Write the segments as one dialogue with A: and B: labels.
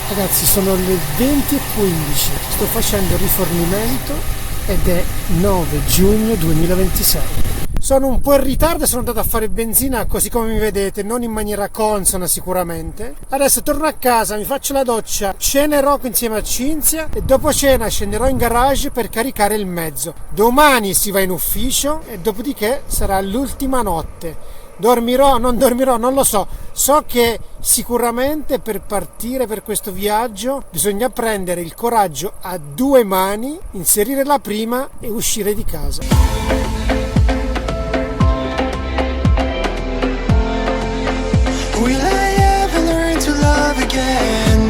A: Ragazzi, sono le 20:15, sto facendo il rifornimento ed è 9 giugno 2026. Sono un po' in ritardo e sono andato a fare benzina, così come mi vedete, non in maniera consona sicuramente. Adesso torno a casa, mi faccio la doccia, cenerò insieme a Cinzia e dopo cena scenderò in garage per caricare il mezzo. Domani si va in ufficio e dopodiché sarà l'ultima notte. Dormirò, non dormirò, non lo so. So che sicuramente per partire per questo viaggio bisogna prendere il coraggio a due mani, inserire la prima e uscire di casa.
B: Will I ever learn to love again?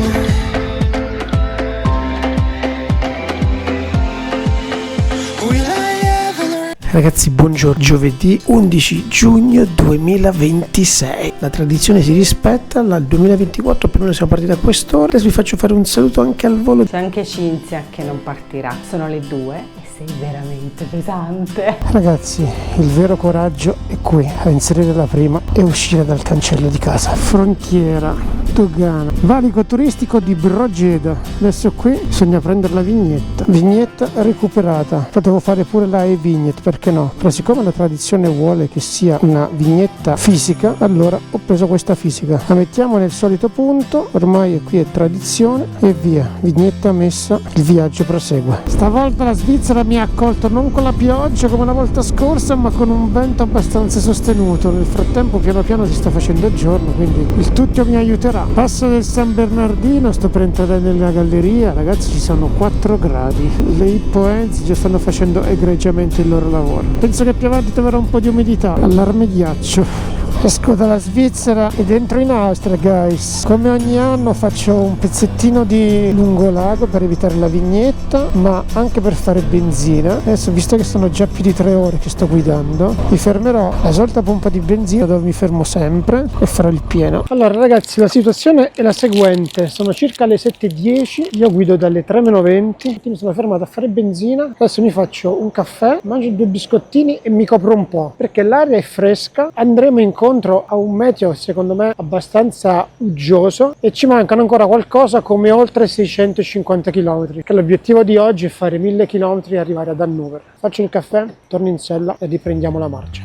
B: Will I ever learn?
A: Ragazzi, buongiorno, giovedì 11 giugno 2026. La tradizione si rispetta, dal 2024 più o meno siamo partiti da quest'ora. Adesso vi faccio fare un saluto anche al volo.
C: C'è anche Cinzia che non partirà, sono le 2 e sei veramente pesante.
A: Ragazzi, il vero coraggio è qui, a inserire la prima e uscire dal cancello di casa. Frontiera, dogana, valico turistico di Brogeda. Adesso qui bisogna prendere la vignetta recuperata. Potevo fare pure la e-vignette, perché no? Però siccome la tradizione vuole che sia una vignetta fisica, allora ho preso questa fisica. La mettiamo nel solito punto, ormai qui è tradizione, e via, vignetta messa, il viaggio prosegue. Stavolta la Svizzera mi ha accolto non con la pioggia come la volta scorsa, ma con un vento abbastanza sostenuto. Nel frattempo piano piano si sta facendo giorno, quindi il tutto mi aiuterà. Passo del San Bernardino, sto per entrare nella galleria. Ragazzi, ci sono 4 gradi, le ippoensi già stanno facendo egregiamente il loro lavoro. Penso che più avanti troverò un po' di umidità. Allarme ghiaccio. Esco dalla Svizzera ed entro in Austria, guys. Come ogni anno faccio un pezzettino di lungolago per evitare la vignetta, ma anche per fare benzina. Adesso, visto che sono già più di 3 ore che sto guidando, mi fermerò alla solita pompa di benzina dove mi fermo sempre e farò il pieno. Allora ragazzi, la situazione è la seguente: sono circa le 7:10, io guido dalle 3:20, mi sono fermato a fare benzina. Adesso mi faccio un caffè, mangio 2 biscottini e mi copro un po' perché l'aria è fresca. Andremo incontro a un meteo secondo me abbastanza uggioso e ci mancano ancora qualcosa come oltre 650 km, che l'obiettivo di oggi è fare 1000 km e arrivare ad Hannover. Faccio il caffè, torno in sella e riprendiamo la marcia.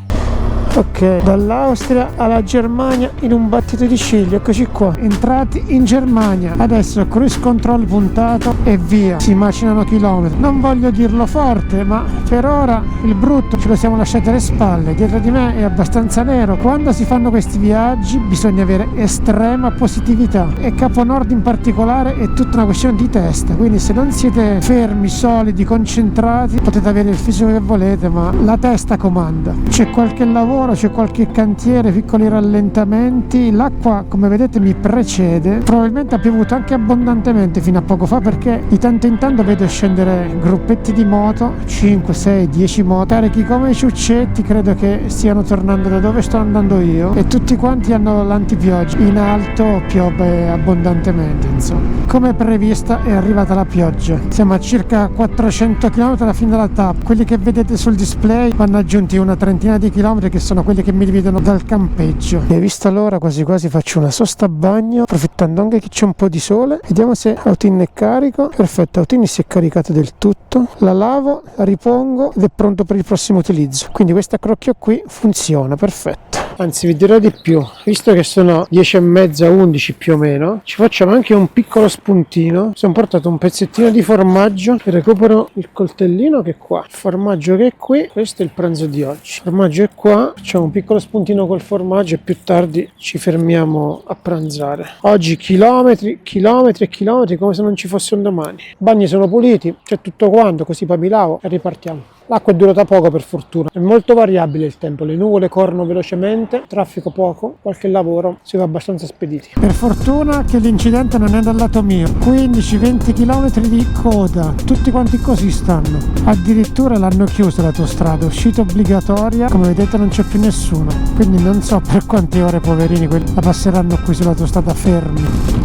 A: Ok, dall'Austria alla Germania in un battito di ciglio, eccoci qua, entrati in Germania. Adesso cruise control puntato e via, si macinano chilometri. Non voglio dirlo forte, ma per ora il brutto ce lo siamo lasciati alle spalle. Dietro di me è abbastanza nero. Quando si fanno questi viaggi bisogna avere estrema positività e Capo Nord in particolare è tutta una questione di testa, quindi se non siete fermi, solidi, concentrati, potete avere il fisico che volete, ma la testa comanda. C'è qualche lavoro, c'è qualche cantiere, piccoli rallentamenti. L'acqua, come vedete, mi precede. Probabilmente ha piovuto anche abbondantemente fino a poco fa, perché di tanto in tanto vedo scendere gruppetti di moto, 5, 6, 10 moto, carichi come i ciuccetti. Credo che stiano tornando da dove sto andando io e tutti quanti hanno l'antipioggia. In alto piove abbondantemente, insomma. Come prevista è arrivata la pioggia. Siamo a circa 400 km alla fine della tappa. Quelli che vedete sul display vanno aggiunti una trentina di chilometri che sono quelli che mi dividono dal campeggio. E vista l'ora, quasi quasi faccio una sosta a bagno, approfittando anche che c'è un po' di sole. Vediamo se Autin è carico. Perfetto, Autin si è caricato del tutto. La lavo, la ripongo ed è pronto per il prossimo utilizzo. Quindi questo accrocchio qui funziona, perfetto. Anzi, vi dirò di più, visto che sono 10:30, 11 più o meno, ci facciamo anche un piccolo spuntino. Mi sono portato un pezzettino di formaggio e recupero il coltellino che è qua, il formaggio che è qui. Questo è il pranzo di oggi, il formaggio è qua, facciamo un piccolo spuntino col formaggio e più tardi ci fermiamo a pranzare. Oggi chilometri e chilometri come se non ci fosse un domani. I bagni sono puliti, c'è tutto quanto, così poi mi lavo e ripartiamo. L'acqua è durata poco, per fortuna. È molto variabile il tempo, le nuvole corrono velocemente, traffico poco, qualche lavoro, si va abbastanza spediti. Per fortuna che l'incidente non è dal lato mio. 15-20 km di coda, tutti quanti così stanno. Addirittura l'hanno chiusa l'autostrada, uscita obbligatoria, come vedete non c'è più nessuno. Quindi non so per quante ore, poverini, quelli la passeranno qui sull'autostrada fermi.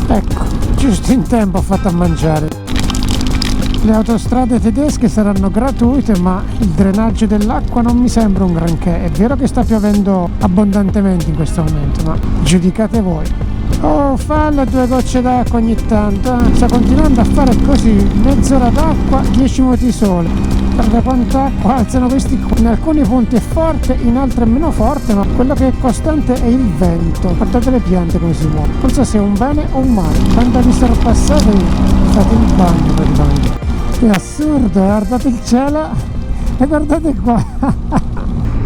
A: Ecco, giusto in tempo ho fatto a mangiare. Le autostrade tedesche saranno gratuite, ma il drenaggio dell'acqua non mi sembra un granché. È vero che sta piovendo abbondantemente in questo momento, ma giudicate voi. Oh, fallo 2 gocce d'acqua ogni tanto. Sta continuando a fare così, mezz'ora d'acqua, 10 minuti di sole. Guarda quanta acqua alzano questi qua. In alcuni punti è forte, in altri è meno forte, ma quello che è costante è il vento. Guardate le piante come si muovono. Non so se è un bene o un male. Quando vi sarò passato fate il bagno per il bagno. È assurdo, guardate il cielo e guardate qua.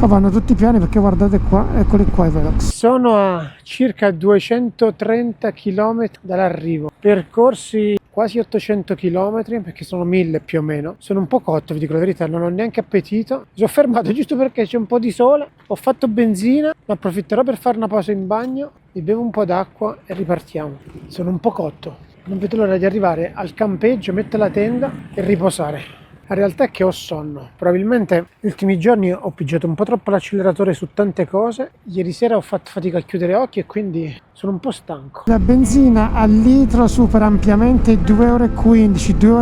A: Qua vanno tutti piani perché guardate qua, eccoli qua i velox. Sono a circa 230 km dall'arrivo, percorsi quasi 800 km perché sono 1000 più o meno. Sono un po' cotto, vi dico la verità, non ho neanche appetito. Mi sono fermato giusto perché c'è un po' di sole, ho fatto benzina, ne approfitterò per fare una pausa in bagno, mi bevo un po' d'acqua e ripartiamo. Sono un po' cotto, non vedo l'ora di arrivare al campeggio, mettere la tenda e riposare. La realtà è che ho sonno, probabilmente negli ultimi giorni ho pigiato un po' troppo l'acceleratore su tante cose, ieri sera ho fatto fatica a chiudere occhi e quindi sono un po' stanco. La benzina al litro supera ampiamente 2,15 ore,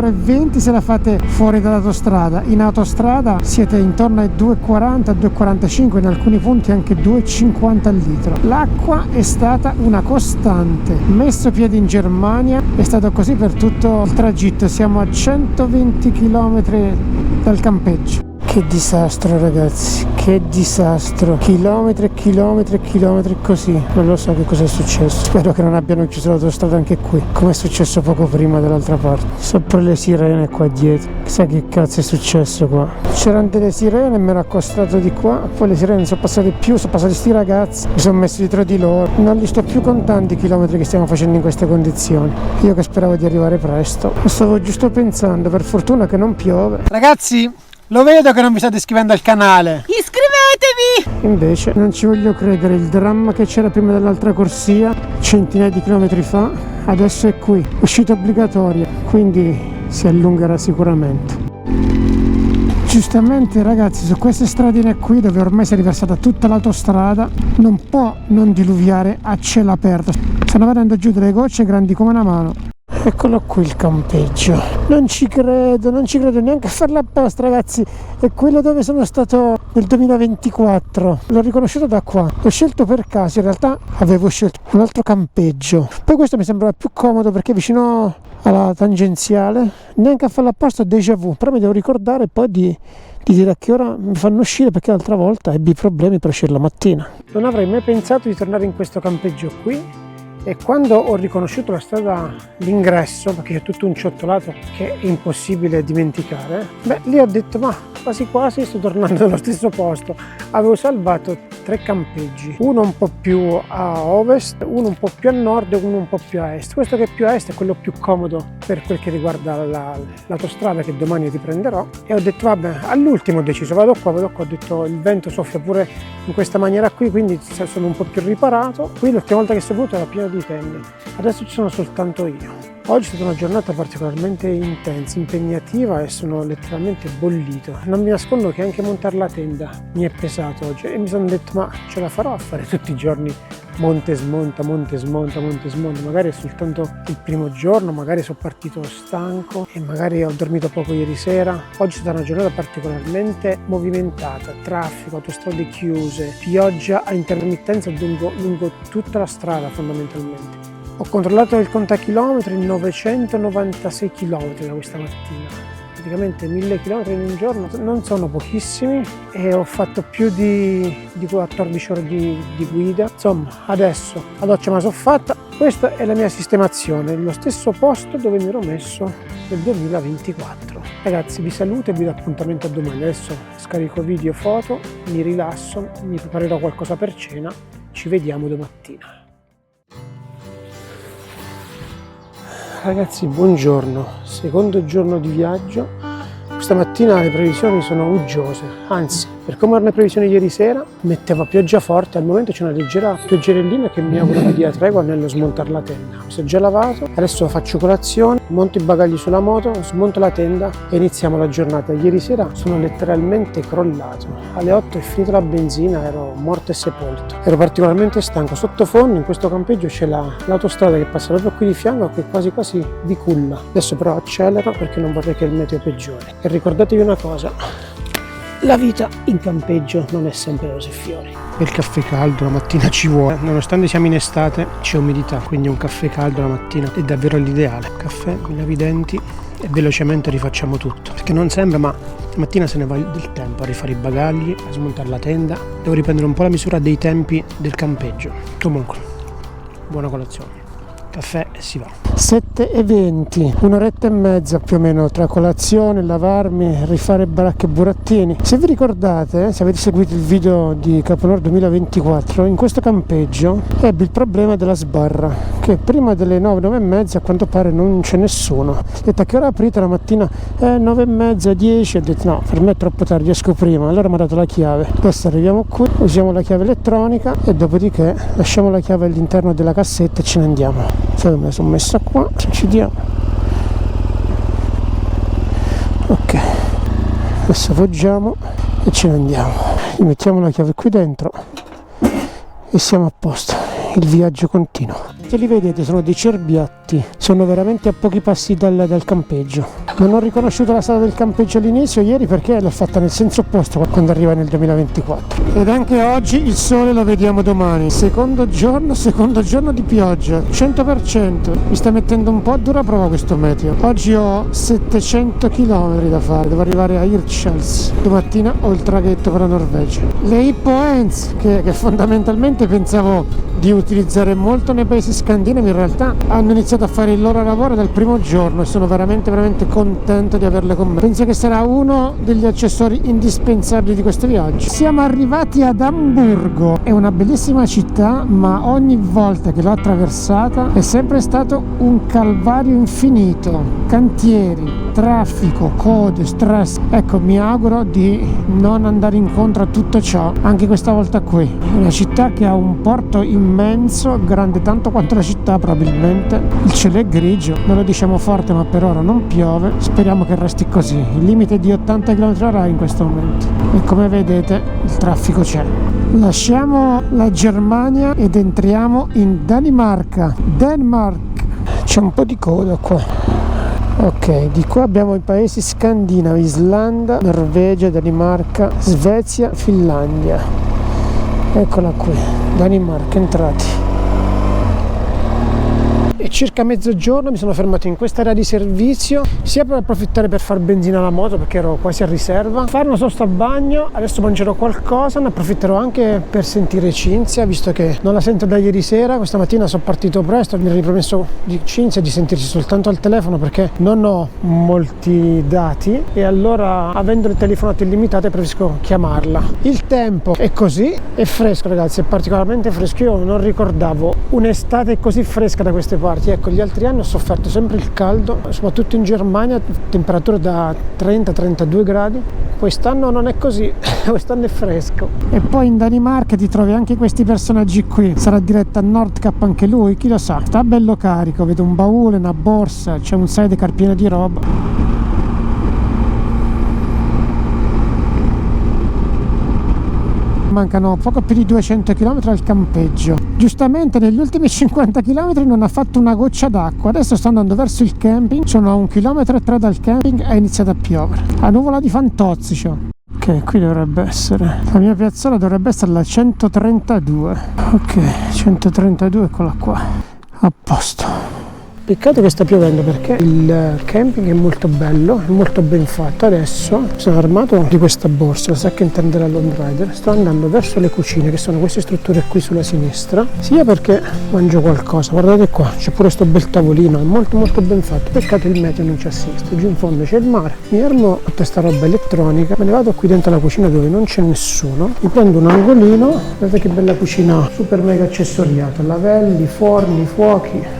A: 2,20 ore se la fate fuori dall'autostrada. In autostrada siete intorno ai 2,40, 2,45, in alcuni punti anche 2,50 al litro. L'acqua è stata una costante. Messo piede in Germania è stato così per tutto il tragitto, siamo a 120 km dal campeggio. Che disastro ragazzi, che disastro, chilometri e chilometri e chilometri così. Non lo so che cosa è successo, spero che non abbiano chiuso l'autostrada anche qui, come è successo poco prima dall'altra parte. Sopra le sirene qua dietro, chissà che cazzo è successo qua. C'erano delle sirene, mi ero accostato di qua, poi le sirene sono passate più, sono passati sti ragazzi, mi sono messo dietro di loro. Non li sto più contando i chilometri che stiamo facendo in queste condizioni. Io che speravo di arrivare presto, lo stavo giusto pensando, per fortuna che non piove. Ragazzi, lo vedo che non vi state iscrivendo al canale. Iscrivetevi! Invece non ci voglio credere, il dramma che c'era prima dell'altra corsia, centinaia di chilometri fa, adesso è qui, uscita obbligatoria, quindi si allungherà sicuramente. Giustamente ragazzi, su queste stradine qui dove ormai si è riversata tutta l'autostrada non può non diluviare a cielo aperto. Stanno vedendo giù delle gocce grandi come una mano. Eccolo qui il campeggio. Non ci credo neanche a farla apposta ragazzi. È quello dove sono stato nel 2024. L'ho riconosciuto da qua. L'ho scelto per caso, in realtà avevo scelto un altro campeggio. Poi questo mi sembrava più comodo perché è vicino alla tangenziale. Neanche a farla apposta, déjà vu. Però mi devo ricordare poi di dire a che ora mi fanno uscire perché l'altra volta ebbi problemi per uscire la mattina. Non avrei mai pensato di tornare in questo campeggio qui. E quando ho riconosciuto la strada d'ingresso, perché c'è tutto un ciottolato che è impossibile dimenticare, lì ho detto ma quasi quasi sto tornando nello stesso posto. Avevo salvato 3 campeggi, uno un po' più a ovest, uno un po' più a nord e uno un po' più a est. Questo che è più a est è quello più comodo per quel che riguarda l'autostrada che domani riprenderò. E ho detto vabbè, all'ultimo ho deciso vado qua, ho detto il vento soffia pure in questa maniera qui, quindi sono un po' più riparato. Qui l'ultima volta che sono venuto era pieno di tende, adesso ci sono soltanto io. Oggi è stata una giornata particolarmente intensa, impegnativa e sono letteralmente bollito. Non mi nascondo che anche montare la tenda mi è pesato oggi e mi sono detto ma ce la farò a fare tutti i giorni monte smonta, monte smonta, monte smonta. Magari è soltanto il primo giorno, magari sono partito stanco e magari ho dormito poco ieri sera. Oggi è stata una giornata particolarmente movimentata, traffico, autostrade chiuse, pioggia a intermittenza lungo tutta la strada fondamentalmente. Ho controllato il contachilometri, 996 km da questa mattina, praticamente 1000 km in un giorno, non sono pochissimi e ho fatto più di 14 ore di guida. Insomma, adesso la doccia me la sono fatta, questa è la mia sistemazione, lo stesso posto dove mi ero messo nel 2024. Ragazzi, vi saluto e vi do appuntamento a domani. Adesso scarico video, foto, mi rilasso, mi preparerò qualcosa per cena, ci vediamo domattina. Ragazzi, buongiorno, secondo giorno di viaggio. Questa mattina le previsioni sono uggiose, anzi, per come erano le previsioni ieri sera, metteva pioggia forte, al momento c'è una leggera pioggerellina che mi auguro mi dia tregua nello smontare la tenda. Mi sono già lavato, adesso faccio colazione, monto i bagagli sulla moto, smonto la tenda e iniziamo la giornata. Ieri sera sono letteralmente crollato, alle 8 è finita la benzina, ero morto e sepolto. Ero particolarmente stanco, sottofondo in questo campeggio c'è l'autostrada che passa proprio qui di fianco che quasi quasi vi culla. Adesso però accelero perché non vorrei che il meteo peggiori. E ricordatevi una cosa, la vita in campeggio non è sempre rose e fiori. bel caffè caldo la mattina ci vuole, nonostante siamo in estate c'è umidità, quindi un caffè caldo la mattina è davvero l'ideale. Caffè, mi lavi i denti e velocemente rifacciamo tutto, perché non sembra, ma stamattina se ne va del tempo a rifare i bagagli, a smontare la tenda, devo riprendere un po' la misura dei tempi del campeggio. Comunque, buona colazione, caffè e si va. 7:20, un'oretta e mezza più o meno tra colazione, lavarmi, rifare baracche e burattini. Se vi ricordate, se avete seguito il video di Caponord 2024, in questo campeggio ebbi il problema della sbarra, che prima delle 9, 9 e mezza a quanto pare non c'è nessuno. Ho detto: a che ora aprite la mattina? 9 e mezza, 10. Ho detto no, per me è troppo tardi, esco prima. Allora mi ha dato la chiave. Adesso arriviamo qui, usiamo la chiave elettronica e dopodiché lasciamo la chiave all'interno della cassetta e ce ne andiamo. Me la sono messa qua, ci diamo. Ok, adesso appoggiamo e ce ne andiamo. Gli mettiamo la chiave qui dentro e siamo a posto. Il viaggio continua. Se li vedete sono dei cerbiatti, sono veramente a pochi passi dal campeggio. Non ho riconosciuto la strada del campeggio all'inizio ieri perché l'ho fatta nel senso opposto quando arriva nel 2024. Ed anche oggi il sole lo vediamo domani. Secondo giorno di pioggia, 100%. Mi sta mettendo un po' a dura prova questo meteo. Oggi ho 700 km da fare, devo arrivare a Hirtshals. Domattina ho il traghetto per la Norvegia. Le Hippo Hands, che fondamentalmente pensavo di utilizzare molto nei paesi scandinavi, in realtà hanno iniziato a fare il loro lavoro dal primo giorno e sono veramente contento di averle con me. Penso che sarà uno degli accessori indispensabili di questo viaggio. Siamo arrivati ad Amburgo, è una bellissima città, ma ogni volta che l'ho attraversata è sempre stato un calvario infinito, cantieri, traffico, code, stress. Ecco, mi auguro di non andare incontro a tutto ciò anche questa volta qui. È una città che ha un porto immenso, grande tanto quanto la città probabilmente. Il cielo è grigio, non lo diciamo forte, ma per ora non piove. Speriamo che resti così. Il limite è di 80 km/h in questo momento e come vedete il traffico c'è. Lasciamo la Germania ed entriamo in Danimarca. C'è un po' di coda qua. Ok, di qua abbiamo i paesi scandinavi: Islanda, Norvegia, Danimarca, Svezia, Finlandia. Eccola qui, Danimarca, entrati. E circa mezzogiorno mi sono fermato in quest'area di servizio, sia per approfittare per far benzina alla moto perché ero quasi a riserva, fare una sosta a bagno, adesso mangerò qualcosa, ne approfitterò anche per sentire Cinzia, visto che non la sento da ieri sera. Questa mattina sono partito presto, mi ero ripromesso di Cinzia di sentirci soltanto al telefono perché non ho molti dati e allora, avendo le telefonate illimitate, preferisco chiamarla. Il tempo è così, è fresco ragazzi, è particolarmente fresco. Io non ricordavo un'estate così fresca da queste parti. Ecco, gli altri anni ho sofferto sempre il caldo, soprattutto in Germania, temperature da 30-32 gradi. Quest'anno non è così, quest'anno è fresco. E poi in Danimarca ti trovi anche questi personaggi qui. Sarà diretto a Nordkapp anche lui, chi lo sa. Sta bello carico, vedo un baule, una borsa, c'è un sidecar pieno di roba. Mancano poco più di 200 km al campeggio. Giustamente negli ultimi 50 km non ha fatto una goccia d'acqua. Adesso sto andando verso il camping, sono a 1,3 km dal camping e è iniziato a piovere. La nuvola di Fantozzico. Ok, qui dovrebbe essere, la mia piazzola dovrebbe essere la 132. Ok, 132, eccola qua. A posto. Peccato che sta piovendo perché il camping è molto bello, è molto ben fatto. Adesso sono armato di questa borsa, la sacca interna della Lone Rider. Sto andando verso le cucine, che sono queste strutture qui sulla sinistra, sia perché mangio qualcosa. Guardate qua, c'è pure questo bel tavolino, è molto ben fatto. Peccato il meteo non ci assiste. Giù in fondo c'è il mare. Mi armo tutta sta roba elettronica, me ne vado qui dentro la cucina dove non c'è nessuno. Mi prendo un angolino, guardate che bella cucina, super mega accessoriata, lavelli, forni, fuochi,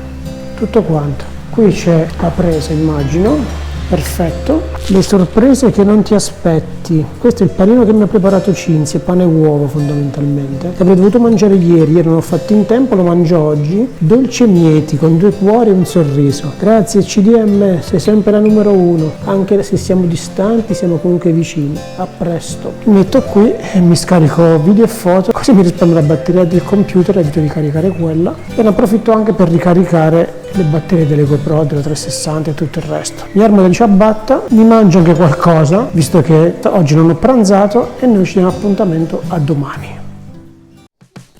A: tutto quanto. Qui c'è la presa, immagino. Perfetto. Le sorprese che non ti aspetti. Questo è il panino che mi ha preparato Cinzia, pane e uovo fondamentalmente. L'avrei dovuto mangiare ieri non ho fatto in tempo, lo mangio oggi. Dolce mieti con 2 cuori e un sorriso. Grazie CDM, sei sempre la numero 1. Anche se siamo distanti, siamo comunque vicini. A presto. Mi metto qui e mi scarico video e foto, così mi risparmio la batteria del computer, evito di caricare quella. E ne approfitto anche per ricaricare le batterie delle GoPro, della 360 e tutto il resto. Mi armo la ciabatta, mi mangio anche qualcosa, visto che oggi non ho pranzato, e noi ci diamo appuntamento a domani.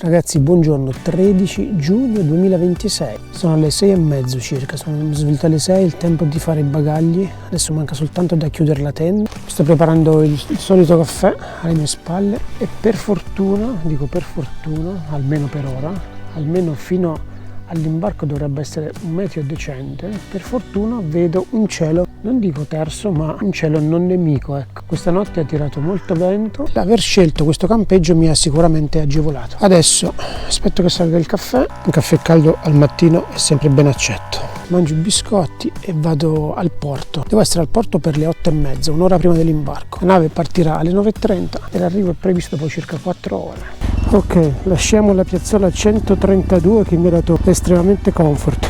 A: Ragazzi, buongiorno, 13 giugno 2026, sono le 6:30 circa, sono svegliato alle 6, il tempo di fare i bagagli, adesso manca soltanto da chiudere la tenda, sto preparando il solito caffè alle mie spalle e per fortuna, dico per fortuna, almeno per ora, almeno fino all'imbarco dovrebbe essere un meteo decente, per fortuna vedo un cielo, non dico terso, ma un cielo non nemico, ecco. Questa notte ha tirato molto vento, l'aver scelto questo campeggio mi ha sicuramente agevolato. Adesso aspetto che salga il caffè, un caffè caldo al mattino è sempre ben accetto. Mangio i biscotti e vado al porto. Devo essere al porto per le 8:30, un'ora prima dell'imbarco. La nave partirà alle 9:30 e l'arrivo è previsto dopo circa 4 ore. Ok, lasciamo la piazzola 132 che mi ha dato estremamente comfort.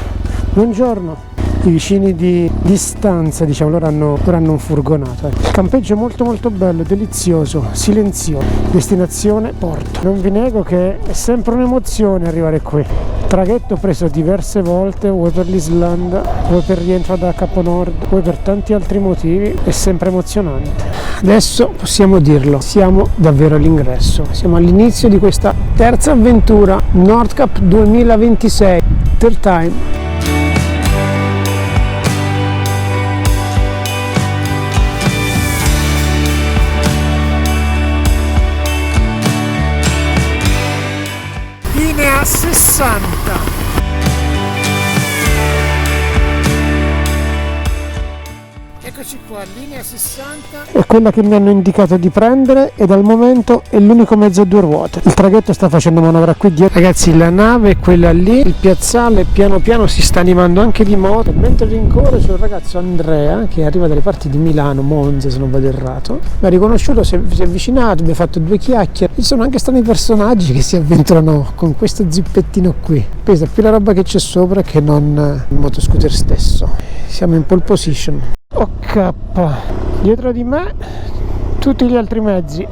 A: Buongiorno. I vicini di stanza, diciamo, loro hanno un furgonato. Il campeggio è molto bello, delizioso, silenzioso. Destinazione porto. Non vi nego che è sempre un'emozione arrivare qui. Traghetto preso diverse volte, vuoi per l'Islanda, vuoi per rientro da Capo Nord, vuoi per tanti altri motivi, è sempre emozionante. Adesso possiamo dirlo, siamo davvero all'ingresso, siamo all'inizio di questa terza avventura Nordcap 2026, third time. Linea 60. Eccoci qua, linea 60. È quella che mi hanno indicato di prendere ed al momento è l'unico mezzo a 2 ruote. Il traghetto sta facendo manovra qui dietro. Ragazzi, la nave è quella lì, il piazzale piano piano si sta animando anche di moto. Mentre rincorre c'è un ragazzo, Andrea, che arriva dalle parti di Milano, Monza se non vado errato. Mi ha riconosciuto, si è avvicinato, mi ha fatto 2 chiacchiere. Ci sono anche stati personaggi che si avventurano con questo zippettino qui. Pesa più la roba che c'è sopra che non il motoscooter stesso. Siamo in pole position. Ok, dietro di me tutti gli altri mezzi.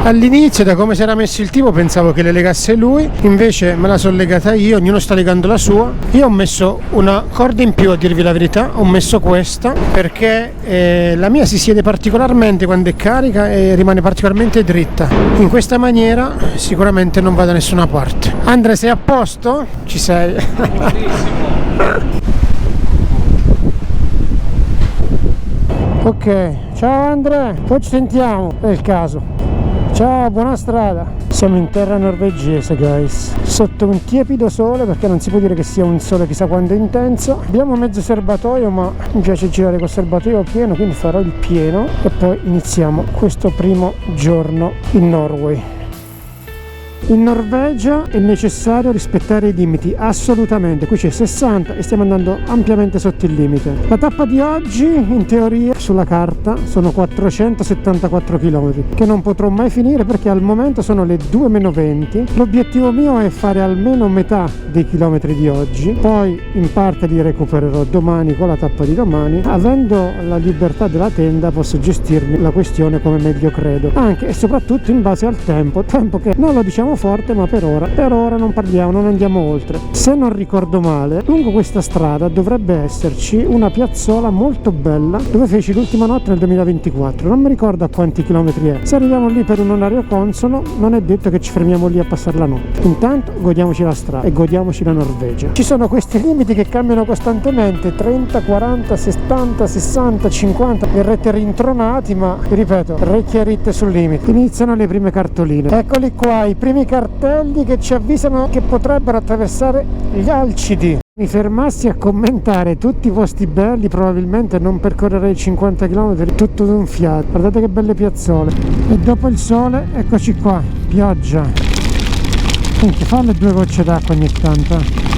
A: All'inizio, da come si era messo il tipo, pensavo che le legasse lui, invece me la sono legata io, ognuno sta legando la sua. Io ho messo una corda in più, a dirvi la verità, ho messo questa perché la mia si siede particolarmente quando è carica e rimane particolarmente dritta. In questa maniera sicuramente non va da nessuna parte. Andre, sei a posto? Ci sei? Ok, ciao Andre, poi ci sentiamo, è il caso. Ciao, buona strada. Siamo in terra norvegese, guys, sotto un tiepido sole, perché non si può dire che sia un sole chissà quanto intenso. Abbiamo mezzo serbatoio, ma mi piace girare col serbatoio pieno, quindi farò il pieno e poi iniziamo questo primo giorno in Norway. In Norvegia è necessario rispettare i limiti, assolutamente. Qui c'è 60 e stiamo andando ampiamente sotto il limite. La tappa di oggi, in teoria, sulla carta, sono 474 km, che non potrò mai finire perché al momento sono le 2:20. L'obiettivo mio è fare almeno metà dei chilometri di oggi, poi in parte li recupererò domani con la tappa di domani. Avendo la libertà della tenda posso gestirmi la questione come meglio credo, anche e soprattutto in base al tempo che non lo diciamo forte, ma per ora non parliamo, non andiamo oltre. Se non ricordo male, lungo questa strada dovrebbe esserci una piazzola molto bella dove feci l'ultima notte nel 2024, non mi ricordo a quanti chilometri è. Se arriviamo lì per un orario consono non è detto che ci fermiamo lì a passare la notte. Intanto godiamoci la strada e godiamoci la Norvegia. Ci sono questi limiti che cambiano costantemente, 30, 40, 70, 60, 50, verrete rintronati, ma vi ripeto, orecchie ritte sul limite. Iniziano le prime cartoline, eccoli qua, i primi cartelli che ci avvisano che potrebbero attraversare gli Alcidi. Mi fermassi a commentare tutti i posti belli, probabilmente non percorrerei 50 km tutto d'un fiato. Guardate che belle piazzole. E dopo il sole, eccoci qua, pioggia. Senti, fanno 2 gocce d'acqua ogni tanto.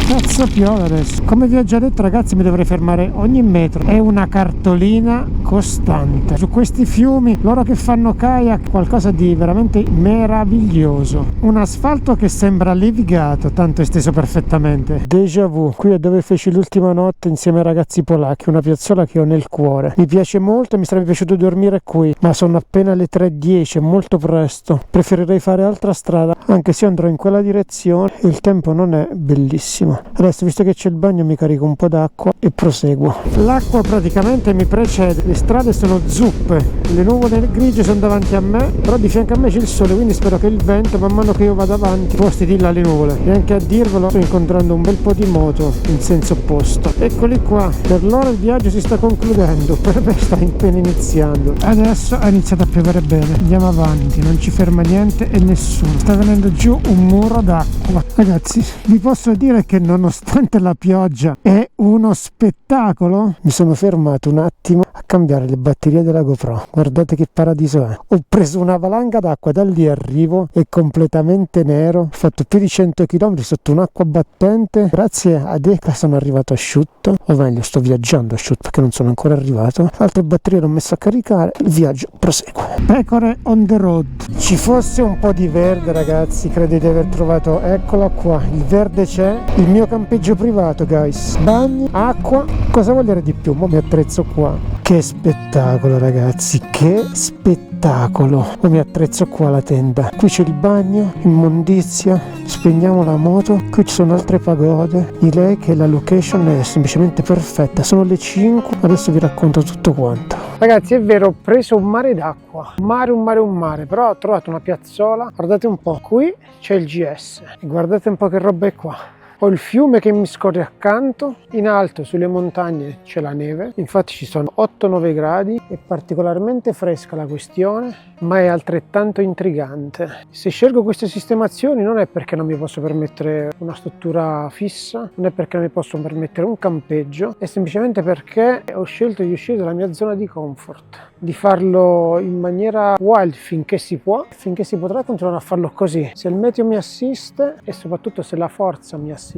A: Cazzo piove adesso. Come vi ho già detto, ragazzi, mi dovrei fermare ogni metro. È una cartolina costante. Su questi fiumi, loro che fanno kayak, qualcosa di veramente meraviglioso. Un asfalto che sembra levigato, tanto esteso perfettamente. Déjà vu. Qui è dove feci l'ultima notte insieme ai ragazzi polacchi, una piazzola che ho nel cuore. Mi piace molto e mi sarebbe piaciuto dormire qui, ma sono appena le 3:10, è molto presto. Preferirei fare altra strada, anche se andrò in quella direzione. Il tempo non è bellissimo. Adesso, visto che c'è il bagno, mi carico un po' d'acqua e proseguo. L'acqua praticamente mi precede, strade sono zuppe, le nuvole grigie sono davanti a me, però di fianco a me c'è il sole, quindi spero che il vento man mano che io vado avanti sposti di là le nuvole. E anche a dirvelo sto incontrando un bel po' di moto in senso opposto. Eccoli qua, per loro il viaggio si sta concludendo, per me sta appena iniziando. Adesso ha iniziato a piovere bene, andiamo avanti, non ci ferma niente e nessuno, sta venendo giù un muro d'acqua. Ragazzi, vi posso dire che nonostante la pioggia è uno spettacolo. Mi sono fermato un attimo a cambiare le batterie della GoPro, guardate che paradiso è. Ho preso una valanga d'acqua, da lì arrivo, è completamente nero, ho fatto più di 100 km sotto un'acqua battente. Grazie ad Eka sono arrivato asciutto, o meglio sto viaggiando asciutto perché non sono ancora arrivato. Altre batterie l'ho messo a caricare, il viaggio prosegue. Pecore on the road. Ci fosse un po' di verde, ragazzi, credo di aver trovato, eccola qua, il verde c'è, il mio campeggio privato, guys, bagni, acqua, cosa vuol dire di più? Mo mi attrezzo qua. Che spettacolo, ragazzi, che spettacolo. Mo mi attrezzo qua la tenda, qui c'è il bagno, immondizia, spegniamo la moto, qui ci sono altre pagode, di lei che la location è semplicemente perfetta. Sono le 5, adesso vi racconto tutto quanto. Ragazzi, è vero, ho preso un mare d'acqua, un mare, però ho trovato una piazzola, guardate un po', qui c'è il GS e guardate un po' che roba è qua. Ho il fiume che mi scorre accanto, in alto sulle montagne c'è la neve, infatti ci sono 8-9 gradi, è particolarmente fresca la questione, ma è altrettanto intrigante. Se scelgo queste sistemazioni non è perché non mi posso permettere una struttura fissa, non è perché non mi posso permettere un campeggio, è semplicemente perché ho scelto di uscire dalla mia zona di comfort, di farlo in maniera wild finché si può, finché si potrà continuare a farlo così. Se il meteo mi assiste e soprattutto se la forza mi assiste,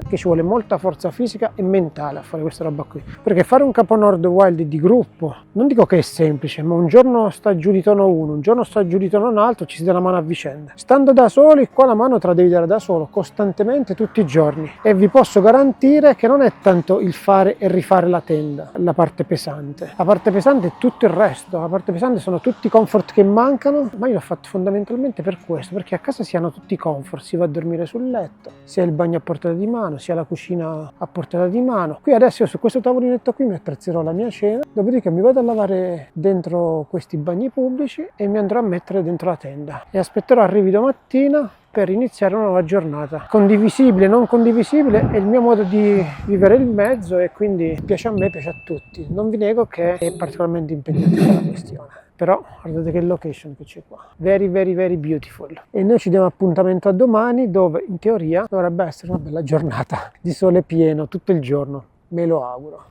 A: che ci vuole molta forza fisica e mentale a fare questa roba qui, perché fare un Capo Nord wild di gruppo non dico che è semplice, ma un giorno sta giù di tono uno, un giorno sta giù di tono un altro, ci si dà la mano a vicenda. Stando da soli, qua la mano te la devi dare da solo costantemente tutti i giorni, e vi posso garantire che non è tanto il fare e rifare la tenda la parte pesante è tutto il resto. La parte pesante sono tutti i comfort che mancano, ma io l'ho fatto fondamentalmente per questo, perché a casa si hanno tutti i comfort, si va a dormire sul letto, sia il bagno a portata di mano, sia la cucina a portata di mano. Qui adesso io su questo tavolinetto qui mi attrezzerò la mia cena, dopodiché mi vado a lavare dentro questi bagni pubblici e mi andrò a mettere dentro la tenda e aspetterò arrivi domattina per iniziare una nuova giornata. Condivisibile, non condivisibile, è il mio modo di vivere il mezzo e quindi piace a me, piace a tutti. Non vi nego che è particolarmente impegnativa la questione. Però guardate che location che c'è qua, very very very beautiful. E noi ci diamo appuntamento a domani, dove in teoria dovrebbe essere una bella giornata di sole pieno tutto il giorno, me lo auguro.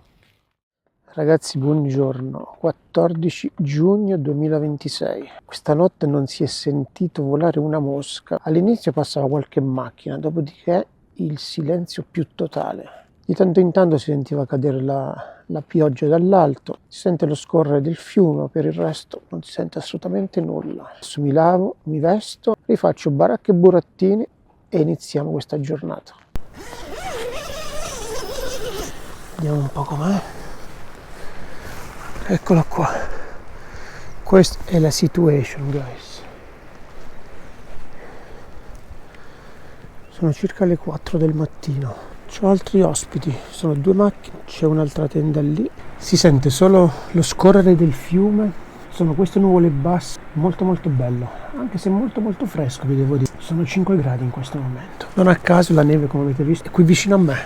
A: Ragazzi, buongiorno, 14 giugno 2026. Questa notte non si è sentito volare una mosca. All'inizio passava qualche macchina, dopodiché il silenzio più totale. Di tanto in tanto si sentiva cadere la pioggia dall'alto, si sente lo scorrere del fiume, per il resto non si sente assolutamente nulla. Adesso mi lavo, mi vesto, rifaccio baracche e burattini e iniziamo questa giornata. Vediamo un po' com'è. Eccola qua. Questa è la situation, guys. Sono circa le 4 del mattino. C'ho altri ospiti, sono 2 macchine, c'è un'altra tenda lì, si sente solo lo scorrere del fiume, sono queste nuvole basse, molto molto bello, anche se molto molto fresco, vi devo dire, sono 5 gradi in questo momento, non a caso la neve, come avete visto, è qui vicino a me.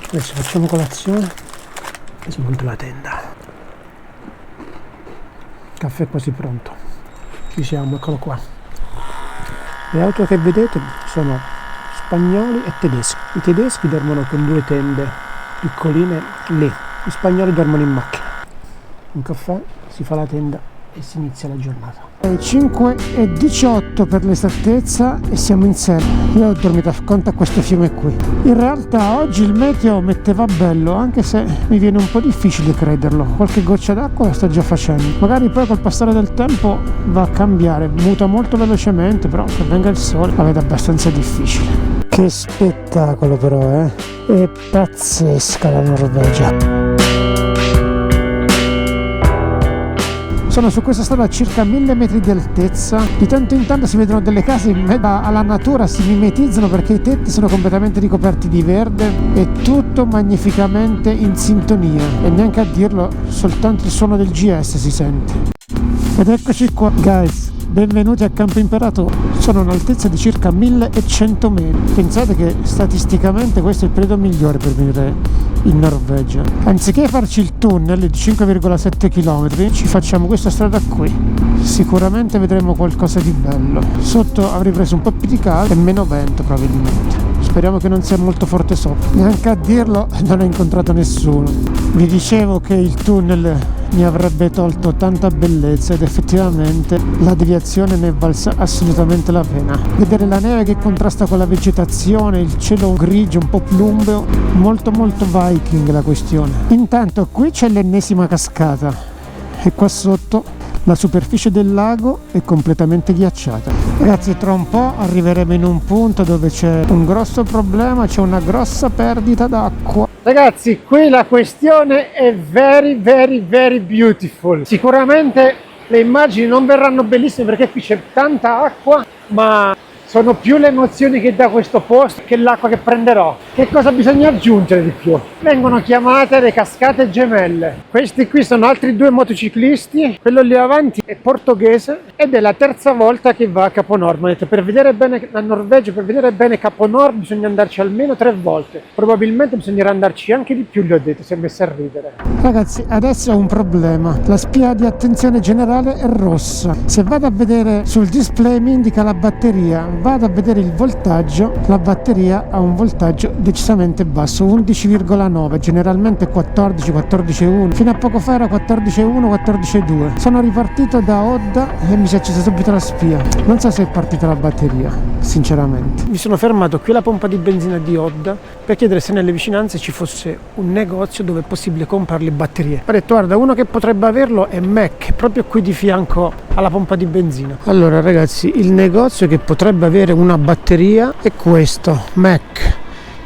A: Adesso facciamo colazione e smonto la tenda. Caffè quasi pronto, ci siamo, eccolo qua. Le auto che vedete sono spagnoli e tedeschi. I tedeschi dormono con 2 tende piccoline lì, gli spagnoli dormono in macchina. Un caffè, si fa la tenda e si inizia la giornata. 5:18 per l'esattezza e siamo in sella. Io ho dormito accanto a questo fiume qui. In realtà oggi il meteo metteva bello, anche se mi viene un po' difficile crederlo. Qualche goccia d'acqua la sto già facendo. Magari poi col passare del tempo va a cambiare, muta molto velocemente, però che venga il sole la vedo abbastanza difficile. Che spettacolo però, è pazzesca la Norvegia. Sono su questa strada a circa 1000 metri di altezza. Di tanto in tanto si vedono delle case in mezzo alla natura, si mimetizzano perché i tetti sono completamente ricoperti di verde e tutto magnificamente in sintonia. E neanche a dirlo, soltanto il suono del GS si sente. Ed eccoci qua, guys. Benvenuti a Campo Imperatore. Sono a un'altezza di circa 1100 metri. Pensate che statisticamente questo è il periodo migliore per venire in Norvegia. Anziché farci il tunnel di 5,7 km, ci facciamo questa strada qui. Sicuramente vedremo qualcosa di bello. Sotto avrei preso un po' più di caldo e meno vento probabilmente. Speriamo che non sia molto forte sopra. Neanche a dirlo non ho incontrato nessuno. Vi dicevo che il tunnel mi avrebbe tolto tanta bellezza ed effettivamente la deviazione ne è valsa assolutamente la pena. Vedere la neve che contrasta con la vegetazione, il cielo grigio un po' plumbeo, molto Viking la questione. Intanto qui c'è l'ennesima cascata e qua sotto la superficie del lago è completamente ghiacciata. Ragazzi, tra un po' arriveremo in un punto dove c'è un grosso problema, c'è una grossa perdita d'acqua. Ragazzi, qui la questione è very beautiful. Sicuramente le immagini non verranno bellissime perché qui c'è tanta acqua, ma sono più le emozioni che dà questo posto che l'acqua che prenderò. Che cosa bisogna aggiungere di più? Vengono chiamate le cascate gemelle. Questi qui sono altri due motociclisti, quello lì avanti è portoghese ed è la terza volta che va a Capo Nord. Mi ha detto, per vedere bene la Norvegia, per vedere bene Capo Nord bisogna andarci almeno 3 volte. Probabilmente bisognerà andarci anche di più, gli ho detto, si è messo a ridere. Ragazzi, adesso ho un problema. La spia di attenzione generale è rossa. Se vado a vedere sul display mi indica la batteria. Vado a vedere il voltaggio, la batteria ha un voltaggio decisamente basso, 11,9, generalmente 14, 14,1, fino a poco fa era 14,1, 14,2. Sono ripartito da Odda e mi si è accesa subito la spia. Non so se è partita la batteria, sinceramente. Mi sono fermato qui alla pompa di benzina di Odda per chiedere se nelle vicinanze ci fosse un negozio dove è possibile comprare le batterie. Ho detto, guarda, uno che potrebbe averlo è Mac, proprio qui di fianco alla pompa di benzina. Allora ragazzi, il negozio che potrebbe avere una batteria è questo, Mac,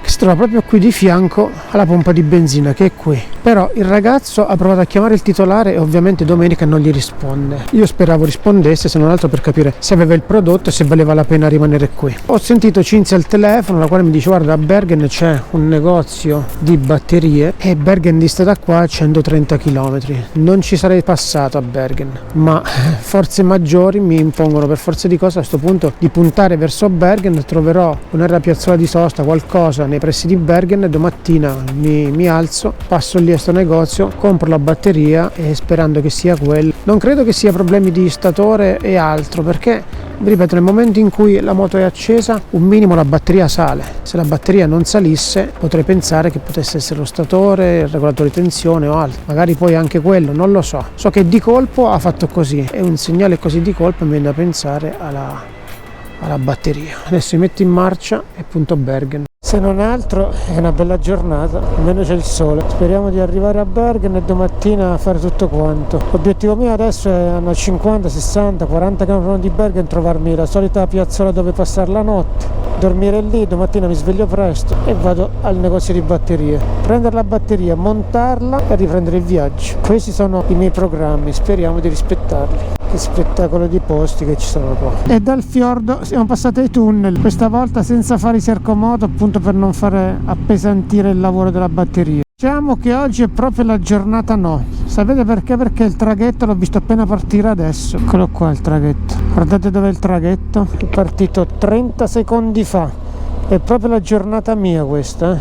A: che si trova proprio qui di fianco alla pompa di benzina, che è qui. Però il ragazzo ha provato a chiamare il titolare e ovviamente domenica non gli risponde. Io speravo rispondesse, se non altro per capire se aveva il prodotto e se valeva la pena rimanere qui. Ho sentito Cinzia al telefono, la quale mi dice, guarda, a Bergen c'è un negozio di batterie e Bergen dista da qua a 130 km. Non ci sarei passato a Bergen, ma forze maggiori mi impongono per forza di cosa a questo punto di puntare verso Bergen. Troverò un'area piazzola di sosta, qualcosa nei pressi di Bergen e domattina mi alzo, passo lì a sto negozio, compro la batteria e sperando che sia quello. Non credo che sia problemi di statore e altro, perché vi ripeto, nel momento in cui la moto è accesa un minimo la batteria sale. Se la batteria non salisse potrei pensare che potesse essere lo statore, il regolatore di tensione o altro, magari poi anche quello, non lo so. So che di colpo ha fatto così e un segnale così di colpo mi viene da pensare alla batteria. Adesso mi metto in marcia e punto Bergen. Se non altro è una bella giornata, almeno c'è il sole. Speriamo di arrivare a Bergen e domattina fare tutto quanto. L'obiettivo mio adesso è a 50, 60, 40 km di Bergen trovarmi la solita piazzola dove passare la notte, dormire lì, domattina mi sveglio presto e vado al negozio di batterie, prendere la batteria, montarla e riprendere il viaggio. Questi sono i miei programmi, speriamo di rispettarli. Che spettacolo di posti che ci sono qua. E dal fiordo siamo passati ai tunnel, questa volta senza fare i sercomoto, appunto per non fare appesantire il lavoro della batteria. Diciamo che oggi è proprio la giornata no. Sapete perché? Perché il traghetto l'ho visto appena partire adesso. Eccolo qua il traghetto. Guardate dov'è il traghetto. È partito 30 secondi fa. È proprio la giornata mia questa,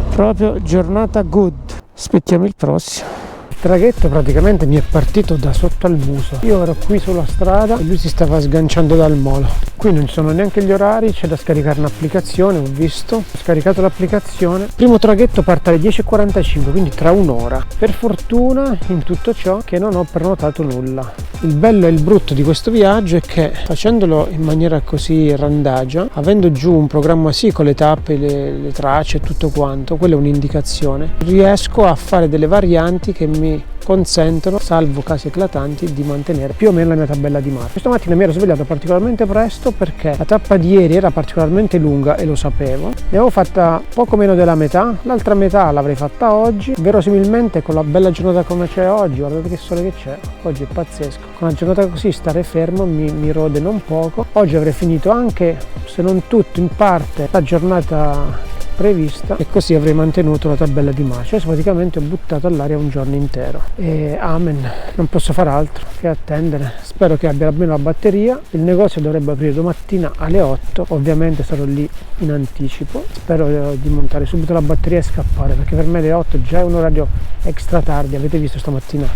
A: proprio giornata good. Aspettiamo il prossimo. Il traghetto praticamente mi è partito da sotto al muso. Io ero qui sulla strada e lui si stava sganciando dal molo. Qui non ci sono neanche gli orari, c'è da scaricare un'applicazione, ho visto. Ho scaricato l'applicazione. Il primo traghetto parte alle 10:45, quindi tra un'ora. Per fortuna in tutto ciò che non ho prenotato nulla. Il bello e il brutto di questo viaggio è che facendolo in maniera così randagia, avendo giù un programma sì con le tappe, le tracce e tutto quanto, quella è un'indicazione, riesco a fare delle varianti che mi mi consentono, salvo casi eclatanti, di mantenere più o meno la mia tabella di marcia. Questa mattina mi ero svegliato particolarmente presto perché la tappa di ieri era particolarmente lunga e lo sapevo. Ne avevo fatta poco meno della metà, l'altra metà l'avrei fatta oggi, verosimilmente con la bella giornata come c'è oggi. Guardate che sole che c'è, oggi è pazzesco. Con una giornata così stare fermo mi rode non poco. Oggi avrei finito anche, se non tutto, in parte la giornata prevista e così avrei mantenuto la tabella di marcia. Adesso praticamente ho buttato all'aria un giorno intero e amen, non posso fare altro che attendere. Spero che abbia almeno la batteria. Il negozio dovrebbe aprire domattina alle 8, ovviamente sarò lì in anticipo. Spero di montare subito la batteria e scappare, perché per me le 8 già è un orario extra tardi. Avete visto stamattina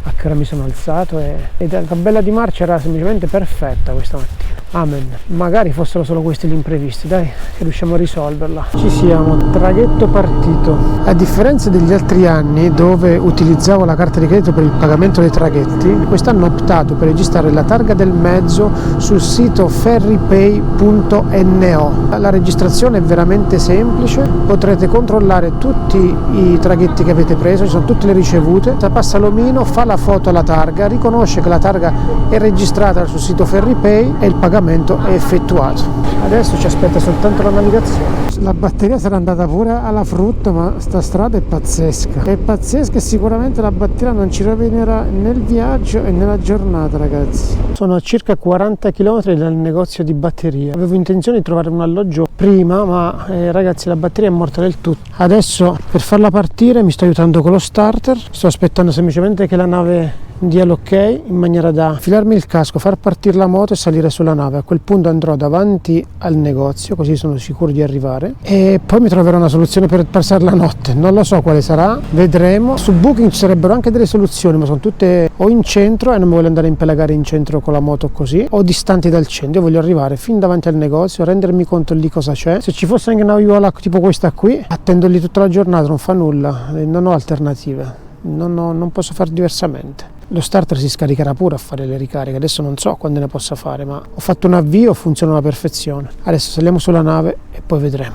A: a che ora mi sono alzato e la tabella di marcia era semplicemente perfetta questa mattina. Amen, magari fossero solo questi gli imprevisti, dai, che riusciamo a risolverla. Ci siamo, traghetto partito. A differenza degli altri anni dove utilizzavo la carta di credito per il pagamento dei traghetti, quest'anno ho optato per registrare la targa del mezzo sul sito ferrypay.no. La registrazione è veramente semplice, potrete controllare tutti i traghetti che avete preso, ci sono tutte le ricevute, passa l'omino, fa la foto alla targa, riconosce che la targa è registrata sul sito FerryPay e il pagamento è effettuato. Adesso ci aspetta soltanto la navigazione. La batteria sarà andata pure alla frutta, ma sta strada è pazzesca e sicuramente la batteria non ci rovinerà nel viaggio e nella giornata, ragazzi. Sono a circa 40 km dal negozio di batteria. Avevo intenzione di trovare un alloggio prima, ma ragazzi, la batteria è morta del tutto. Adesso per farla partire mi sto aiutando con lo starter, sto aspettando semplicemente che la nave dia l'ok in maniera da filarmi il casco, far partire la moto e salire sulla nave. A quel punto andrò davanti al negozio, così sono sicuro di arrivare, e poi mi troverò una soluzione per passare la notte. Non lo so quale sarà, vedremo. Su Booking ci sarebbero anche delle soluzioni, ma sono tutte o in centro e non mi voglio andare a impelagare in centro con la moto così, o distanti dal centro. Io voglio arrivare fin davanti al negozio, rendermi conto lì cosa c'è. Se ci fosse anche una aiuola tipo questa qui, attendo lì tutta la giornata, non fa nulla, non ho alternative, non posso fare diversamente. Lo starter si scaricherà pure a fare le ricariche, adesso non so quando ne possa fare, ma ho fatto un avvio, funziona alla perfezione. Adesso saliamo sulla nave e poi vedremo.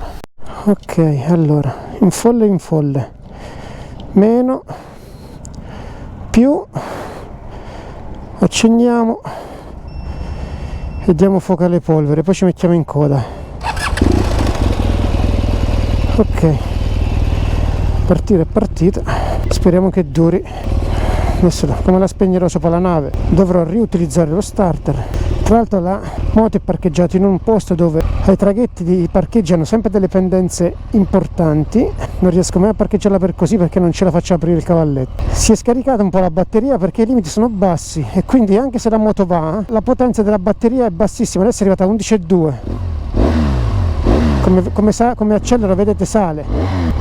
A: Ok, allora, in folle, meno, più, accendiamo e diamo fuoco alle polvere, poi ci mettiamo in coda. Ok, partire è partita, speriamo che duri. Adesso come la spegnerò sopra la nave dovrò riutilizzare lo starter. Tra l'altro la moto è parcheggiata in un posto dove ai traghetti di parcheggi hanno sempre delle pendenze importanti, non riesco mai a parcheggiarla per così perché non ce la faccio aprire il cavalletto. Si è scaricata un po' la batteria perché i limiti sono bassi e quindi anche se la moto va, la potenza della batteria è bassissima, adesso è arrivata a 11,2. Come accelera, vedete, sale.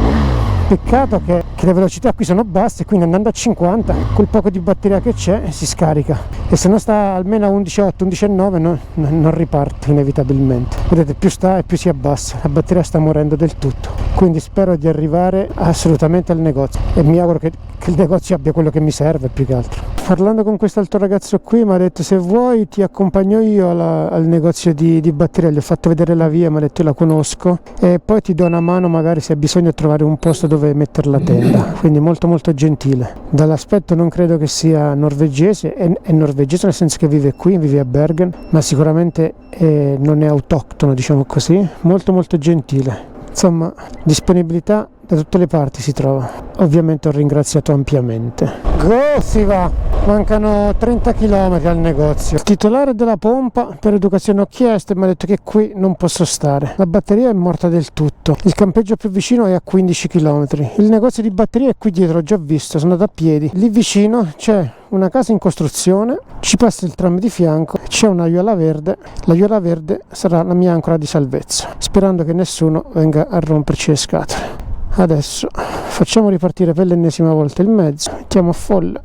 A: Peccato che le velocità qui sono basse, quindi andando a 50 col poco di batteria che c'è si scarica, e se non sta almeno a 11,8, 11,9 non riparte inevitabilmente. Vedete, più sta e più si abbassa, la batteria sta morendo del tutto, quindi spero di arrivare assolutamente al negozio e mi auguro che il negozio abbia quello che mi serve più che altro. Parlando con quest'altro ragazzo qui mi ha detto: se vuoi ti accompagno io al negozio di batteria, gli ho fatto vedere la via, mi ha detto io la conosco e poi ti do una mano magari se hai bisogno di trovare un posto dove mettere la tenda. Quindi molto molto gentile. Dall'aspetto non credo che sia norvegese, è norvegese nel senso che vive qui, vive a Bergen, ma sicuramente non è autoctono, diciamo così. Molto molto gentile, insomma disponibilità da tutte le parti si trova. Ovviamente ho ringraziato ampiamente. Go, si va! Mancano 30 km al negozio. Il titolare della pompa per educazione ho chiesto e mi ha detto che qui non posso stare, la batteria è morta del tutto. Il campeggio più vicino è a 15 km. Il negozio di batteria è qui dietro, ho già visto, sono andato a piedi. Lì vicino c'è una casa in costruzione, ci passa il tram di fianco, c'è una aiuola verde. L'aiuola verde sarà la mia ancora di salvezza, sperando che nessuno venga a romperci le scatole. Adesso facciamo ripartire per l'ennesima volta il mezzo, mettiamo a folle.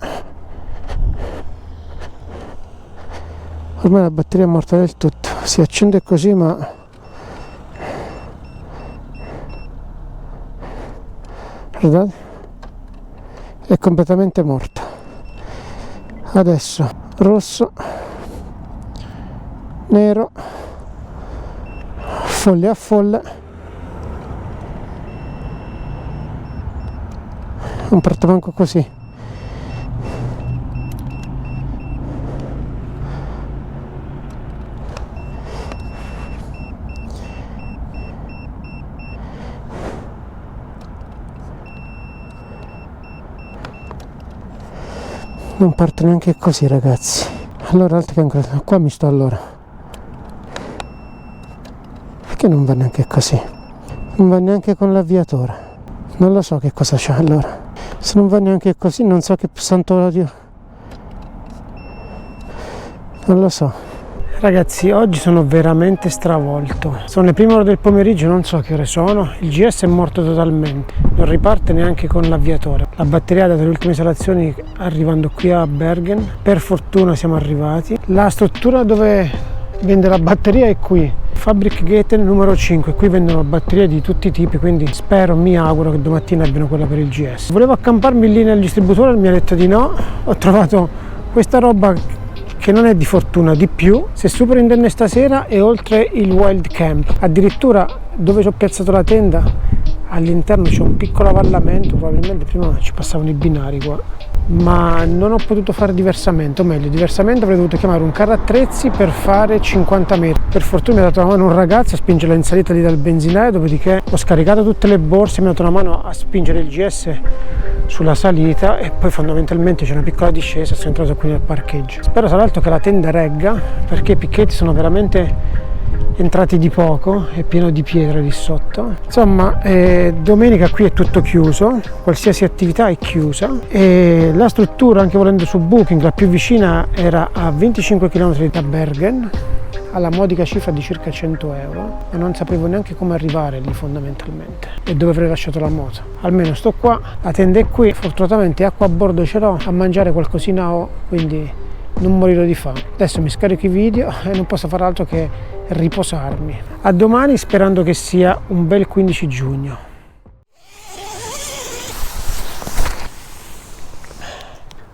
A: Ormai la batteria è morta del tutto, si accende così ma guardate, è completamente morta. Adesso rosso, nero, folle a folle. Non parte manco così. Non parte neanche così, ragazzi. Allora, altro che ancora. Qua mi sto allora. Perché non va neanche così? Non va neanche con l'avviatore. Non lo so che cosa c'ha allora. Se non va neanche così, non so che santo odio. Non lo so. Ragazzi, oggi sono veramente stravolto. Sono le prime ore del pomeriggio, non so che ore sono. Il GS è morto totalmente, non riparte neanche con l'avviatore. La batteria ha dato le ultime installazioni arrivando qui a Bergen. Per fortuna siamo arrivati. La struttura dove vende la batteria è qui, Fabriksgatan numero 5. Qui vendono batterie di tutti i tipi, quindi spero, mi auguro che domattina abbiano quella per il GS. Volevo accamparmi lì nel distributore, mi ha detto di no. Ho trovato questa roba che non è di fortuna, di più. Se supero indenne stasera e oltre il Wild Camp. Addirittura dove ci ho piazzato la tenda, all'interno c'è un piccolo avvallamento, probabilmente prima ci passavano i binari qua, ma non ho potuto fare diversamente, o meglio, diversamente avrei dovuto chiamare un carro attrezzi per fare 50 metri. Per fortuna mi ha dato una mano un ragazzo a spingere in salita lì dal benzinaio, dopodiché ho scaricato tutte le borse, mi ha dato una mano a spingere il GS sulla salita e poi fondamentalmente c'è una piccola discesa, sono entrato qui nel parcheggio. Spero tra l'altro che la tenda regga, perché i picchetti sono veramente entrati di poco, è pieno di pietre lì sotto. Insomma, domenica qui è tutto chiuso, qualsiasi attività è chiusa, e la struttura, anche volendo su Booking, la più vicina era a 25 km da Bergen, alla modica cifra di circa 100 euro, ma non sapevo neanche come arrivare lì fondamentalmente e dove avrei lasciato la moto. Almeno sto qua, la tenda è qui, fortunatamente acqua a bordo ce l'ho, a mangiare qualcosina ho, quindi non morirò di fame. Adesso mi scarico i video e non posso fare altro che riposarmi. A domani, sperando che sia un bel 15 giugno.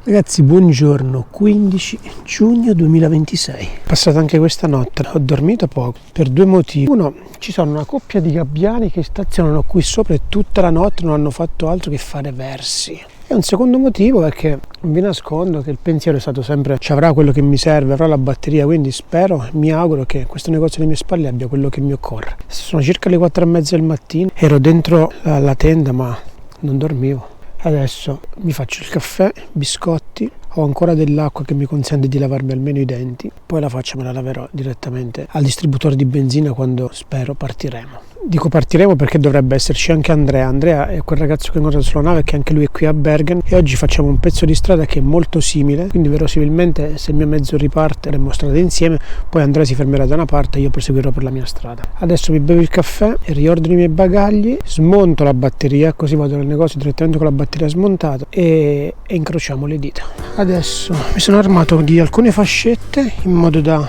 A: Ragazzi, buongiorno, 15 giugno 2026. Passata anche questa notte, ho dormito poco per due motivi. Uno, ci sono una coppia di gabbiani che stazionano qui sopra e tutta la notte non hanno fatto altro che fare versi. E un secondo motivo è che non vi nascondo che il pensiero è stato sempre: ci avrà quello che mi serve, avrà la batteria, quindi spero, mi auguro che questo negozio alle mie spalle abbia quello che mi occorre. Sono circa le 4:30 del mattino, ero dentro la tenda ma non dormivo. Adesso mi faccio il caffè, biscotti, ho ancora dell'acqua che mi consente di lavarmi almeno i denti, poi la faccia me la laverò direttamente al distributore di benzina quando spero partiremo. Dico partiremo perché dovrebbe esserci anche Andrea. Andrea è quel ragazzo che incontra sulla nave, che anche lui è qui a Bergen, e oggi facciamo un pezzo di strada che è molto simile, quindi verosimilmente se il mio mezzo riparte le strade insieme, poi Andrea si fermerà da una parte e io proseguirò per la mia strada. Adesso mi bevo il caffè e riordino i miei bagagli, smonto la batteria, così vado nel negozio direttamente con la batteria smontata e incrociamo le dita. Adesso mi sono armato di alcune fascette in modo da,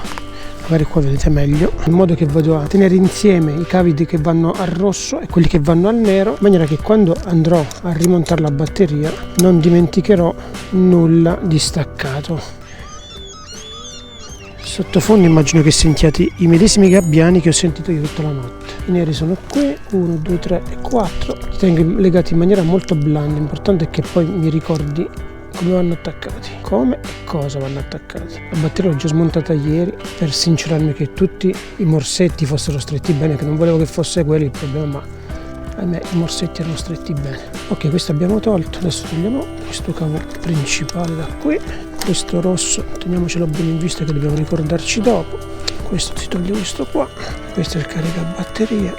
A: magari qua vedete meglio, in modo che vado a tenere insieme i cavi che vanno al rosso e quelli che vanno al nero, in maniera che quando andrò a rimontare la batteria non dimenticherò nulla di staccato. Sottofondo immagino che sentiate i medesimi gabbiani che ho sentito io tutta la notte. I neri sono qui, 1, 2, 3 e 4, li tengo legati in maniera molto blanda, l'importante è che poi mi ricordi come vanno attaccati, come e cosa vanno attaccati. La batteria l'ho già smontata ieri per sincerarmi che tutti i morsetti fossero stretti bene, che non volevo che fosse quello il problema, ma ahimè i morsetti erano stretti bene. Ok, questo abbiamo tolto, adesso togliamo questo cavo principale da qui, questo rosso teniamocelo bene in vista che dobbiamo ricordarci dopo, questo si toglie, questo qua, questo è il caricabatterie.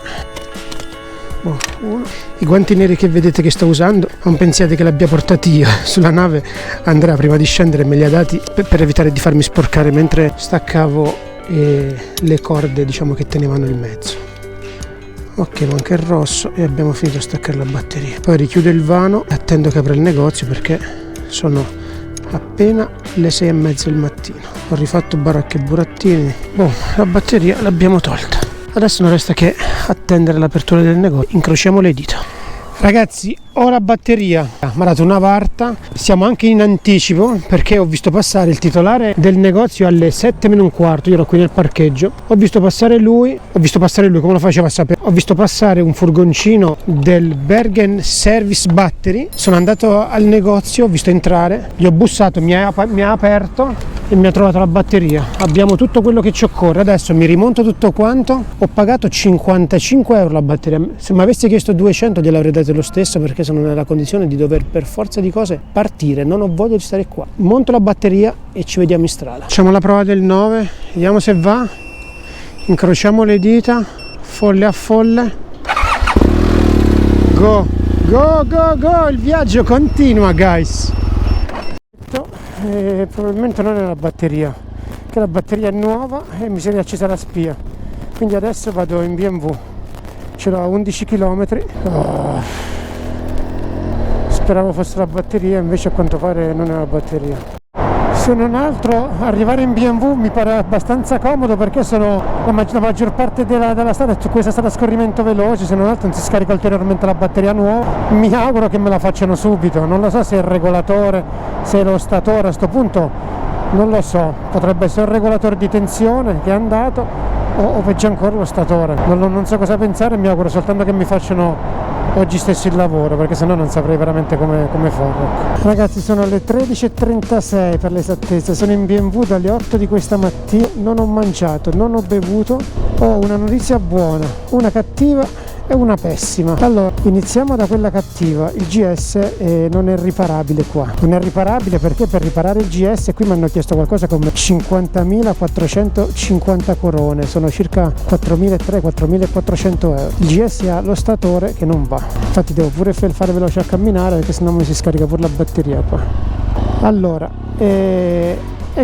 A: Uno. I guanti neri che vedete che sto usando non pensiate che li abbia portati io sulla nave. Andrea prima di scendere me li ha dati per evitare di farmi sporcare mentre staccavo le corde, diciamo, che tenevano il mezzo. Ok, manca il rosso e abbiamo finito a staccare la batteria. Poi richiudo il vano e attendo che apra il negozio perché sono appena le 6:30 del mattino. Ho rifatto baracche e burattini. La batteria l'abbiamo tolta. Adesso non resta che attendere l'apertura del negozio. Incrociamo le dita. Ragazzi, ho la batteria, mi ha dato una varta, siamo anche in anticipo perché ho visto passare il titolare del negozio alle 7:15, io ero qui nel parcheggio, ho visto passare lui, come lo faceva sapere, ho visto passare un furgoncino del Bergen Service Battery, sono andato al negozio, ho visto entrare, gli ho bussato, mi ha aperto e mi ha trovato la batteria. Abbiamo tutto quello che ci occorre, adesso mi rimonto tutto quanto, ho pagato 55 euro la batteria, se mi avessi chiesto 200 gliel'avrei dato lo stesso perché sono nella condizione di dover per forza di cose partire, non ho voglia di stare qua. Monto la batteria e ci vediamo in strada. Facciamo la prova del 9, vediamo se va, incrociamo le dita, folle a folle. Go, go, go, go, il viaggio continua, guys. Probabilmente non è la batteria, che la batteria è nuova e mi si è riaccesa la spia, quindi adesso vado in BMW, ce l'ho a 11 km. Speravo fosse la batteria, invece a quanto pare non è la batteria. Se non altro arrivare in BMW mi pare abbastanza comodo, perché sono la maggior parte della strada su questa strada a scorrimento veloce, se non altro non si scarica ulteriormente la batteria nuova. Mi auguro che me la facciano subito, non lo so se è il regolatore, se è lo statore, a questo punto non lo so, potrebbe essere il regolatore di tensione che è andato o peggio ancora lo statore, non so cosa pensare, mi auguro soltanto che mi facciano oggi stesso il lavoro, perché sennò non saprei veramente come farlo. Ragazzi, sono le 13:36 per l'esattezza, sono in BMW dalle 8 di questa mattina, non ho mangiato, non ho bevuto, ho una notizia buona, una cattiva e una pessima. Allora, iniziamo da quella cattiva. Il GS non è riparabile qua, non è riparabile perché per riparare il GS qui mi hanno chiesto qualcosa come 50.450 corone, sono circa 4.300-4.400 euro. Il GS ha lo statore che non va, infatti devo pure fare veloce a camminare perché sennò mi si scarica pure la batteria qua. Allora, e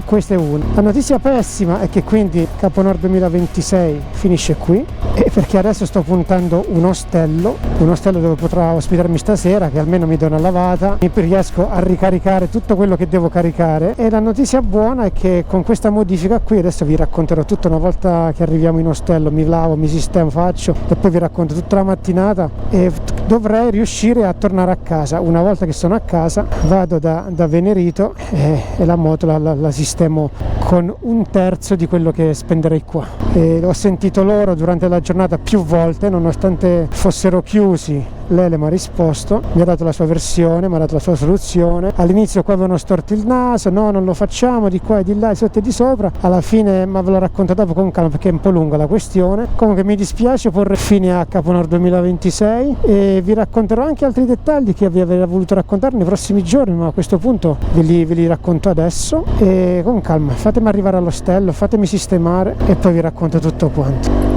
A: questa è una. La notizia pessima è che quindi Capo Nord 2026 finisce qui, e perché adesso sto puntando un ostello dove potrà ospitarmi stasera, che almeno mi do una lavata, mi riesco a ricaricare tutto quello che devo caricare. E la notizia buona è che con questa modifica qui, adesso vi racconterò tutto una volta che arriviamo in ostello, mi lavo, mi sistemo, faccio e poi vi racconto tutta la mattinata, e dovrei riuscire a tornare a casa. Una volta che sono a casa vado da Venerito e la moto la sistemo con 1/3 di quello che spenderei qua. Ho sentito loro durante la giornata più volte, nonostante fossero chiusi, Lele mi ha risposto, mi ha dato la sua versione, mi ha dato la sua soluzione. All'inizio qua avevano storto il naso, no, non lo facciamo, di qua e di là, di sotto e di sopra. Alla fine, ma ve lo racconto dopo con calma perché è un po' lunga la questione. Comunque mi dispiace porre fine a Capo Nord 2026 e vi racconterò anche altri dettagli che vi avrei voluto raccontare nei prossimi giorni, ma a questo punto ve li racconto adesso. E con calma, fatemi arrivare all'ostello, fatemi sistemare e poi vi racconto tutto quanto.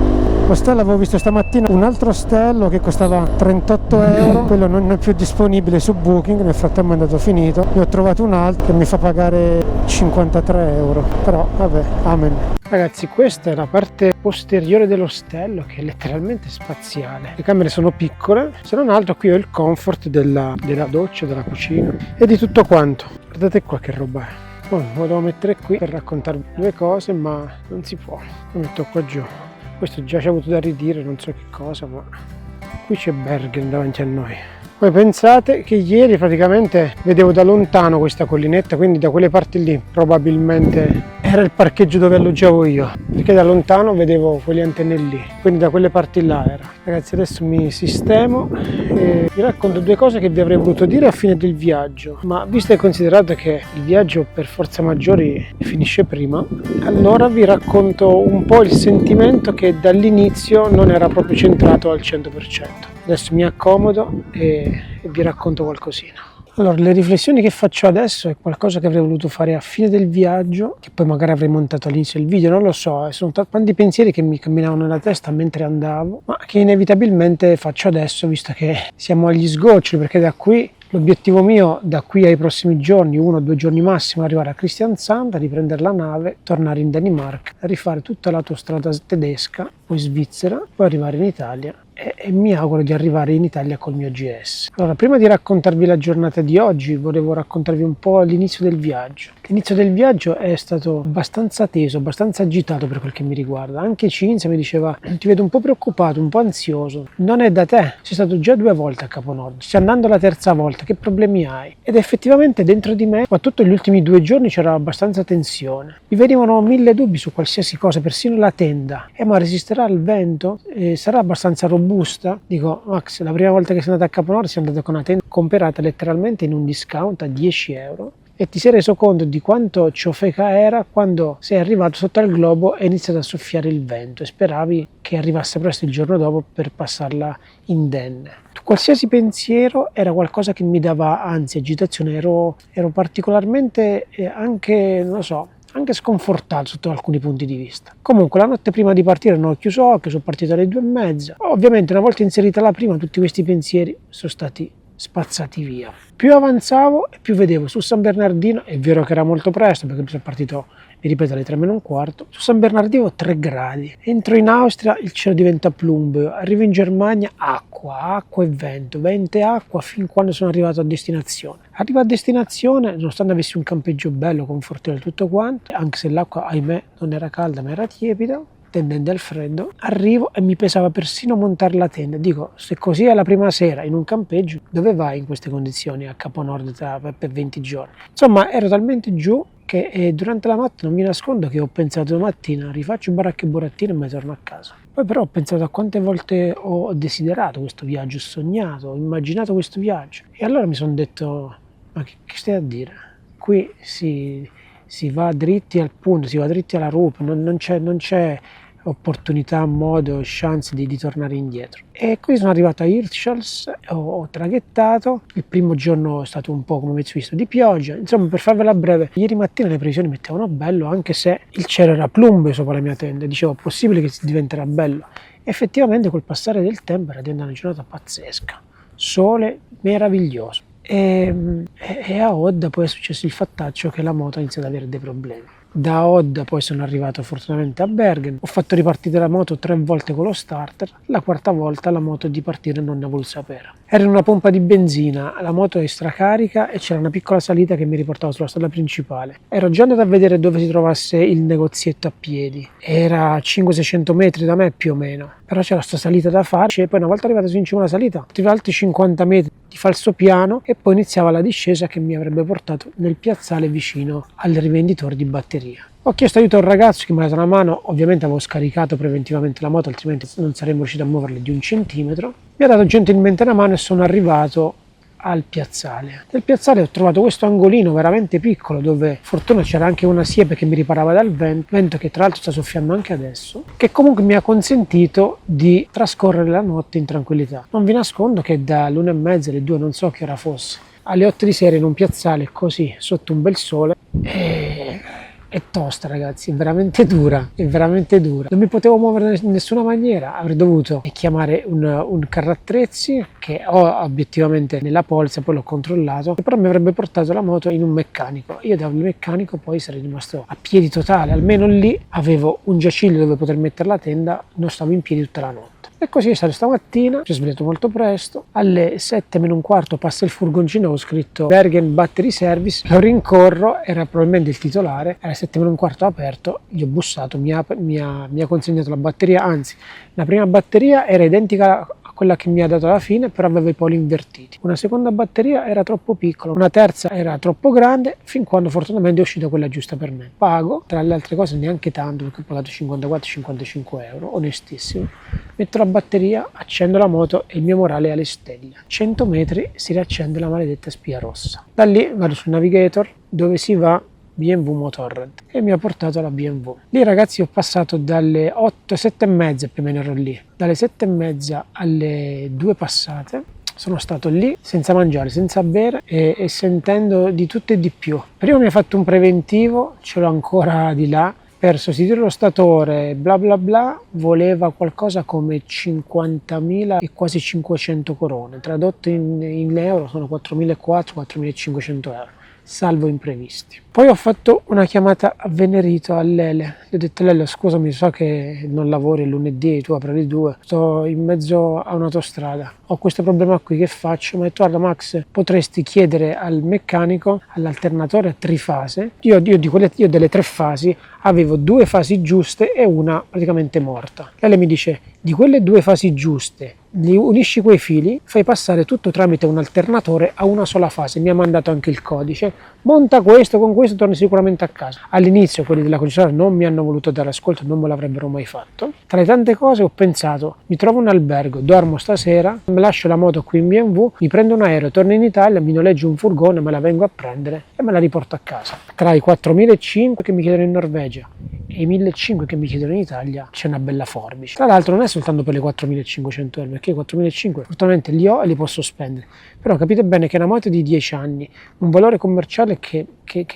A: Ostello, avevo visto stamattina un altro ostello che costava 38 euro, quello non è più disponibile su Booking, nel frattempo è andato finito. Ne ho trovato un altro che mi fa pagare 53 euro, però vabbè, amen. Ragazzi, questa è la parte posteriore dell'ostello, che è letteralmente spaziale. Le camere sono piccole, se non altro qui ho il comfort della doccia, della cucina e di tutto quanto. Guardate qua che roba è. Poi lo devo mettere qui per raccontarvi due cose, ma non si può, lo metto qua giù. Questo già ci ha avuto da ridire, non so che cosa, ma qui c'è Bergen davanti a noi. Voi pensate che ieri praticamente vedevo da lontano questa collinetta, quindi da quelle parti lì probabilmente era il parcheggio dove alloggiavo io, perché da lontano vedevo quelle antenne lì, quindi da quelle parti là era. Ragazzi, adesso mi sistemo e vi racconto due cose che vi avrei voluto dire a fine del viaggio, ma visto e considerato che il viaggio per forza maggiori finisce prima, allora vi racconto un po' il sentimento che dall'inizio non era proprio centrato al 100%. Adesso mi accomodo e vi racconto qualcosina. Allora, le riflessioni che faccio adesso è qualcosa che avrei voluto fare a fine del viaggio, che poi magari avrei montato all'inizio del video, non lo so, sono tanti pensieri che mi camminavano nella testa mentre andavo, ma che inevitabilmente faccio adesso, visto che siamo agli sgoccioli, perché da qui l'obiettivo mio, da qui ai prossimi giorni, 1 o 2 giorni massimo, è arrivare a Kristiansand, riprendere la nave, tornare in Danimarca, rifare tutta l'autostrada tedesca, poi Svizzera, poi arrivare in Italia. E mi auguro di arrivare in Italia col mio GS. Allora, prima di raccontarvi la giornata di oggi, volevo raccontarvi un po' l'inizio del viaggio. L'inizio del viaggio è stato abbastanza teso, abbastanza agitato per quel che mi riguarda. Anche Cinzia mi diceva: ti vedo un po' preoccupato, un po' ansioso. Non è da te, sei stato già 2 volte a Capo Nord, stai andando la 3ª volta, che problemi hai? Ed effettivamente dentro di me, soprattutto gli ultimi 2 giorni, c'era abbastanza tensione. Mi venivano 1000 dubbi su qualsiasi cosa, persino la tenda. Ma resisterà al vento? Sarà abbastanza robusta? Dico: Max, la prima volta che sei andato a Capo Nord sei andato con una tenda comprata letteralmente in un discount a 10 euro e ti sei reso conto di quanto ciofeca era quando sei arrivato sotto al globo e è iniziato a soffiare il vento e speravi che arrivasse presto il giorno dopo per passarla indenne. Qualsiasi pensiero era qualcosa che mi dava ansia, agitazione, ero particolarmente anche, non lo so, anche sconfortato sotto alcuni punti di vista. Comunque la notte prima di partire non ho chiuso occhio, sono partito alle 2:30. Ovviamente una volta inserita la prima, tutti questi pensieri sono stati spazzati via. Più avanzavo e più vedevo su San Bernardino, è vero che era molto presto perché sono partito, mi ripeto, alle 3:45, su San Bernardino 3 gradi, entro in Austria il cielo diventa plumbeo, arrivo in Germania acqua e vento e acqua fin quando sono arrivato a destinazione. Arrivo a destinazione, nonostante avessi un campeggio bello, confortevole e tutto quanto, anche se l'acqua ahimè non era calda ma era tiepida, tendente al freddo, arrivo e mi pesava persino montare la tenda. Dico, se così è la prima sera in un campeggio, dove vai in queste condizioni a Capo Nord per 20 giorni? Insomma, ero talmente giù che durante la notte non mi nascondo che ho pensato domattina rifaccio baracca e burattino e mi torno a casa. Poi però ho pensato a quante volte ho desiderato questo viaggio, ho sognato, ho immaginato questo viaggio e allora mi sono detto, ma che stai a dire? Qui si va dritti al punto, si va dritti alla rupe, non c'è opportunità, modo, chance di tornare indietro. E qui sono arrivato a Hirtshals, ho traghettato, il primo giorno è stato un po' come avete visto di pioggia, insomma per farvela breve, ieri mattina le previsioni mettevano bello anche se il cielo era plumbeo sopra la mia tenda, dicevo è possibile che diventerà bello. Effettivamente col passare del tempo era diventata una giornata pazzesca, sole meraviglioso. E a Odda poi è successo il fattaccio che la moto ha iniziato ad avere dei problemi. Da Odda poi sono arrivato fortunatamente a Bergen, ho fatto ripartire la moto 3 volte con lo starter, la quarta volta la moto di partire non ne ha voluto sapere. Era in una pompa di benzina, la moto è stracarica e c'era una piccola salita che mi riportava sulla strada principale. Ero già andato a vedere dove si trovasse il negozietto a piedi, era a 500-600 metri da me più o meno, però c'era sta salita da fare e poi una volta arrivato in cima alla salita, tiravo altri 50 metri di falso piano e poi iniziava la discesa che mi avrebbe portato nel piazzale vicino al rivenditore di batteria. Ho chiesto aiuto a un ragazzo che mi ha dato una mano, ovviamente avevo scaricato preventivamente la moto altrimenti non saremmo riusciti a muoverla di 1 centimetro, mi ha dato gentilmente una mano e sono arrivato al piazzale. Nel piazzale ho trovato questo angolino veramente piccolo dove fortuna c'era anche una siepe che mi riparava dal vento che tra l'altro sta soffiando anche adesso, che comunque mi ha consentito di trascorrere la notte in tranquillità. Non vi nascondo che dall'1:30 alle 2 non so che ora fosse, alle 8 di sera in un piazzale così sotto un bel sole è tosta ragazzi, è veramente dura, non mi potevo muovere in nessuna maniera, avrei dovuto chiamare un carro attrezzi che ho obiettivamente nella polizza, poi l'ho controllato, però mi avrebbe portato la moto in un meccanico, io dal meccanico poi sarei rimasto a piedi totale, almeno lì avevo un giaciglio dove poter mettere la tenda, non stavo in piedi tutta la notte. E così è stato stamattina, ci ho svegliato molto presto, alle 7:15 passa il furgoncino, ho scritto Bergen Battery Service, lo rincorro, era probabilmente il titolare, alle 7:15 aperto, gli ho bussato, mi ha consegnato la batteria, anzi la prima batteria era identica a quella che mi ha dato alla fine, però aveva i poli invertiti. Una seconda batteria era troppo piccola, una terza era troppo grande, fin quando fortunatamente è uscita quella giusta per me. Pago, tra le altre cose neanche tanto, perché ho pagato 54-55 euro, onestissimo. Metto la batteria, accendo la moto e il mio morale è alle stelle. 100 metri si riaccende la maledetta spia rossa. Da lì vado sul navigator dove si va BMW Motorrad e mi ha portato alla BMW. Lì ragazzi ho passato dalle 7:30 più o meno ero lì, dalle 7:30 alle 2 passate. Sono stato lì senza mangiare, senza bere e sentendo di tutto e di più. Prima mi ha fatto un preventivo, ce l'ho ancora di là, per sostituire lo statore bla bla bla, voleva qualcosa come 50.000 e quasi 500 corone, tradotto in euro sono 4.400-4.500 euro. Salvo imprevisti. Poi ho fatto una chiamata a Venerito all'Ele, gli ho detto Lele scusami, so che non lavori il lunedì, tu apri alle 2, sto in mezzo a un'autostrada, ho questo problema qui, che faccio? Mi ha detto guarda Max, potresti chiedere al meccanico, all'alternatore a trifase, io delle 3 fasi avevo 2 fasi giuste e una praticamente morta. Lele mi dice di quelle 2 fasi giuste unisci quei fili, fai passare tutto tramite un alternatore a una sola fase, mi ha mandato anche il codice, monta questo, con questo torni sicuramente a casa. All'inizio quelli della concessionaria non mi hanno voluto dare ascolto, non me l'avrebbero mai fatto. Tra le tante cose ho pensato, mi trovo un albergo, dormo stasera, mi lascio la moto qui in BMW, mi prendo un aereo, torno in Italia, mi noleggio un furgone, me la vengo a prendere e me la riporto a casa. Tra i 4.500 che mi chiedono in Norvegia e i 1.500 che mi chiedono in Italia c'è una bella forbice. Tra l'altro non è soltanto per le 4.500 euro, perché i 4.500 fortunatamente li ho e li posso spendere, però capite bene che una moto di 10 anni, un valore commerciale che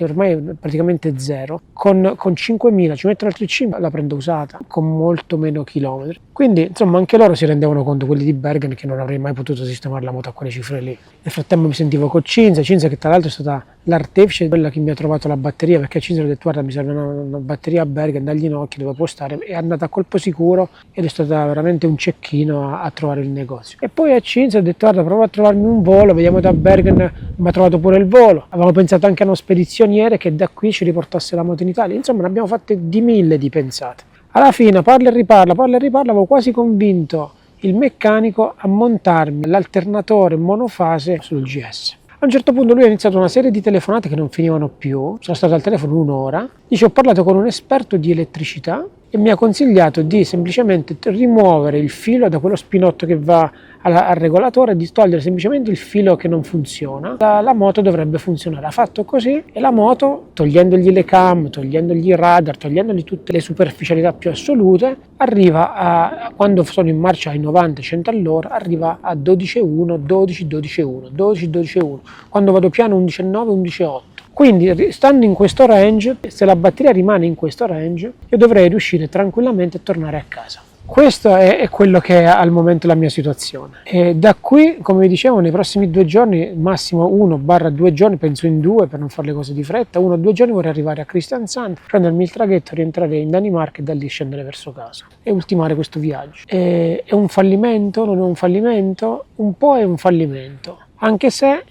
A: ormai è praticamente zero, con 5.000 ci mettono altri 5, la prendo usata, con molto meno chilometri. Quindi insomma anche loro si rendevano conto, quelli di Bergen, che non avrei mai potuto sistemare la moto a quelle cifre lì. Nel frattempo mi sentivo con Cinzia che tra l'altro è stata l'artefice, quella che mi ha trovato la batteria, perché a Cinzia ho detto guarda mi serve una batteria a Bergen dagli Ginocchi dove può stare, è andata a colpo sicuro ed è stata veramente un cecchino a trovare il negozio. E poi a Cinzia ho detto guarda prova a trovarmi un volo, vediamo da Bergen, mi ha trovato pure il volo, avevamo pensato anche a uno spedizioniere che da qui ci riportasse la moto in Italia, insomma ne abbiamo fatte di mille di pensate. Alla fine parla e riparla, avevo quasi convinto il meccanico a montarmi l'alternatore monofase sul GS. A un certo punto lui ha iniziato una serie di telefonate che non finivano più, sono stato al telefono un'ora, dice ho parlato con un esperto di elettricità e mi ha consigliato di semplicemente rimuovere il filo da quello spinotto che va al regolatore, di togliere semplicemente il filo che non funziona, la moto dovrebbe funzionare. Ha fatto così e la moto, togliendogli le cam, togliendogli i radar, togliendogli tutte le superficialità più assolute, arriva a, quando sono in marcia ai 90-100 all'ora, arriva a 12.1, 12.12.1, 12.12.1, quando vado piano 11.9, 11.8. Quindi stando in questo range, se la batteria rimane in questo range, io dovrei riuscire tranquillamente a tornare a casa. Questo è quello che è al momento la mia situazione. E da qui, come vi dicevo, nei prossimi 2 giorni, massimo 1-2 giorni, penso in 2 per non fare le cose di fretta, 1 o 2 giorni vorrei arrivare a Kristiansand, prendermi il traghetto, rientrare in Danimarca e da lì scendere verso casa e ultimare questo viaggio. È un fallimento? Non è un fallimento? Un po' è un fallimento. Anche se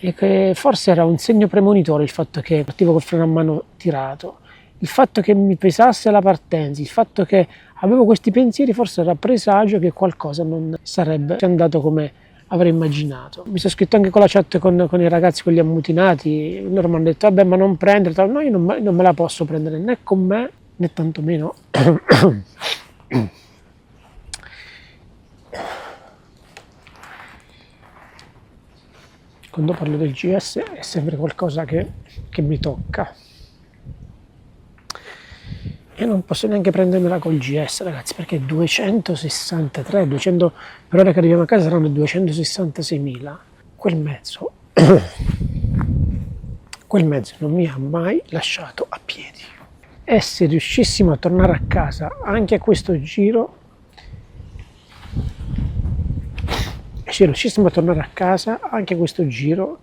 A: forse era un segno premonitore il fatto che partivo col freno a mano tirato, il fatto che mi pesasse la partenza, il fatto che avevo questi pensieri forse era presagio che qualcosa non sarebbe andato come avrei immaginato. Mi sono scritto anche con la chat con i ragazzi, quelli ammutinati, loro mi hanno detto vabbè ma non prendere, no io non me la posso prendere né con me né tantomeno quando parlo del GS è sempre qualcosa che mi tocca e non posso neanche prendermela col GS ragazzi, perché 263, 200 per ora che arriviamo a casa saranno 266.000, quel mezzo non mi ha mai lasciato a piedi, e se riuscissimo a tornare a casa anche a questo giro,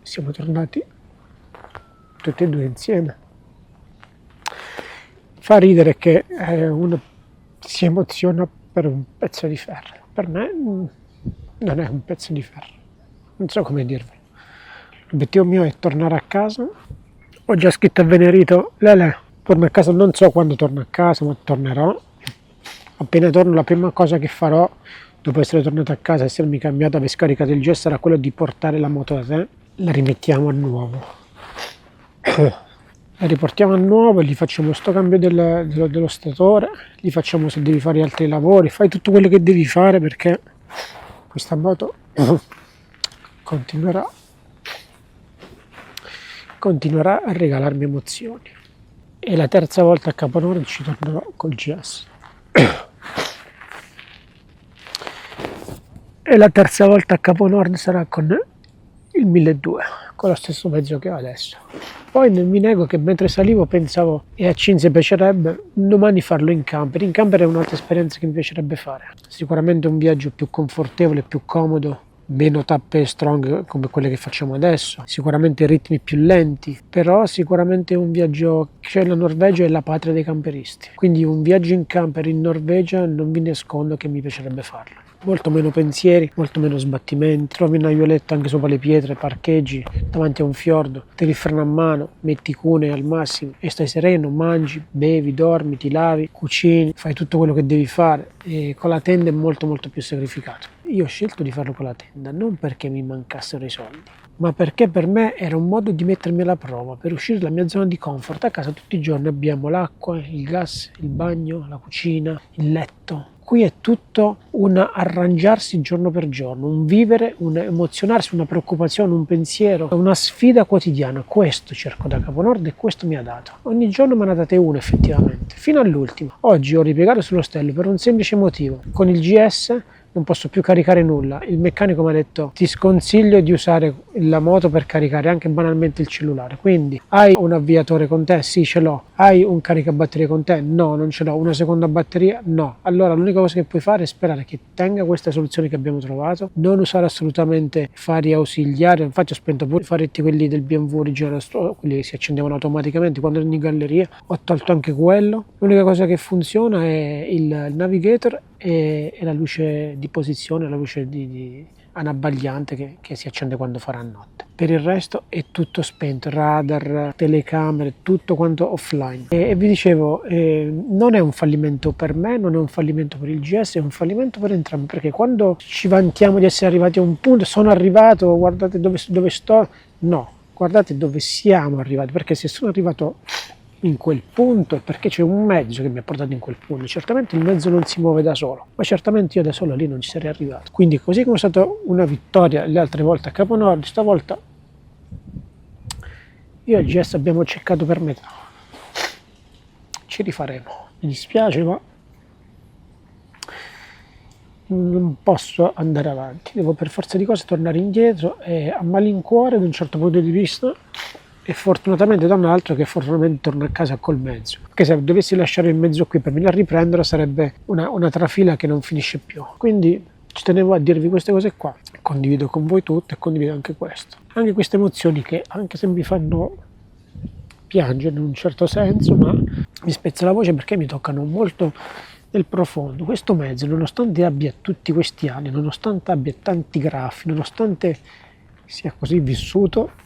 A: siamo tornati tutti e due insieme. Fa ridere che uno si emoziona per un pezzo di ferro. Per me non è un pezzo di ferro, non so come dirvi. L'obiettivo mio è tornare a casa. Ho già scritto a Venerito, Lele, torno a casa, non so quando torno a casa, ma tornerò. Appena torno la prima cosa che farò, dopo essere tornato a casa, essermi cambiato, aver scaricato il gesto, sarà quello di portare la moto da te, la rimettiamo a nuovo. La riportiamo a nuovo, gli facciamo sto cambio dello statore, gli facciamo, se devi fare altri lavori, fai tutto quello che devi fare, perché questa moto continuerà a regalarmi emozioni. E la terza volta a Caponord ci tornerò col GS. E la terza volta a Caponord sarà con il 1200, con lo stesso mezzo che ho adesso. Poi non mi nego che mentre salivo pensavo, e a Cinzia piacerebbe domani farlo in camper. In camper è un'altra esperienza che mi piacerebbe fare. Sicuramente un viaggio più confortevole, più comodo, meno tappe strong come quelle che facciamo adesso, sicuramente ritmi più lenti, però sicuramente un viaggio, cioè la Norvegia è la patria dei camperisti, quindi un viaggio in camper in Norvegia non vi nascondo che mi piacerebbe farlo. Molto meno pensieri, molto meno sbattimenti, trovi un aiuoletto anche sopra le pietre, parcheggi davanti a un fiordo, tiri il freno a mano, metti cune al massimo e stai sereno, mangi, bevi, dormi, ti lavi, cucini, fai tutto quello che devi fare, e con la tenda è molto molto più sacrificato. Io ho scelto di farlo con la tenda non perché mi mancassero i soldi, ma perché per me era un modo di mettermi alla prova, per uscire dalla mia zona di comfort. A casa tutti i giorni abbiamo l'acqua, il gas, il bagno, la cucina, il letto. Qui è tutto un arrangiarsi giorno per giorno, un vivere, un emozionarsi, una preoccupazione, un pensiero, una sfida quotidiana. Questo cerco da Capo Nord e questo mi ha dato. Ogni giorno me ne ha date una effettivamente, fino all'ultimo. Oggi ho ripiegato sullo stello per un semplice motivo. Con il GS non posso più caricare nulla. Il meccanico mi ha detto: ti sconsiglio di usare la moto per caricare anche banalmente il cellulare. Quindi hai un avviatore con te? Sì, ce l'ho. Hai un caricabatterie con te? No, non ce l'ho. Una seconda batteria? No. Allora l'unica cosa che puoi fare è sperare che tenga questa soluzione che abbiamo trovato, non usare assolutamente fari ausiliari. Infatti ho spento pure i faretti quelli del BMW originale, quelli che si accendevano automaticamente quando ero in galleria, ho tolto anche quello. L'unica cosa che funziona è il navigator e la luce di posizione, la luce anabbagliante che si accende quando farà notte. Per il resto è tutto spento, radar, telecamere, tutto quanto offline. E vi dicevo, non è un fallimento per me, non è un fallimento per il GS, è un fallimento per entrambi, perché quando ci vantiamo di essere arrivati a un punto, sono arrivato, guardate dove sto, no, guardate dove siamo arrivati, perché se sono arrivato in quel punto è perché c'è un mezzo che mi ha portato in quel punto. Certamente il mezzo non si muove da solo, ma certamente io da solo lì non ci sarei arrivato. Quindi, così come è stata una vittoria le altre volte a Capo Nord, stavolta io e il GS abbiamo cercato per metà. Ci rifaremo, mi dispiace, ma non posso andare avanti, devo per forza di cose tornare indietro, e a malincuore da un certo punto di vista, e fortunatamente da un altro che fortunatamente torna a casa col mezzo, perché se dovessi lasciare il mezzo qui per venire a riprendere sarebbe una trafila che non finisce più. Quindi ci tenevo a dirvi queste cose qua, condivido con voi tutto e condivido anche questo, anche queste emozioni che anche se mi fanno piangere in un certo senso, ma mi spezza la voce perché mi toccano molto nel profondo. Questo mezzo, nonostante abbia tutti questi anni, nonostante abbia tanti graffi, nonostante sia così vissuto,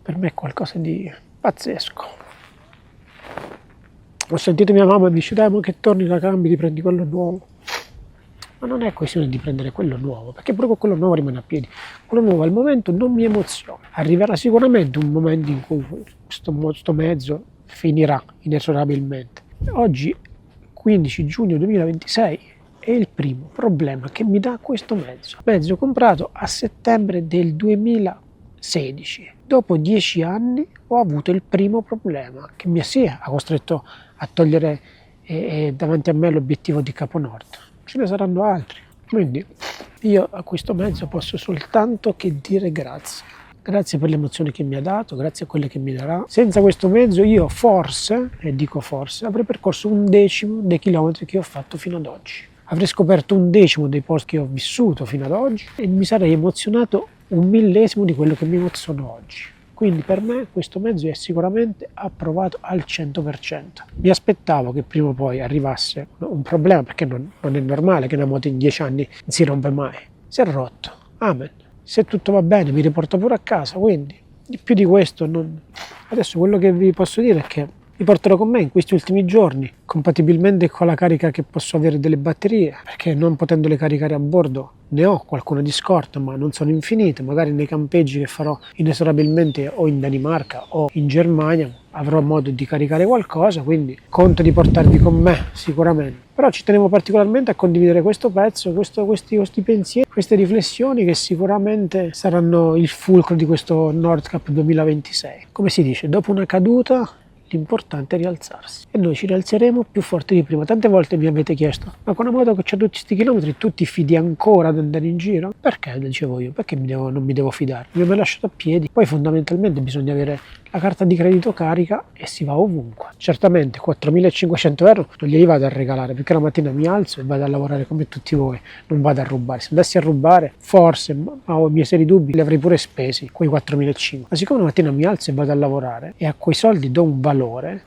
A: per me è qualcosa di pazzesco. Ho sentito mia mamma dice: dai, ma che torni la cambi, ti prendi quello nuovo. Ma non è questione di prendere quello nuovo, perché proprio quello nuovo rimane a piedi. Quello nuovo al momento non mi emoziona. Arriverà sicuramente un momento in cui questo mezzo finirà inesorabilmente. Oggi, 15 giugno 2026, è il primo problema che mi dà questo mezzo. Mezzo comprato a settembre del 2016. Dopo 10 anni ho avuto il primo problema che mi ha costretto a togliere davanti a me l'obiettivo di Capo Nord. Ce ne saranno altri. Quindi io a questo mezzo posso soltanto che dire grazie. Grazie per le emozioni che mi ha dato, grazie a quelle che mi darà. Senza questo mezzo io forse, e dico forse, avrei percorso 1/10 dei chilometri che ho fatto fino ad oggi. Avrei scoperto 1/10 dei posti che ho vissuto fino ad oggi e mi sarei emozionato 1/1000 di quello che mi emoziono oggi. Quindi per me questo mezzo è sicuramente approvato al 100%. Mi aspettavo che prima o poi arrivasse un problema, perché non è normale che una moto in 10 anni non si rompe mai. Si è rotto, amen. Se tutto va bene mi riporto pure a casa, quindi di più di questo non... Adesso quello che vi posso dire è che mi porterò con me in questi ultimi giorni, compatibilmente con la carica che posso avere delle batterie, perché non potendole caricare a bordo ne ho qualcuna di scorta, ma non sono infinite. Magari nei campeggi che farò inesorabilmente o in Danimarca o in Germania avrò modo di caricare qualcosa, quindi conto di portarvi con me sicuramente. Però ci tenevo particolarmente a condividere questo pezzo, questi pensieri, queste riflessioni che sicuramente saranno il fulcro di questo Nordcup 2026. Come si dice, dopo una caduta l'importante è rialzarsi e noi ci rialzeremo più forti di prima. Tante volte mi avete chiesto: ma con una moto che c'ha tutti questi chilometri tu ti fidi ancora ad andare in giro? Perché, dicevo io, perché non mi devo fidare? Mi ho lasciato a piedi. Poi fondamentalmente bisogna avere la carta di credito carica e si va ovunque. Certamente 4.500 euro non glieli vado a regalare, perché la mattina mi alzo e vado a lavorare come tutti voi, non vado a rubare. Se andassi a rubare forse, ma ho i miei seri dubbi, li avrei pure spesi quei 4.500. Ma siccome la mattina mi alzo e vado a lavorare e a quei soldi do un valore,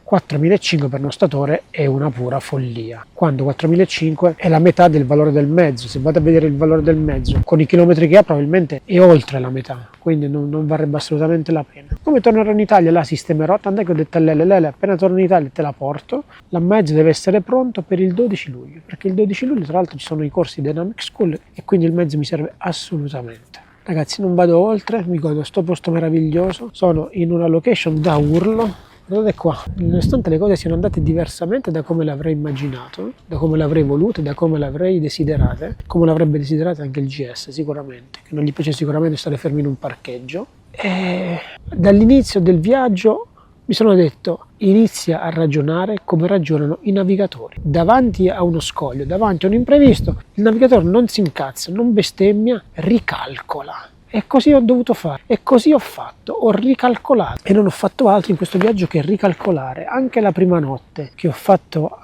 A: 4.500 per uno statore è una pura follia, quando 4.500 è la metà del valore del mezzo. Se vado a vedere il valore del mezzo con i chilometri che ha, probabilmente è oltre la metà, quindi non varrebbe assolutamente la pena. Come tornerò in Italia la sistemerò, tant'è che ho detto a Lele, appena torno in Italia te la porto. La mezzo deve essere pronto per il 12 luglio, perché il 12 luglio tra l'altro ci sono i corsi Dynamic School e quindi il mezzo mi serve assolutamente. Ragazzi, non vado oltre, mi godo sto posto meraviglioso, sono in una location da urlo, Guardate qua, nonostante le cose siano andate diversamente da come l'avrei immaginato, da come l'avrei voluto, da come l'avrei desiderate, come l'avrebbe desiderato anche il GS sicuramente, che non gli piace sicuramente stare fermi in un parcheggio. E dall'inizio del viaggio mi sono detto, inizia a ragionare come ragionano i navigatori. Davanti a uno scoglio, davanti a un imprevisto, il navigatore non si incazza, non bestemmia, ricalcola. E così ho dovuto fare, e così ho fatto, ho ricalcolato e non ho fatto altro in questo viaggio che ricalcolare. Anche la prima notte che ho fatto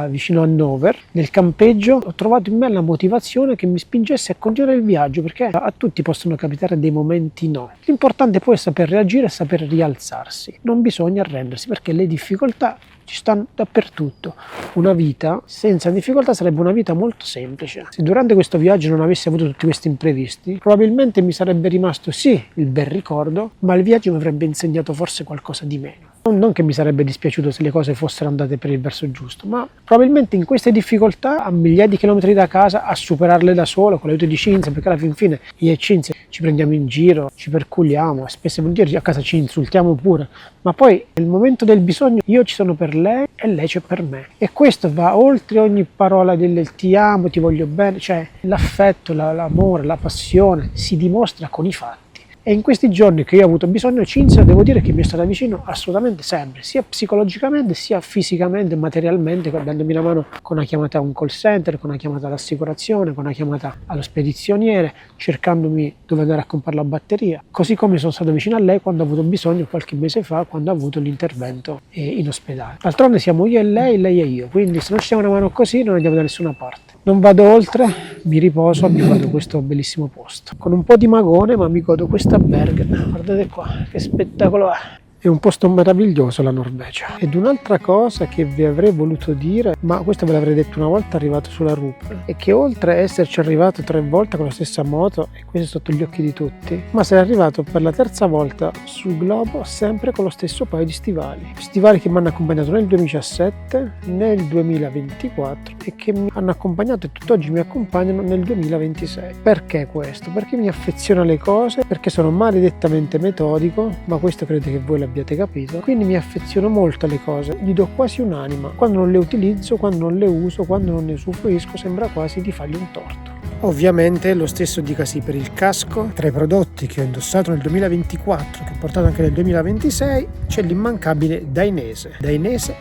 A: vicino a Hannover, nel campeggio, ho trovato in me la motivazione che mi spingesse a continuare il viaggio, perché a tutti possono capitare dei momenti no. L'importante poi è saper reagire e saper rialzarsi, non bisogna arrendersi perché le difficoltà ci stanno dappertutto. Una vita senza difficoltà sarebbe una vita molto semplice. Se durante questo viaggio non avessi avuto tutti questi imprevisti, probabilmente mi sarebbe rimasto sì il bel ricordo, ma il viaggio mi avrebbe insegnato forse qualcosa di meno. Non che mi sarebbe dispiaciuto se le cose fossero andate per il verso giusto, ma probabilmente in queste difficoltà, a migliaia di chilometri da casa, a superarle da solo con l'aiuto di Cinzia, perché alla fin fine io e Cinzia ci prendiamo in giro, ci perculiamo, spesso e volentieri a casa ci insultiamo pure, ma poi nel momento del bisogno io ci sono per lei e lei c'è per me. E questo va oltre ogni parola del ti amo, ti voglio bene, cioè l'affetto, l'amore, la passione si dimostra con i fatti. E in questi giorni che io ho avuto bisogno, Cinzia devo dire che mi è stata vicino assolutamente sempre, sia psicologicamente sia fisicamente, materialmente, dandomi la mano con una chiamata a un call center, con una chiamata all'assicurazione, con una chiamata allo spedizioniere, cercandomi dove andare a comprare la batteria, così come sono stato vicino a lei quando ho avuto bisogno qualche mese fa, quando ha avuto l'intervento in ospedale. D'altronde siamo io e lei e io, quindi se non ci diamo una mano così non andiamo da nessuna parte. Non vado oltre, mi riposo, mi godo questo bellissimo posto. Con un po' di magone, ma mi godo questa Bergen. Guardate qua, che spettacolo è! È un posto meraviglioso la Norvegia. Ed un'altra cosa che vi avrei voluto dire, ma questo ve l'avrei detto una volta arrivato sulla Ruhr, è che oltre a esserci arrivato 3 volte con la stessa moto, e questo è sotto gli occhi di tutti, ma sei arrivato per la 3ª volta sul globo sempre con lo stesso paio di stivali. Stivali che mi hanno accompagnato nel 2017, nel 2024 e che mi hanno accompagnato e tutt'oggi mi accompagnano nel 2026. Perché questo? Perché mi affeziono alle cose, perché sono maledettamente metodico, ma questo credo che voi l'abbiate capito, quindi mi affeziono molto alle cose, gli do quasi un'anima, quando non le utilizzo, quando non le uso, quando non ne usufruisco sembra quasi di fargli un torto. Ovviamente lo stesso dicasi per il casco. Tra i prodotti che ho indossato nel 2024, che ho portato anche nel 2026, c'è l'immancabile Dainese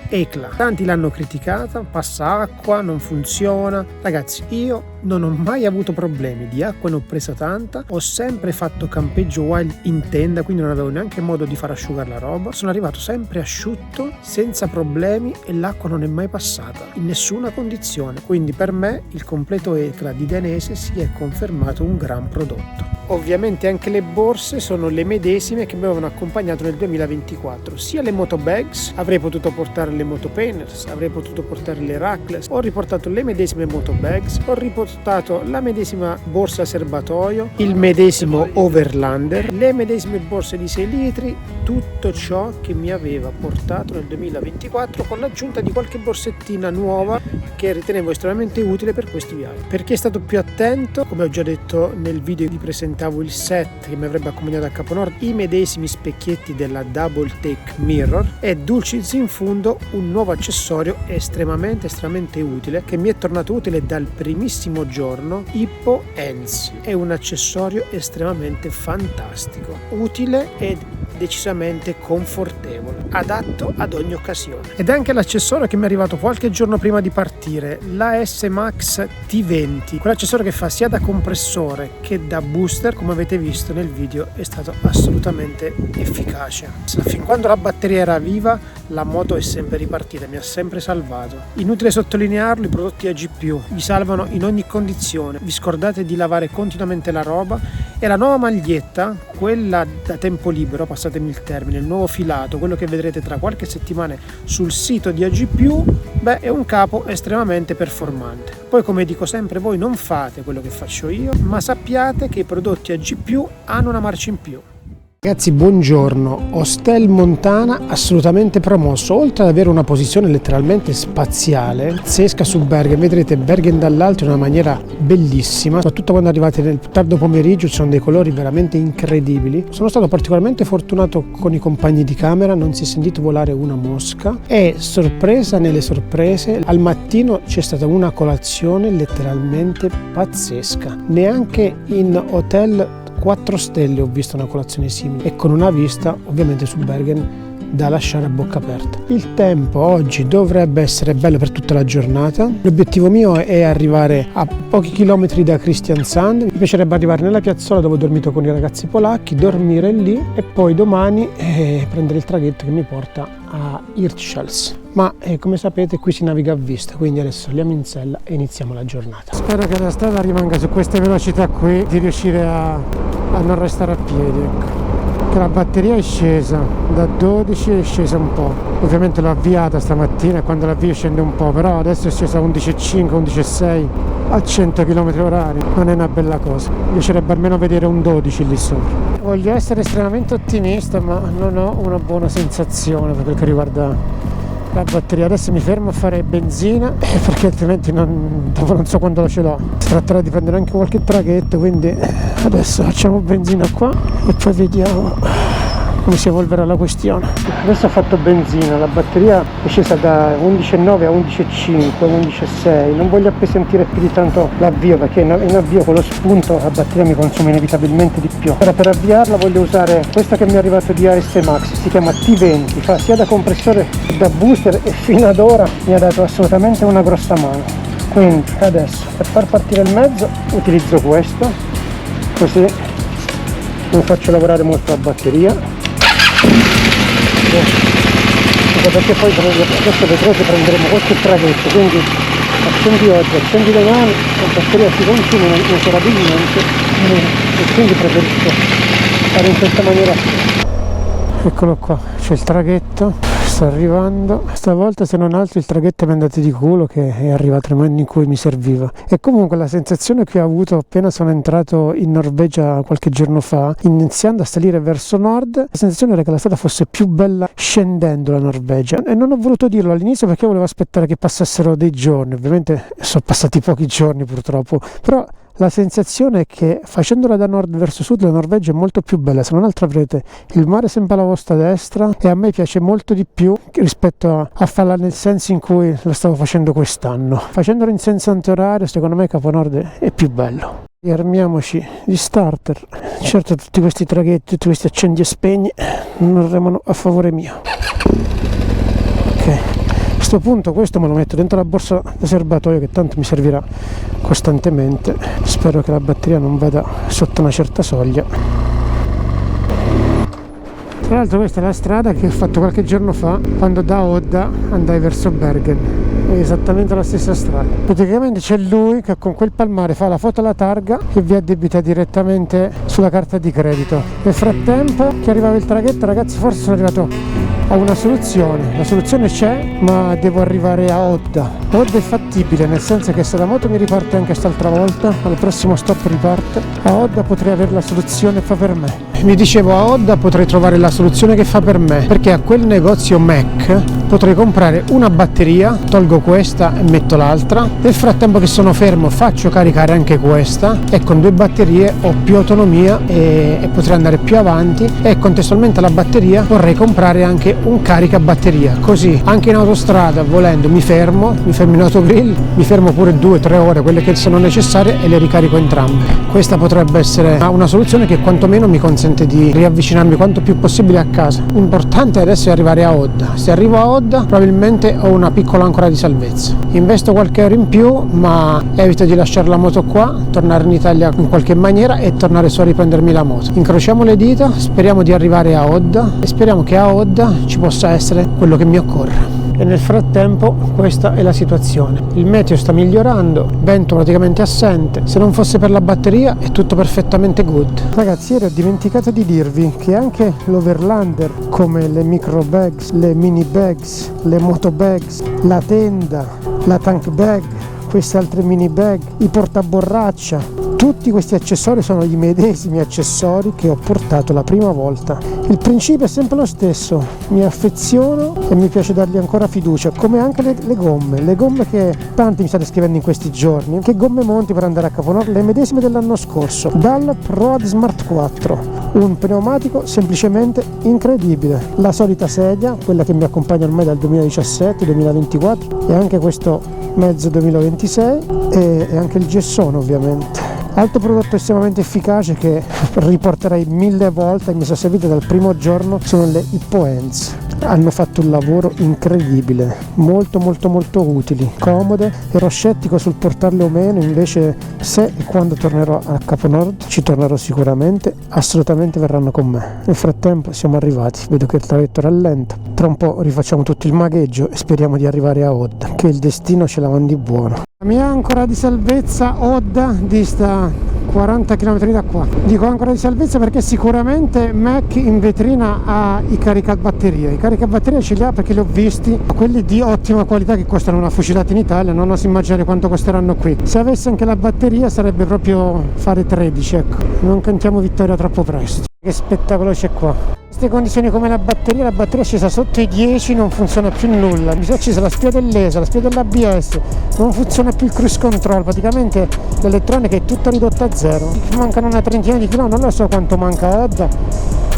A: Ecla. Tanti l'hanno criticata, passa acqua, non funziona. Ragazzi, io non ho mai avuto problemi, di acqua ne ho presa tanta, ho sempre fatto campeggio wild in tenda, quindi non avevo neanche modo di far asciugare la roba, sono arrivato sempre asciutto, senza problemi e l'acqua non è mai passata, in nessuna condizione, quindi per me il completo Ecla di Dainese si è confermato un gran prodotto. Ovviamente anche le borse sono le medesime che mi avevano accompagnato nel 2024, sia le moto bags, avrei potuto portare le moto painters, avrei potuto portare le rackless, ho riportato le medesime moto bags, ho riportato la medesima borsa serbatoio, il medesimo overlander, le medesime borse di 6 litri, tutto ciò che mi aveva portato nel 2024 con l'aggiunta di qualche borsettina nuova che ritenevo estremamente utile per questi viaggi. Per chi è stato più attento, come ho già detto nel video di presentazione, il set che mi avrebbe accompagnato a Capo Nord, i medesimi specchietti della Double Take Mirror e dulcis in fundo un nuovo accessorio estremamente utile che mi è tornato utile dal primissimo giorno, Hippo Hands. È un accessorio estremamente fantastico, utile ed decisamente confortevole, adatto ad ogni occasione. Ed anche l'accessorio che mi è arrivato qualche giorno prima di partire, la S-Max T20, quell'accessorio che fa sia da compressore che da booster, come avete visto nel video, è stato assolutamente efficace. Fin quando la batteria era viva, la moto è sempre ripartita, mi ha sempre salvato. Inutile sottolinearlo, i prodotti AG+, vi salvano in ogni condizione. Vi scordate di lavare continuamente la roba e la nuova maglietta, quella da tempo libero, passatemi il termine, il nuovo filato, quello che vedrete tra qualche settimana sul sito di AG+, è un capo estremamente performante. Poi, come dico sempre, voi non fate quello che faccio io, ma sappiate che i prodotti AG+ hanno una marcia in più. Ragazzi, buongiorno. Hostel Montana assolutamente promosso. Oltre ad avere una posizione letteralmente spaziale, pazzesca su Bergen, vedrete Bergen dall'alto in una maniera bellissima, soprattutto quando arrivate nel tardo pomeriggio, ci sono dei colori veramente incredibili. Sono stato particolarmente fortunato con i compagni di camera, non si è sentito volare una mosca e, sorpresa nelle sorprese, al mattino c'è stata una colazione letteralmente pazzesca. Neanche in hotel 4 stelle ho visto una colazione simile e con una vista ovviamente su Bergen da lasciare a bocca aperta. Il tempo oggi dovrebbe essere bello per tutta la giornata. L'obiettivo mio è arrivare a pochi chilometri da Kristiansand. Mi piacerebbe arrivare nella piazzola dove ho dormito con i ragazzi polacchi, dormire lì e poi domani prendere il traghetto che mi porta a Hirtshals. Ma come sapete qui si naviga a vista, quindi adesso saliamo in sella e iniziamo la giornata. Spero che la strada rimanga su queste velocità qui, di riuscire a non restare a piedi, ecco. Che la batteria è scesa da 12, è scesa un po'. Ovviamente l'ho avviata stamattina e quando l'avvio scende un po', però adesso è scesa a 11,5, 11,6 a 100 km/h. Non è una bella cosa. Mi piacerebbe almeno vedere un 12 lì sopra. Voglio essere estremamente ottimista, ma non ho una buona sensazione per quel che riguarda la batteria. Adesso mi fermo a fare benzina perché altrimenti dopo non so quando ce l'ho. Si tratterà di prendere anche qualche traghetto, quindi adesso facciamo benzina qua e poi vediamo come si evolverà la questione. Adesso ho fatto benzina, la batteria è scesa da 11,9 a 11,5, 11,6. Non voglio appesantire più di tanto l'avvio perché in avvio con lo spunto la batteria mi consuma inevitabilmente di più. Ora per avviarla voglio usare questa che mi è arrivato di AS Max, si chiama T20, fa sia da compressore che da booster e fino ad ora mi ha dato assolutamente una grossa mano. Quindi adesso per far partire il mezzo utilizzo questo, così non faccio lavorare molto la batteria. Perché poi adesso vedrete prenderemo qualche traghetto, quindi accendi oggi, accendi domani, la batteria si consuma inesorabilmente e quindi preferisco fare in questa maniera. Eccolo qua, c'è il traghetto, sta arrivando, stavolta se non altro il traghetto mi è andato di culo che è arrivato nel momento in cui mi serviva. E comunque la sensazione che ho avuto appena sono entrato in Norvegia qualche giorno fa, iniziando a salire verso nord, la sensazione era che la strada fosse più bella scendendo la Norvegia, e non ho voluto dirlo all'inizio perché volevo aspettare che passassero dei giorni. Ovviamente sono passati pochi giorni purtroppo, però la sensazione è che facendola da nord verso sud la Norvegia è molto più bella. Se non altro avrete il mare sempre alla vostra destra e a me piace molto di più rispetto a farla nel senso in cui lo stavo facendo quest'anno. Facendola in senso antiorario secondo me Capo Nord è più bello. E armiamoci di starter. Certo tutti questi traghetti, tutti questi accendi e spegni non remano a favore mio. Ok, a questo punto questo me lo metto dentro la borsa da serbatoio che tanto mi servirà costantemente. Spero che la batteria non vada sotto una certa soglia. Tra l'altro questa è la strada che ho fatto qualche giorno fa quando da Odda andai verso Bergen, è esattamente la stessa strada. Praticamente c'è lui che con quel palmare fa la foto alla targa e vi addebita direttamente sulla carta di credito. Nel frattempo che arrivava il traghetto, ragazzi, forse sono arrivato a una soluzione. La soluzione c'è, ma devo arrivare a Odda. Odda è fattibile, nel senso che se la moto mi riparte anche quest'altra volta, al prossimo stop riparte, a Odda potrei avere la soluzione che fa per me. Mi dicevo, a Odda potrei trovare la soluzione che fa per me, perché a quel negozio Mac potrei comprare una batteria, tolgo questa e metto l'altra. Nel frattempo che sono fermo faccio caricare anche questa e con 2 batterie ho più autonomia e potrei andare più avanti, e contestualmente alla batteria vorrei comprare anche un caricabatteria, così anche in autostrada volendo mi fermo in autogrill, mi fermo pure 2-3 ore, quelle che sono necessarie, e le ricarico entrambe. Questa potrebbe essere una soluzione che quantomeno mi consente di riavvicinarmi quanto più possibile a casa. L'importante adesso è arrivare a Odda. Se arrivo a Odda probabilmente ho una piccola ancora di salvezza. Investo qualche euro in più, ma evito di lasciare la moto qua, tornare in Italia in qualche maniera e tornare su a riprendermi la moto. Incrociamo le dita, speriamo di arrivare a Odda e speriamo che a Odda ci possa essere quello che mi occorre. E nel frattempo questa è la situazione. Il meteo sta migliorando, vento praticamente assente. Se non fosse per la batteria è tutto perfettamente good. Ragazzi, ieri ho dimenticato di dirvi che anche l'overlander, come le micro bags, le mini bags, le moto bags, la tenda, la tank bag, queste altre mini bag, i portaborraccia, Tutti questi accessori sono i medesimi accessori che ho portato la prima volta. Il principio è sempre lo stesso, mi affeziono e mi piace dargli ancora fiducia, come anche le gomme che tanti mi state scrivendo in questi giorni. Che gomme monti per andare a Caponord? Le medesime dell'anno scorso, dal Proad Smart 4, un pneumatico semplicemente incredibile. La solita sedia, quella che mi accompagna ormai dal 2017-2024 e anche questo mezzo 2026 e anche il gessone ovviamente. Altro prodotto estremamente efficace che riporterei 1000 volte e mi sono servito dal primo giorno sono le Hippo Hands. Hanno fatto un lavoro incredibile, molto utili, comode. Ero scettico sul portarle o meno, invece se e quando tornerò a Caponord, ci tornerò sicuramente, assolutamente verranno con me. Nel frattempo siamo arrivati, vedo che il traghetto rallenta, tra un po' rifacciamo tutto il magheggio e speriamo di arrivare a Odda, che il destino ce la mandi buono. La mia ancora di salvezza Odda dista 40 km da qua. Dico ancora di salvezza perché sicuramente Mac in vetrina ha i caricabatterie. I caricabatterie ce li ha perché li ho visti, quelli di ottima qualità che costano una fucilata in Italia, non oso immaginare quanto costeranno qui. Se avesse anche la batteria sarebbe proprio fare 13, ecco. Non cantiamo vittoria troppo presto. Che spettacolo c'è qua. In queste condizioni come la batteria è scesa sotto i 10, non funziona più nulla. Mi si è accesa la spia dell'ESA, la spia dell'ABS, non funziona più il cruise control, praticamente l'elettronica è tutta ridotta a zero. Mancano una trentina di chilometri, non lo so quanto manca Odda,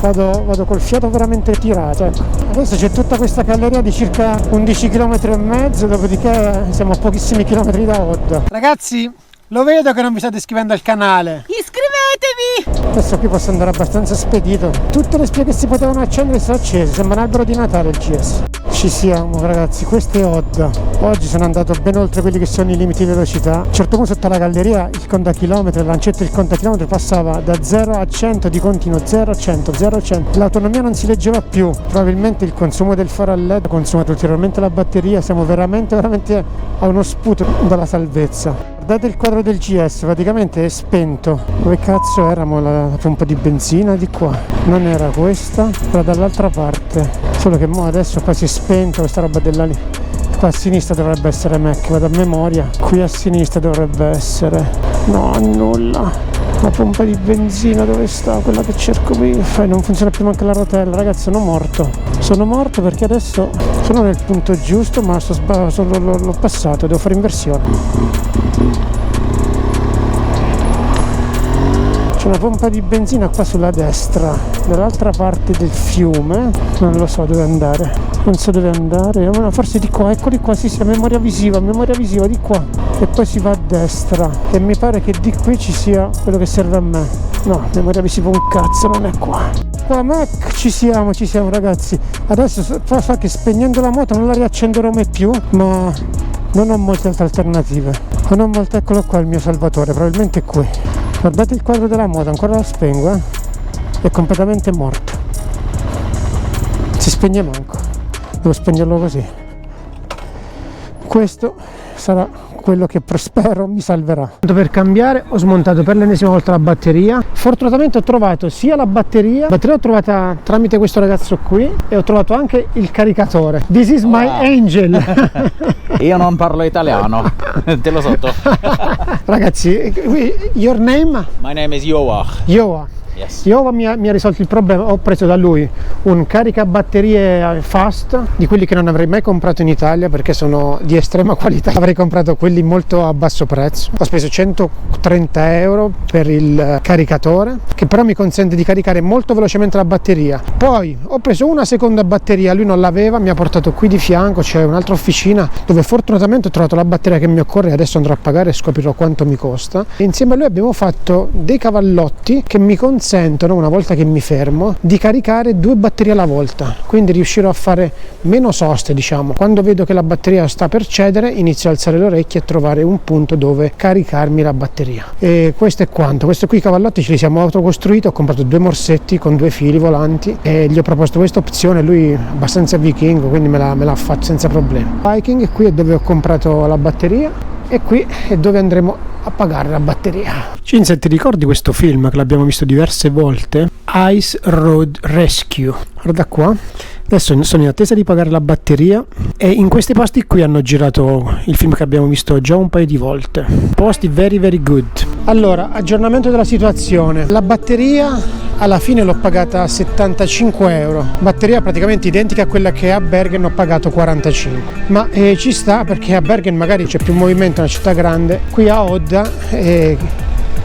A: vado col fiato veramente tirato, ecco. Adesso c'è tutta questa galleria di circa 11 km e mezzo, dopodiché siamo a pochissimi chilometri da Odda. Ragazzi, lo vedo che non vi state iscrivendo al canale. Iscrivetevi! Adesso qui posso andare abbastanza spedito. Tutte le spie che si potevano accendere sono accese. Sembra un albero di Natale il GS. Ci siamo ragazzi, questo è Odda. Oggi sono andato ben oltre quelli che sono i limiti di velocità. A un certo punto sotto la galleria il contachilometri, il lancetto del contachilometri passava da 0 a 100 di continuo, 0 a 100, 0 a 100. L'autonomia non si leggeva più. Probabilmente il consumo del faro a LED ha consumato ulteriormente la batteria. Siamo veramente a uno sputo dalla salvezza. Guardate il quadro del GS, praticamente è spento. Dove cazzo eravamo? La pompa di benzina di qua. Non era questa, era dall'altra parte. Solo che mo adesso qua si è spento, questa roba della lì. Qua a sinistra dovrebbe essere Mac, vado a memoria. Qui a sinistra dovrebbe essere... No, nulla. La pompa di benzina dove sta? Quella che cerco qui. Non funziona più neanche la rotella. Ragazzi, sono morto. Sono morto perché adesso sono nel punto giusto, ma l'ho passato, devo fare inversione. C'è una pompa di benzina qua sulla destra, dall'altra parte del fiume, non lo so dove andare, non so dove andare, forse di qua, eccoli qua, sì, memoria visiva di qua, e poi si va a destra, e mi pare che di qui ci sia quello che serve a me. No, memoria visiva un cazzo, non è qua. Qua Mac, ci siamo ragazzi. Adesso fa che spegnendo la moto non la riaccenderò mai più, ma non ho molte altre alternative. Non ho molte, eccolo qua il mio salvatore, probabilmente è qui. Guardate il quadro della moto, ancora la spengo, è completamente morto. Si spegne manco, devo spegnerlo così. Questo sarà quello che spero mi salverà. Per cambiare ho smontato per l'ennesima volta la batteria. Fortunatamente ho trovato sia la batteria l'ho trovata tramite questo ragazzo qui, e ho trovato anche il caricatore. This is my angel.
D: Io non parlo italiano, te lo sotto.
A: Ragazzi, your name?
D: My name is Joach. Yes.
A: Io mi ha risolto il problema, ho preso da lui un caricabatterie fast, di quelli che non avrei mai comprato in Italia perché sono di estrema qualità, avrei comprato quelli molto a basso prezzo. Ho speso 130 euro per il caricatore, che però mi consente di caricare molto velocemente la batteria. Poi ho preso una seconda batteria, lui non l'aveva, mi ha portato qui di fianco, c'è un'altra officina dove fortunatamente ho trovato la batteria che mi occorre, adesso andrò a pagare e scoprirò quanto mi costa. E insieme a lui abbiamo fatto dei cavallotti che mi consentono, una volta che mi fermo, di caricare 2 batterie alla volta, quindi riuscirò a fare meno soste, diciamo. Quando vedo che la batteria sta per cedere, inizio a alzare le orecchie e trovare un punto dove caricarmi la batteria. E questo è quanto. Questo qui i cavallotti ce li siamo autocostruiti, ho comprato 2 morsetti con 2 fili volanti e gli ho proposto questa opzione, lui è abbastanza vichingo, quindi me l'ha fatto senza problemi. Viking, qui è dove ho comprato la batteria e qui è dove andremo a pagare la batteria. Cinzia, ti ricordi questo film che l'abbiamo visto diverse volte? Ice Road Rescue. Guarda qua, Adesso sono in attesa di pagare la batteria e in questi posti qui hanno girato il film che abbiamo visto già un paio di volte. Posti very very good. Allora, aggiornamento della situazione. La batteria alla fine l'ho pagata 75 euro. Batteria praticamente identica a quella che a Bergen ho pagato 45. Ma ci sta, perché a Bergen magari c'è più movimento, è una città grande. Qui a Odda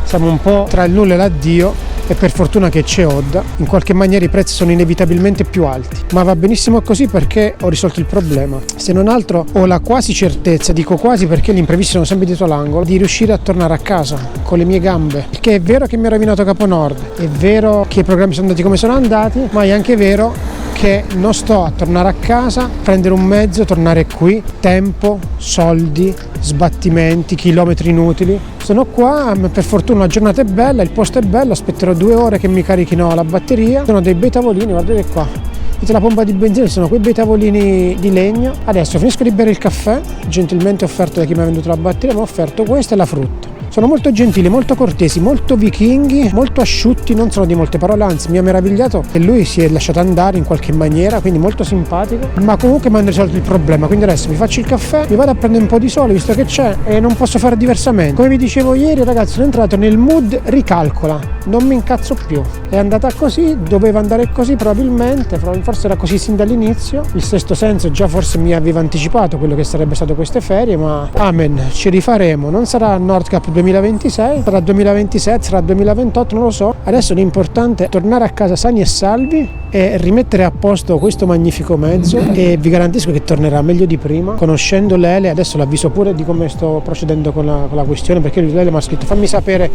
A: siamo un po' tra il nulla e l'addio. E per fortuna che c'è Odda, in qualche maniera i prezzi sono inevitabilmente più alti, ma va benissimo così perché ho risolto il problema. Se non altro ho la quasi certezza, dico quasi perché gli imprevisti sono sempre dietro l'angolo, di riuscire a tornare a casa con le mie gambe. Perché è vero che mi ho rovinato Capo Nord, è vero che i programmi sono andati come sono andati, ma è anche vero che non sto a tornare a casa, prendere un mezzo, tornare qui, tempo, soldi, sbattimenti, chilometri inutili. Sono qua, per fortuna la giornata è bella, il posto è bello, aspetterò 2 ore che mi carichino la batteria. Sono dei bei tavolini, guardate qua. Dietro la pompa di benzina ci sono quei bei tavolini di legno. Adesso finisco di bere il caffè, gentilmente offerto da chi mi ha venduto la batteria, mi ha offerto questo e la frutta. Sono molto gentili, molto cortesi, molto vichinghi, molto asciutti, non sono di molte parole, anzi mi ha meravigliato che lui si è lasciato andare in qualche maniera, quindi molto simpatico, ma comunque mi hanno risolto il problema. Quindi adesso mi faccio il caffè, mi vado a prendere un po' di sole visto che c'è e non posso fare diversamente. Come vi dicevo ieri ragazzi, sono entrato nel mood ricalcola, non mi incazzo più, è andata così, doveva andare così probabilmente, forse era così sin dall'inizio, il sesto senso già forse mi aveva anticipato quello che sarebbe stato queste ferie, ma amen, ci rifaremo, non sarà Nord Cup 2026, sarà 2027, sarà 2028, non lo so. Adesso l'importante è tornare a casa sani e salvi e rimettere a posto questo magnifico mezzo e vi garantisco che tornerà meglio di prima. Conoscendo Lele, adesso l'avviso pure di come sto procedendo con la questione, perché Lele mi ha scritto fammi sapere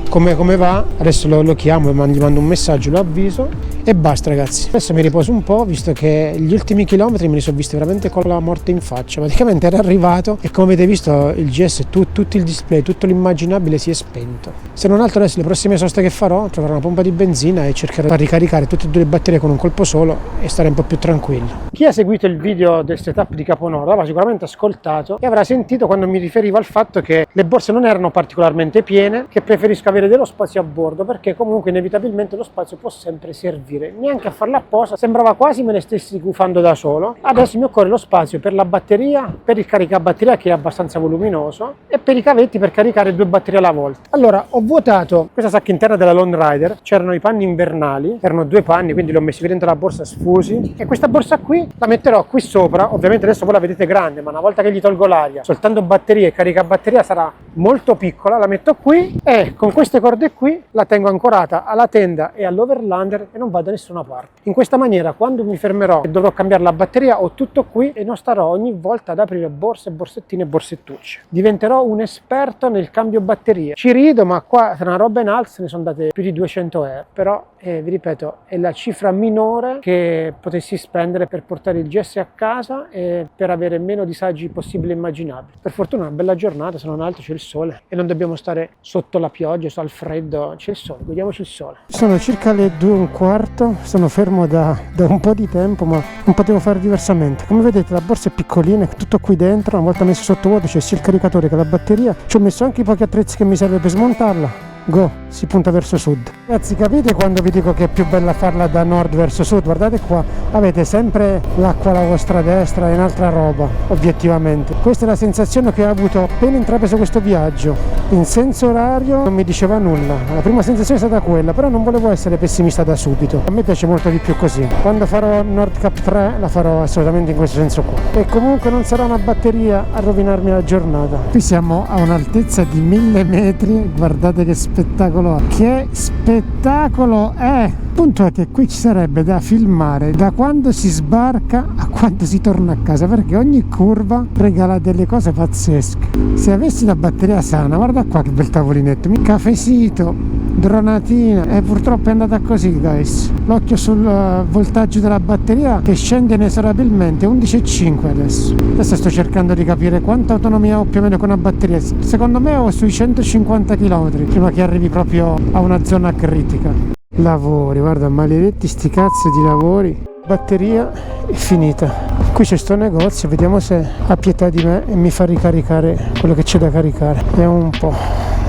A: come va, adesso lo chiamo e gli mando un messaggio, lo avviso e basta ragazzi. Adesso mi riposo un po' visto che gli ultimi chilometri me li sono visti veramente con la morte in faccia. Praticamente era arrivato e come avete visto il GS, tutto il display, tutto l'immaginabile si è spento. Se non altro adesso le prossime soste che farò, troverò una pompa di benzina e cercherò di ricaricare tutte e due le batterie con un colpo solo e stare un po' più tranquillo. Chi ha seguito il video del setup di Capo Nord avrà sicuramente ascoltato e avrà sentito quando mi riferivo al fatto che le borse non erano particolarmente piene, che preferisco avere dello spazio a bordo perché comunque inevitabilmente lo spazio può sempre servire, neanche a farla apposta, sembrava quasi me ne stessi gufando da solo. Adesso mi occorre lo spazio per la batteria, per il caricabatteria che è abbastanza voluminoso e per i cavetti per caricare 2 batterie alla volta. Allora ho vuotato questa sacca interna della Lone Rider, c'erano i panni invernali, erano 2 panni quindi li ho messi dentro la borsa sfusi e questa borsa qui la metterò qui sopra. Ovviamente adesso voi la vedete grande, ma una volta che gli tolgo l'aria, soltanto batterie e caricabatteria sarà molto piccola, la metto qui e con queste corde qui la tengo ancorata alla tenda e all'overlander e non vado da nessuna parte. In questa maniera quando mi fermerò e dovrò cambiare la batteria ho tutto qui e non starò ogni volta ad aprire borse, borsettine e borsettucce. Diventerò un esperto nel cambio batterie. Ci rido, ma qua tra una roba e un'altra ne sono andate più di 200 euro, però vi ripeto è la cifra minore che potessi spendere per portare il GS a casa e per avere meno disagi possibili e immaginabili. Per fortuna è una bella giornata, se non altro c'è il sole e non dobbiamo stare sotto la pioggia, al freddo, c'è il sole, godiamoci il sole. Sono circa le 2:15, sono fermo da un po' di tempo ma non potevo fare diversamente. Come vedete la borsa è piccolina, è tutto qui dentro, una volta messo sotto vuoto c'è sia il caricatore che la batteria, ci ho messo anche i pochi attrezzi che mi serve per smontarla. Go, si punta verso sud. Ragazzi, capite quando vi dico che è più bella farla da nord verso sud? Guardate qua, avete sempre l'acqua alla vostra destra e un'altra roba, obiettivamente. Questa è la sensazione che ho avuto appena intrapreso questo viaggio. In senso orario non mi diceva nulla, la prima sensazione è stata quella, però non volevo essere pessimista da subito. A me piace molto di più così. Quando farò Nord Cup 3 la farò assolutamente in questo senso qua. E comunque non sarà una batteria a rovinarmi la giornata. Qui siamo a un'altezza di 1000 metri, guardate che spettacolo è. Che spettacolo è! Il punto è che qui ci sarebbe da filmare da quando si sbarca a quando si torna a casa, perché ogni curva regala delle cose pazzesche. Se avessi la batteria sana, guarda qua che bel tavolinetto, cafecito, dronatina, e purtroppo è andata così guys. L'occhio sul voltaggio della batteria che scende inesorabilmente, 11,5 adesso sto cercando di capire quanta autonomia ho più o meno con una batteria. Secondo me ho sui 150 km prima che arrivi proprio a una zona critica. Lavori, guarda, maledetti sti cazzo di lavori. Batteria è finita. Qui c'è sto negozio, vediamo se ha pietà di me e mi fa ricaricare quello che c'è da caricare. Vediamo un po',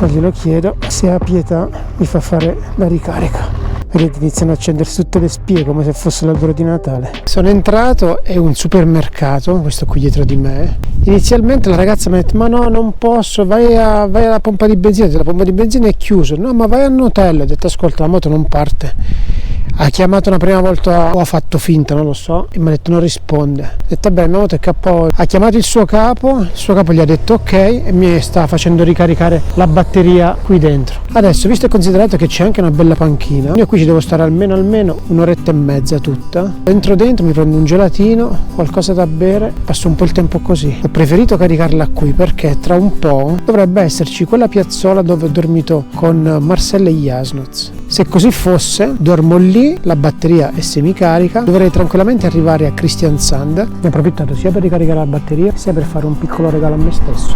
A: ma glielo chiedo, se ha pietà mi fa fare la ricarica. vedete, iniziano a accendersi tutte le spie come se fosse l'albero di Natale. Sono entrato, è un supermercato, questo qui dietro di me. Inizialmente la ragazza mi ha detto: ma no, non posso, vai alla pompa di benzina, la pompa di benzina è chiusa. No, ma vai a Notello. Ho detto: ascolta, la moto non parte. Ha chiamato una prima volta o ha fatto finta, non lo so, e mi ha detto non risponde. Ho detto vabbè, la moto è KO. Ha chiamato il suo capo gli ha detto ok e mi sta facendo ricaricare la batteria qui dentro. Adesso, visto e considerato che c'è anche una bella panchina, io qui ci devo stare almeno un'oretta e mezza tutta. Dentro mi prendo un gelatino, qualcosa da bere, passo un po' il tempo così. Ho preferito caricarla qui perché tra un po' dovrebbe esserci quella piazzola dove ho dormito con Marcella e Jasnoz. Se così fosse, dormo lì, la batteria è semicarica, dovrei tranquillamente arrivare a Kristiansand. Ne ho approfittato sia per ricaricare la batteria sia per fare un piccolo regalo a me stesso.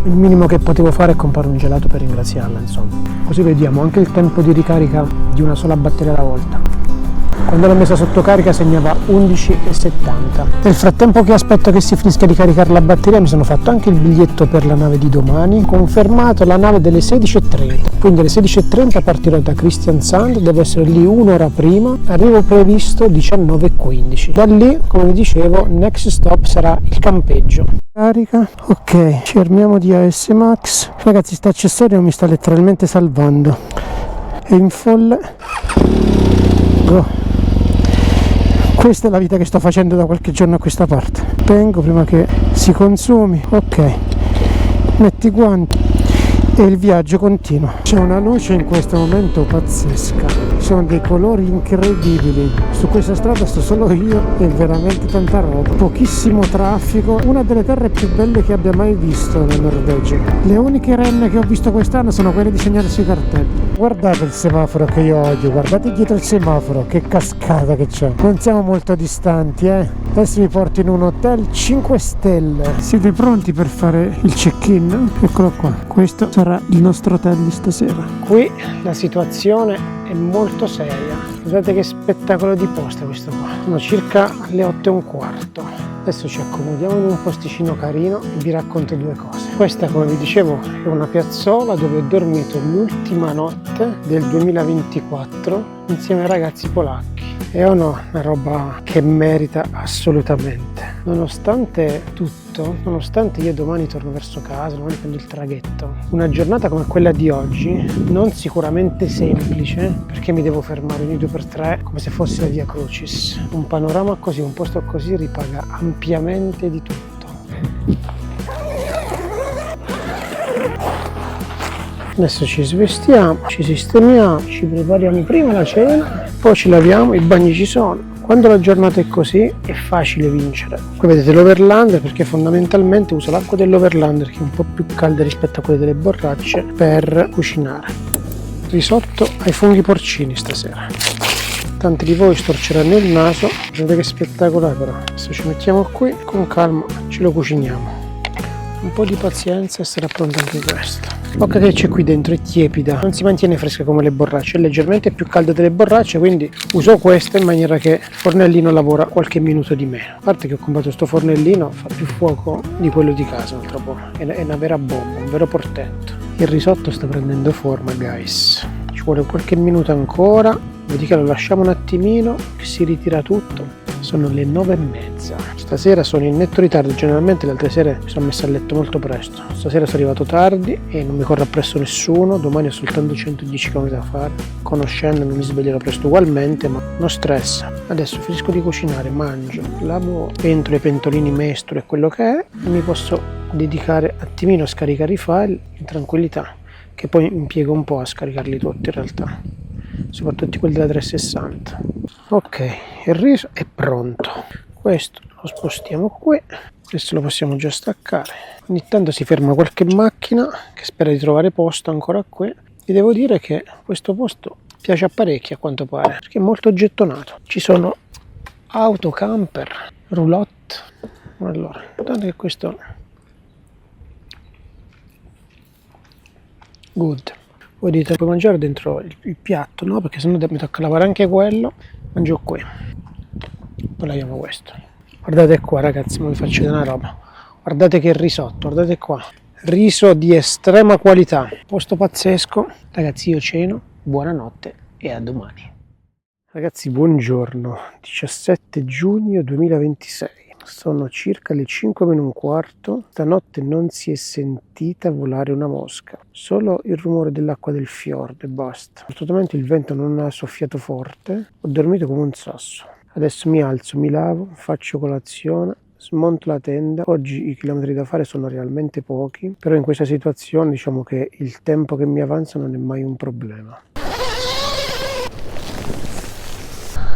A: Il minimo che potevo fare è comprare un gelato per ringraziarla, insomma. Così vediamo anche il tempo di ricarica di una sola batteria alla volta. Quando l'ho messa sotto carica segnava 11,70. Nel frattempo che aspetto che si finisca di caricare la batteria mi sono fatto anche il biglietto per la nave di domani, confermato la nave delle 16:30, quindi alle 16:30 partirò da Kristiansand, devo essere lì un'ora prima, arrivo previsto 19:15. Da lì, come vi dicevo, next stop sarà il campeggio. Carica, ok, ci armiamo di AS Max. Ragazzi, sta accessorio mi sta letteralmente salvando. È in folle. Go. Questa è la vita che sto facendo da qualche giorno a questa parte. Spengo prima che si consumi. Ok, metti i guanti e il viaggio continua. C'è una luce in questo momento pazzesca, ci sono dei colori incredibili. Su questa strada sto solo io e veramente tanta roba, pochissimo traffico, una delle terre più belle che abbia mai visto nella Norvegia. Le uniche renne che ho visto quest'anno sono quelle disegnate sui cartelli. Guardate il semaforo che io odio, guardate dietro il semaforo, che cascata che c'è. Non siamo molto distanti, Adesso mi porto in un hotel 5 stelle. Siete pronti per fare il check-in? Eccolo qua, questo sarà il nostro hotel di stasera. Qui la situazione è molto seria. Guardate che spettacolo di posto questo qua. Sono circa le 8:15. Adesso ci accomodiamo in un posticino carino e vi racconto due cose. Questa, come vi dicevo, è una piazzola dove ho dormito l'ultima notte del 2024 insieme ai ragazzi polacchi. E o no, una roba che merita assolutamente. Nonostante tutto, nonostante io domani torno verso casa, domani prendo il traghetto, una giornata come quella di oggi, non sicuramente semplice, perché mi devo fermare ogni 2x3 come se fosse la Via Crucis. Un panorama così, un posto così ripaga ampiamente di tutto. Adesso ci svestiamo, ci sistemiamo, ci prepariamo prima la cena, poi ci laviamo, i bagni ci sono. Quando la giornata è così è facile vincere. Qui vedete l'Overlander, perché fondamentalmente uso l'acqua dell'Overlander che è un po' più calda rispetto a quelle delle borracce per cucinare. Risotto ai funghi porcini stasera. Tanti di voi storceranno il naso, vedete che spettacolare però. Adesso ci mettiamo qui, con calma ce lo cuciniamo. Un po' di pazienza e sarà pronto anche questo. L'occa che c'è qui dentro è tiepida, non si mantiene fresca come le borracce, è leggermente più calda delle borracce, quindi uso questa in maniera che il fornellino lavora qualche minuto di meno. A parte che ho comprato sto fornellino, fa più fuoco di quello di casa, un altro po'. È una vera bomba, un vero portento. Il risotto sta prendendo forma, guys. Ci vuole qualche minuto ancora, vedi che lo lasciamo un attimino, che si ritira tutto. Sono le 9:30. Stasera sono in netto ritardo, generalmente le altre sere mi sono messo a letto molto presto. Stasera sono arrivato tardi e non mi corre appresso nessuno, domani ho soltanto 110 km da fare. Conoscendomi mi sveglierò presto ugualmente, ma no stress. Adesso finisco di cucinare, mangio, lavo, pentole, pentolini, mestolo e quello che è e mi posso dedicare un attimino a scaricare i file in tranquillità, che poi impiego un po' a scaricarli tutti in realtà, soprattutto quelli della 360. Ok, il riso è pronto. Questo lo spostiamo qui, questo lo possiamo già staccare. Ogni tanto si ferma qualche macchina che spera di trovare posto ancora qui. Vi devo dire che questo posto piace a parecchio a quanto pare, perché è molto gettonato. Ci sono auto, camper, roulotte. Allora, tanto che questo good. Voi dite puoi mangiare dentro il piatto, no? Perché sennò mi tocca lavare anche quello. Mangio qui, poi laviamo questo. Guardate qua ragazzi, vi faccio vedere una roba. Guardate che risotto, guardate qua. Riso di estrema qualità, posto pazzesco. Ragazzi, io ceno, buonanotte e a domani. Ragazzi, buongiorno, 17 giugno 2026, sono circa le 5 meno un quarto, stanotte non si è sentita volare una mosca, solo il rumore dell'acqua del fiordo e basta. Fortunatamente il vento non ha soffiato forte, ho dormito come un sasso. Adesso mi alzo, mi lavo, faccio colazione, smonto la tenda. Oggi i chilometri da fare sono realmente pochi, però in questa situazione diciamo che il tempo che mi avanza non è mai un problema.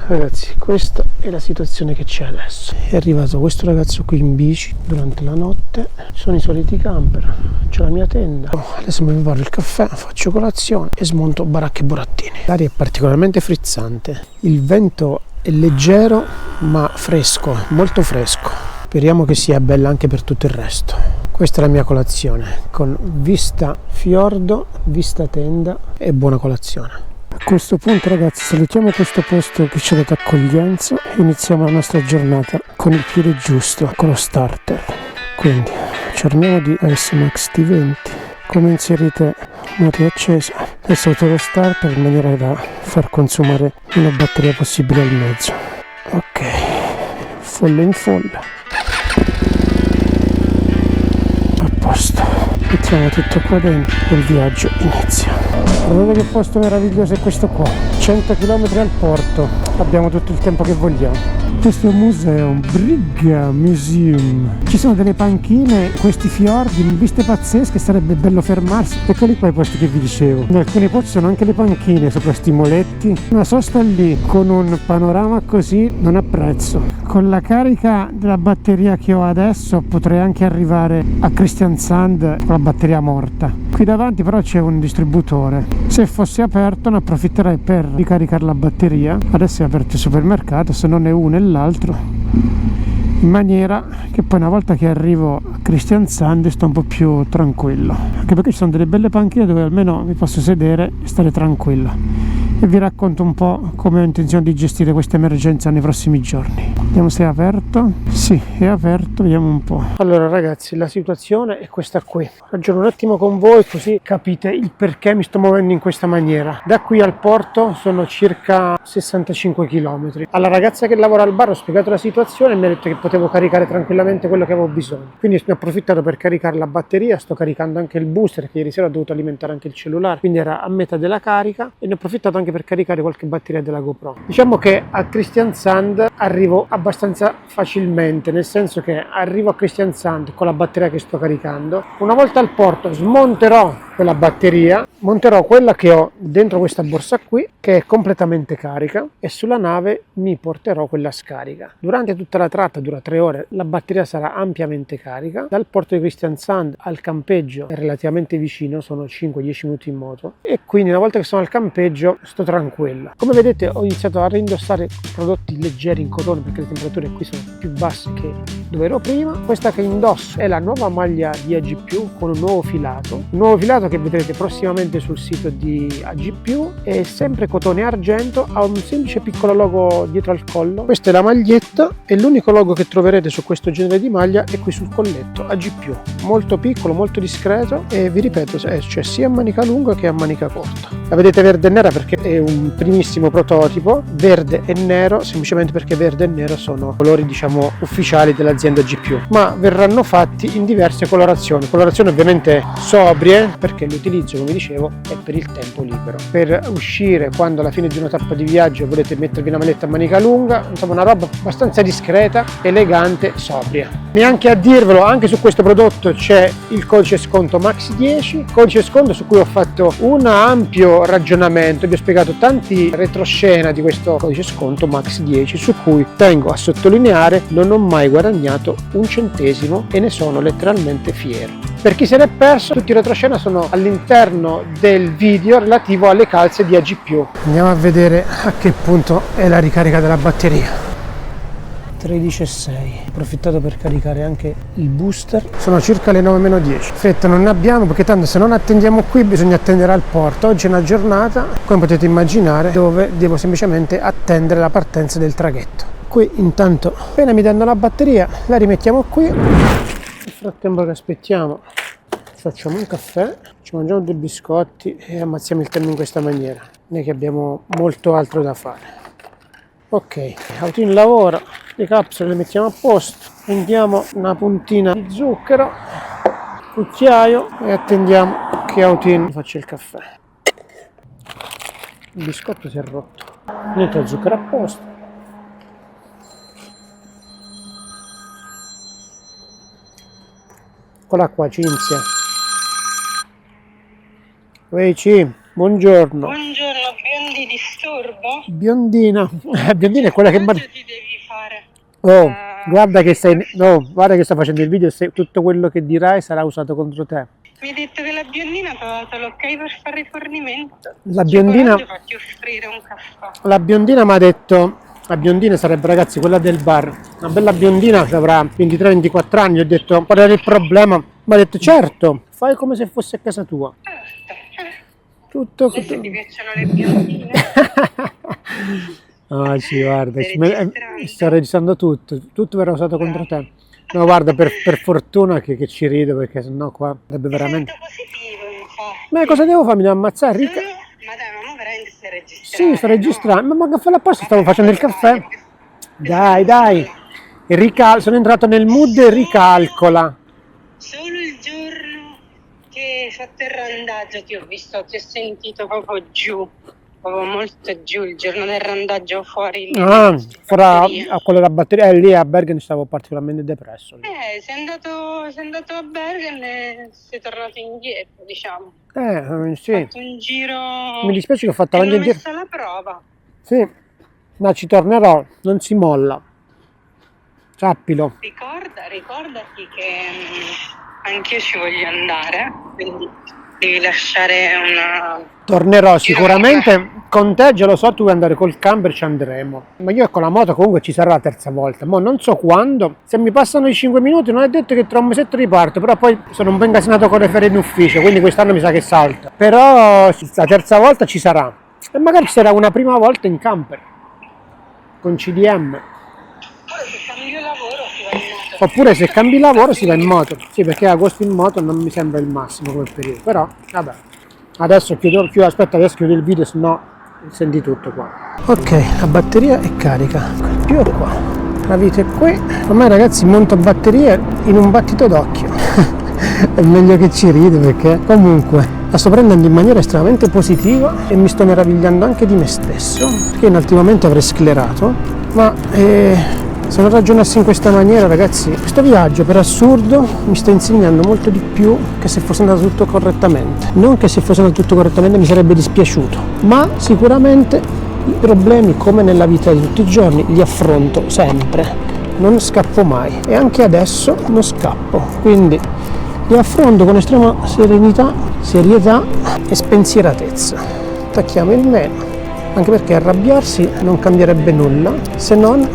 A: Ragazzi, questa è la situazione che c'è adesso. È arrivato questo ragazzo qui in bici durante la notte, sono i soliti camper, c'è la mia tenda. Adesso mi preparo il caffè, faccio colazione e smonto baracche e burattini. L'aria è particolarmente frizzante, il vento è leggero ma fresco, molto fresco. Speriamo che sia bella anche per tutto il resto. Questa è la mia colazione, con vista fiordo, vista tenda e buona colazione. A questo punto, ragazzi, salutiamo questo posto che ci ha dato accoglienza e iniziamo la nostra giornata con il piede giusto, con lo starter. Quindi ci armiamo di AS Max T20. Come inserite moto accesa, adesso ho lo starter in maniera da far consumare una batteria possibile al mezzo. Ok, folle in folla. A posto, mettiamo tutto qua dentro e il viaggio inizia. Guardate che posto meraviglioso è questo qua, 100 km al porto, abbiamo tutto il tempo che vogliamo. Questo è un museo, Brigga Museum, ci sono delle panchine, questi fiordi, viste pazzesche, sarebbe bello fermarsi. Eccoli qua i posti che vi dicevo, in alcuni posti sono anche le panchine sopra sti muletti, una sosta lì con un panorama così non ha prezzo. Con la carica della batteria che ho adesso potrei anche arrivare a Kristiansand con la batteria morta. Qui davanti però c'è un distributore, se fosse aperto ne approfitterei per ricaricare la batteria. Adesso è aperto il supermercato, se non è uno e l'altro, in maniera che poi una volta che arrivo a Kristiansand sto un po' più tranquillo, anche perché ci sono delle belle panchine dove almeno mi posso sedere e stare tranquillo. E vi racconto un po' come ho intenzione di gestire questa emergenza nei prossimi giorni. Vediamo se è aperto. Sì, è aperto, vediamo un po'. Allora ragazzi, la situazione è questa qui. Ragiono un attimo con voi così capite il perché mi sto muovendo in questa maniera. Da qui al porto sono circa 65 km. Alla ragazza che lavora al bar ho spiegato la situazione e mi ha detto che potevo caricare tranquillamente quello che avevo bisogno. Quindi ne ho approfittato per caricare la batteria, sto caricando anche il booster, che ieri sera ho dovuto alimentare anche il cellulare, quindi era a metà della carica, e ne ho approfittato anche per caricare qualche batteria della GoPro. Diciamo che a Kristiansand arrivo abbastanza facilmente, nel senso che arrivo a Kristiansand con la batteria che sto caricando. Una volta al porto smonterò quella batteria, monterò quella che ho dentro questa borsa qui, che è completamente carica, e sulla nave mi porterò quella scarica. Durante tutta la tratta, dura 3 ore, la batteria sarà ampiamente carica. Dal porto di Kristiansand al campeggio è relativamente vicino, sono 5-10 minuti in moto, e quindi una volta che sono al campeggio sto tranquilla. Come vedete ho iniziato a rindossare prodotti leggeri in cotone perché le temperature qui sono più basse che dove ero prima. Questa che indosso è la nuova maglia di AG+, con un nuovo filato che vedrete prossimamente sul sito di AG+, è sempre cotone argento, ha un semplice piccolo logo dietro al collo. Questa è la maglietta e l'unico logo che troverete su questo genere di maglia è qui sul colletto, AG+, molto piccolo, molto discreto, e vi ripeto c'è sia a manica lunga che a manica corta. La vedete verde e nera perché è un primissimo prototipo, verde e nero semplicemente perché verde e nero sono colori diciamo ufficiali dell'azienda AG+, ma verranno fatti in diverse colorazioni ovviamente sobrie, perché l'utilizzo, come dicevo, è per il tempo libero, per uscire quando alla fine di una tappa di viaggio volete mettervi una maglietta a manica lunga, insomma una roba abbastanza discreta, elegante, sobria. Neanche a dirvelo, anche su questo prodotto c'è il codice sconto MAX10, codice sconto su cui ho fatto un ampio ragionamento, vi ho spiegato tanti retroscena di questo codice sconto MAX10, su cui tengo a sottolineare non ho mai guadagnato un centesimo e ne sono letteralmente fiero. Per chi se l'è perso, tutti i retroscena sono all'interno del video relativo alle calze di AG+. Andiamo a vedere a che punto è la ricarica della batteria. 13,6. Ho approfittato per caricare anche il booster. Sono circa le 9:10. Fretta non ne abbiamo perché tanto se non attendiamo qui bisogna attendere al porto. Oggi è una giornata, come potete immaginare, dove devo semplicemente attendere la partenza del traghetto. Qui intanto appena mi danno la batteria la rimettiamo qui. Nel frattempo che aspettiamo facciamo un caffè, ci mangiamo 2 biscotti e ammazziamo il tempo in questa maniera. Noi che abbiamo molto altro da fare. Ok, Autin lavora, le capsule le mettiamo a posto, prendiamo una puntina di zucchero, cucchiaio e attendiamo che Autin faccia il caffè. Il biscotto si è rotto, niente, lo zucchero a posto. Eccola qua, Cinzia. Ehi Cim, buongiorno.
E: Buongiorno, biondi disturbo?
A: Biondina, Biondina è quella che...
E: Cosa ti devi fare?
A: Oh, guarda che stai... No, guarda che sto facendo il video e tutto quello che dirai sarà usato contro te.
E: Mi hai detto che la biondina ti ha dato l'ok per fare rifornimento.
A: La biondina...
E: Devo farti offrire un caffè.
A: La biondina mi ha detto... La biondina sarebbe, ragazzi, quella del bar. Una bella biondina che avrà 23-24 anni. Ho detto, qual era il problema? Mi ha detto, certo, fai come se fosse a casa tua. Tutto...
E: Adesso ti piacciono le biondine?
A: Ah sì, guarda,
E: Stai registrando?
A: sto registrando tutto verrà usato contro te. No, guarda, per fortuna che ci rido, perché sennò qua sarebbe veramente...
E: Sento positivo, infatti.
A: Ma cosa devo fare? Mi devo ammazzare,
E: Ma dai, ma veramente stai registrando?
A: Sì, sto registrando, ma fai apposta, stavo facendo il caffè. Dai, sono entrato nel mood e ricalcola.
E: Solo il giorno che hai fatto il randaggio ti ho visto, ti ho sentito proprio giù. Proprio molto giù il giorno del randaggio fuori.
A: Ah, fuori a quello della batteria, lì a Bergen stavo particolarmente depresso.
E: Sei andato a Bergen e sei tornato indietro, diciamo.
A: Sì.
E: Hai fatto un giro.
A: Mi dispiace che ho fatto
E: che
A: avanti e
E: l'ho
A: indietro.
E: messa alla prova.
A: Sì, ma ci tornerò, non si molla. Sappilo.
E: Ricordati che anch'io ci voglio andare, quindi devi lasciare una...
A: Tornerò sicuramente con te, già lo so, tu vuoi andare col camper, ci andremo. Ma io con la moto comunque ci sarà la terza volta, ma non so quando. Se mi passano i 5 minuti non è detto che tra un mesetto riparto, però poi sono un po' incasinato con le ferie in ufficio, quindi quest'anno mi sa che salta. Però la terza volta ci sarà. E magari ci sarà una prima volta in camper, con CDM.
E: Se cambio lavoro si va in moto.
A: Oppure se cambi lavoro si va in moto. Sì, perché agosto in moto non mi sembra il massimo come periodo. Però, vabbè. Adesso chiudo, aspetta, adesso chiudo il video, sennò senti tutto qua. Ok, la batteria è carica. Più è qua. La vite è qui. Ormai ragazzi monto batterie in un battito d'occhio. È meglio che ci ride perché comunque la sto prendendo in maniera estremamente positiva e mi sto meravigliando anche di me stesso, perché in altri momenti avrei sclerato, ma se non ragionassi in questa maniera, ragazzi, questo viaggio per assurdo mi sta insegnando molto di più che se fosse andato tutto correttamente. Non che se fosse andato tutto correttamente mi sarebbe dispiaciuto, ma sicuramente i problemi, come nella vita di tutti i giorni, li affronto sempre, non scappo mai e anche adesso non scappo, quindi li affronto con estrema serietà e spensieratezza. Attacchiamo il meno, anche perché arrabbiarsi non cambierebbe nulla se non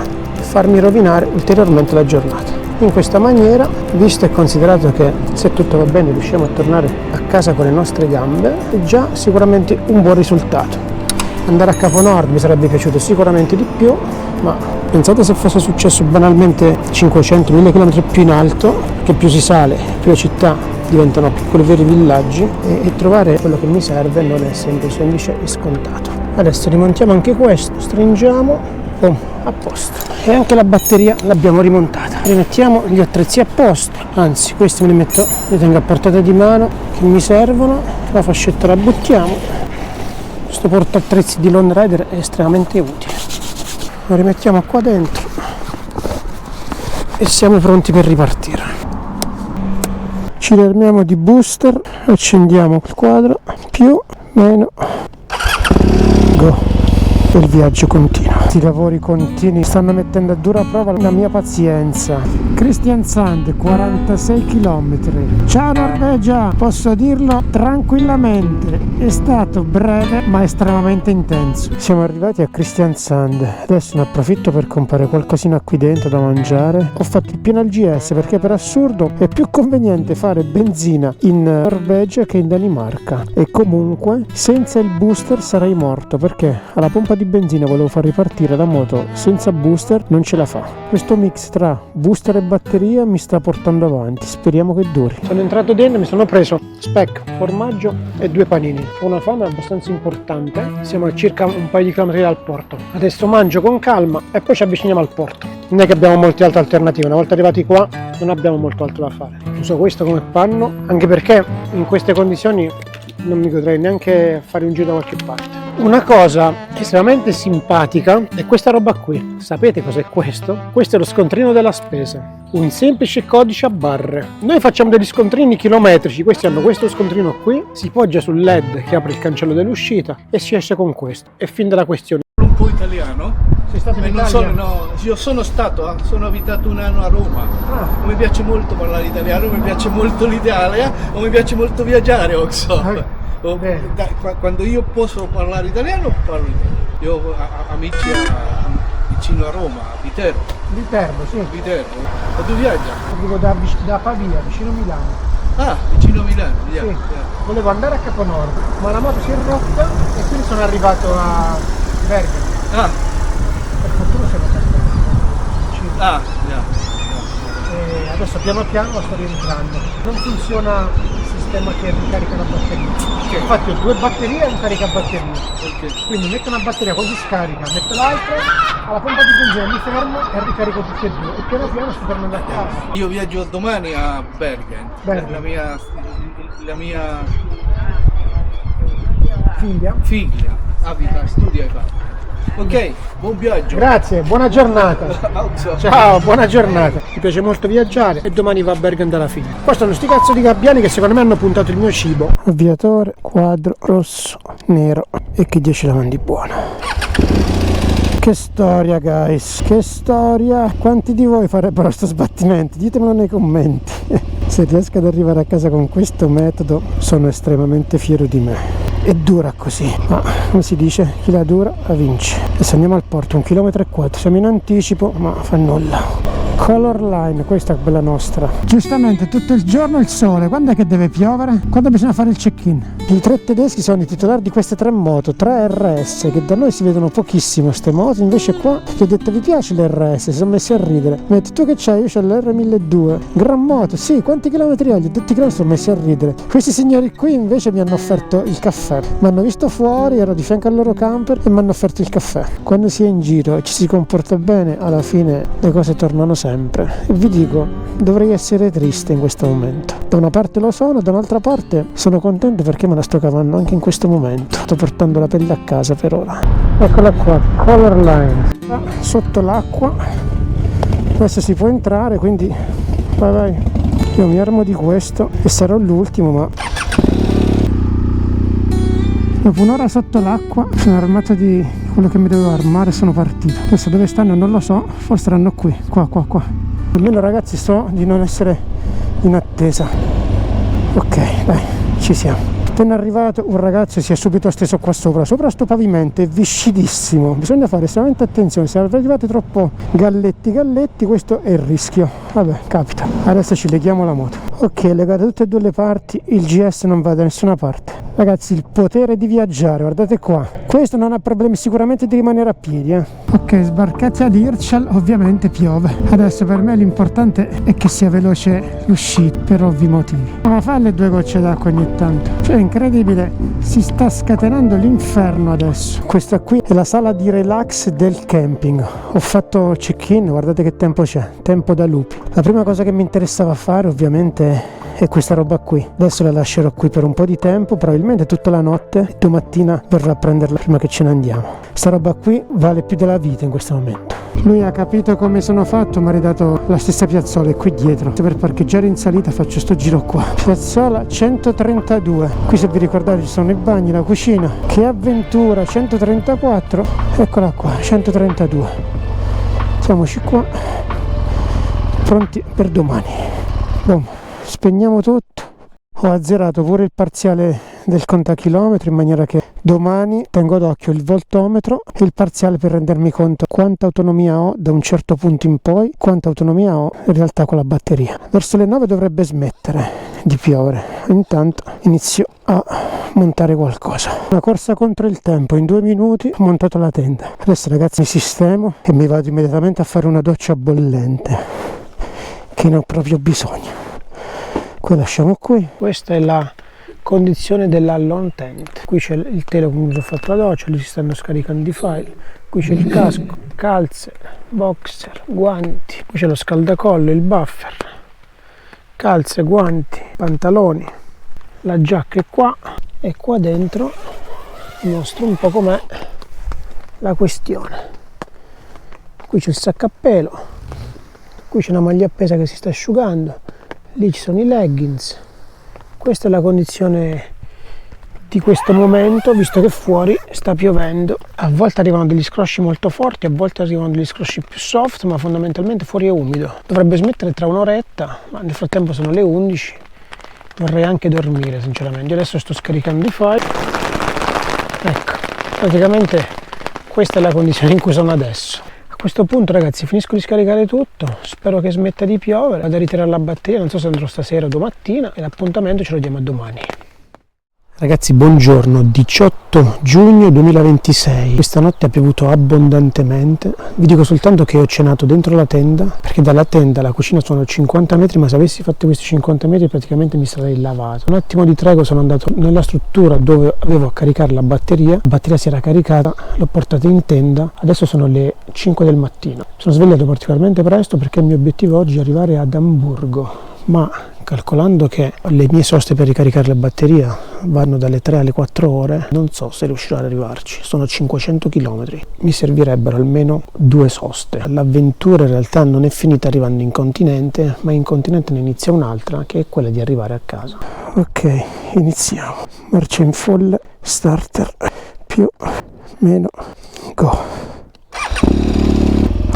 A: farmi rovinare ulteriormente la giornata. In questa maniera, visto e considerato che se tutto va bene riusciamo a tornare a casa con le nostre gambe, è già sicuramente un buon risultato. Andare a Capo Nord mi sarebbe piaciuto sicuramente di più, ma pensate se fosse successo banalmente 500-1000 km più in alto, che più si sale, più le città diventano piccoli veri villaggi e trovare quello che mi serve non è semplice e scontato. Adesso rimontiamo anche questo, stringiamo. A posto, e anche la batteria l'abbiamo rimontata. Rimettiamo gli attrezzi a posto, anzi questi me li tengo a portata di mano che mi servono. La fascetta la buttiamo. Questo portaattrezzi di Lone Rider è estremamente utile. Lo rimettiamo qua dentro e siamo pronti per ripartire. Ci fermiamo di booster, accendiamo il quadro, più, meno, go. Il viaggio continua. I lavori continui stanno mettendo a dura prova la mia pazienza. Kristiansand, 46 km. Ciao Norvegia, posso dirlo tranquillamente. È stato breve ma estremamente intenso. Siamo arrivati a Kristiansand. Adesso ne approfitto per comprare qualcosina qui dentro da mangiare. Ho fatto il pieno al GS perché per assurdo è più conveniente fare benzina in Norvegia che in Danimarca. E comunque senza il booster sarei morto perché alla pompa di benzina volevo far ripartire la moto senza booster, non ce la fa. Questo mix tra booster e batteria mi sta portando avanti, speriamo che duri. Sono entrato dentro, mi sono preso speck, formaggio e 2 panini. Ho una fame abbastanza importante, siamo a circa un paio di chilometri dal porto. Adesso mangio con calma e poi ci avviciniamo al porto. Non è che abbiamo molte altre alternative, una volta arrivati qua non abbiamo molto altro da fare. Uso questo come panno, anche perché in queste condizioni non mi godrei neanche fare un giro da qualche parte. Una cosa estremamente simpatica è questa roba qui. Sapete cos'è questo? Questo è lo scontrino della spesa, un semplice codice a barre. Noi facciamo degli scontrini chilometrici, questi hanno questo scontrino qui, si poggia sul LED che apre il cancello dell'uscita e si esce con questo. È fin della questione.
F: Un po' italiano.
A: Sei stato in
F: Non
A: Italia?
F: sono, no, io sono abitato un anno a Roma. Mi piace molto parlare italiano, mi piace molto l'Italia, mi piace molto viaggiare also. Quando io posso parlare italiano, parlo italiano. Io ho amici vicino a Roma, a Viterbo.
A: Viterbo, sì.
F: Viterbo. E tu viaggia?
A: Arrivo da Pavia, vicino Milano.
F: Ah, vicino a Milano, via.
A: Sì. Volevo andare a Caponord, ma la moto si è rotta e quindi sono arrivato a Bergamo.
F: Ah,
A: Per fortuna siamo sempre.
F: ah, via.
A: E adesso piano piano la sto rientrando. Non funziona il sistema che ricarica la batteria. Infatti ho 2 batterie e ricarica batteria.
F: Ok.
A: Quindi metto una batteria così scarica, metto l'altra, alla pompa di benzina mi fermo e ricarico tutti e 2. E piano piano sto tornando a casa.
F: Io viaggio domani a Bergen.
A: Bergen.
F: La mia
A: Figlia?
F: abita, studia e fa. Ok, buon viaggio.
A: Grazie, buona giornata. Ciao, buona giornata. Mi piace molto viaggiare e domani va a Bergen dalla figlia. Qua stanno sti cazzo di gabbiani che secondo me hanno puntato il mio cibo. Avviatore, quadro, rosso, nero e chi 10 lavandi buono. Che storia, guys, che storia. Quanti di voi farebbero sto sbattimento? Ditemelo nei commenti. Se riesco ad arrivare a casa con questo metodo sono estremamente fiero di me. È dura così, ma come si dice, chi la dura la vince. Adesso andiamo al porto, 1,4 km, siamo in anticipo, ma fa nulla. Color Line, questa è quella nostra. Giustamente tutto il giorno il sole, quando è che deve piovere? Quando bisogna fare il check-in. I 3 tedeschi sono i titolari di queste 3 moto, 3 RS, che da noi si vedono pochissimo ste moto, invece qua ti ho detto vi piace l'RS, si sono messi a ridere. Mi ha detto tu che c'hai? Io c'ho l'R1200, gran moto, sì, quanti chilometri hai? Gli ho detto che sono messi a ridere. Questi signori qui invece mi hanno offerto il caffè, mi hanno visto fuori, ero di fianco al loro camper e mi hanno offerto il caffè. Quando si è in giro e ci si comporta bene, alla fine le cose tornano sempre. E vi dico, dovrei essere triste in questo momento. Da una parte lo sono, da un'altra parte sono contento perché me la sto cavando anche in questo momento. Sto portando la pelle a casa per ora. Eccola qua, Color Line. Sotto l'acqua. Adesso si può entrare, quindi vai. Io mi armo di questo e sarò l'ultimo, ma dopo un'ora sotto l'acqua sono armato di quello che mi dovevo armare e sono partito. Adesso dove stanno non lo so, forse saranno qui, qua. Almeno ragazzi so di non essere in attesa. Ok, dai, ci siamo. Appena arrivato un ragazzo si è subito steso qua sopra sto pavimento è viscidissimo, bisogna fare estremamente attenzione, se arrivate troppo galletti, questo è il rischio. Vabbè, capita. Adesso ci leghiamo la moto. Ok, legate tutte e 2 le parti, il GS non va da nessuna parte. Ragazzi, il potere di viaggiare, guardate qua. Questo non ha problemi sicuramente di rimanere a piedi, Ok, sbarcati ad Hirschel, ovviamente piove. Adesso per me l'importante è che sia veloce l'uscita, per ovvi motivi. Ma fa le 2 gocce d'acqua ogni tanto. Cioè, incredibile, si sta scatenando l'inferno adesso. Questa qui è la sala di relax del camping. Ho fatto check-in, guardate che tempo c'è, tempo da lupi. La prima cosa che mi interessava fare ovviamente è questa roba qui. Adesso la lascerò qui per un po' di tempo, probabilmente tutta la notte, e domattina verrò a prenderla prima che ce ne andiamo. Questa roba qui vale più della vita in questo momento. Lui ha capito come sono fatto, mi ha ridato la stessa piazzola, è qui dietro. Per parcheggiare in salita faccio sto giro qua. Piazzola 132. Qui, se vi ricordate, ci sono i bagni, la cucina. Che avventura! 134. Eccola qua, 132. Siamoci qua, pronti per domani. Boom. Spegniamo tutto. Ho azzerato pure il parziale del contachilometri in maniera che domani tengo d'occhio il voltometro e il parziale per rendermi conto quanta autonomia ho da un certo punto in poi, quanta autonomia ho in realtà con la batteria. Verso le 9 dovrebbe smettere di piovere, intanto inizio a montare qualcosa. Una corsa contro il tempo, in 2 minuti ho montato la tenda. Adesso ragazzi mi sistemo e mi vado immediatamente a fare una doccia bollente. che ne ho proprio bisogno. Qui lasciamo qui. Questa è la condizione della long tent. Qui c'è il telo con cui ho fatto la doccia, lì si stanno scaricando i file. Qui c'è il casco, calze, boxer, guanti. Qui c'è lo scaldacollo, il buffer, calze, guanti, pantaloni. La giacca è qua, e qua dentro vi mostro un po' com'è la questione. Qui c'è il sacco a pelo, qui c'è una maglia appesa che si sta asciugando, lì ci sono i leggings. Questa è la condizione di questo momento, visto che fuori sta piovendo. A volte arrivano degli scrosci molto forti, a volte arrivano degli scrosci più soft, ma fondamentalmente fuori è umido. Dovrebbe smettere tra un'oretta, ma nel frattempo sono le 11. Vorrei anche dormire sinceramente. Io adesso sto scaricando i file. Ecco, praticamente questa è la condizione in cui sono adesso. A questo punto ragazzi finisco di scaricare tutto, spero che smetta di piovere, vado a ritirare la batteria, non so se andrò stasera o domattina, e l'appuntamento ce lo diamo a domani. Ragazzi, buongiorno, 18 giugno 2026. Questa notte ha piovuto abbondantemente. Vi dico soltanto che ho cenato dentro la tenda, perché dalla tenda alla cucina sono 50 metri, ma se avessi fatto questi 50 metri praticamente mi sarei lavato. Un attimo di tregua, sono andato nella struttura dove avevo a caricare la batteria si era caricata, l'ho portata in tenda, adesso sono le 5 del mattino. Sono svegliato particolarmente presto perché il mio obiettivo oggi è arrivare ad Amburgo, ma calcolando che le mie soste per ricaricare la batteria vanno dalle 3 alle 4 ore, non so se riuscirò ad arrivarci. Sono 500 km, mi servirebbero almeno 2 soste. L'avventura in realtà non è finita arrivando in continente, ma in continente ne inizia un'altra, che è quella di arrivare a casa. Ok, iniziamo. Marcia in folle, starter, più, meno, go.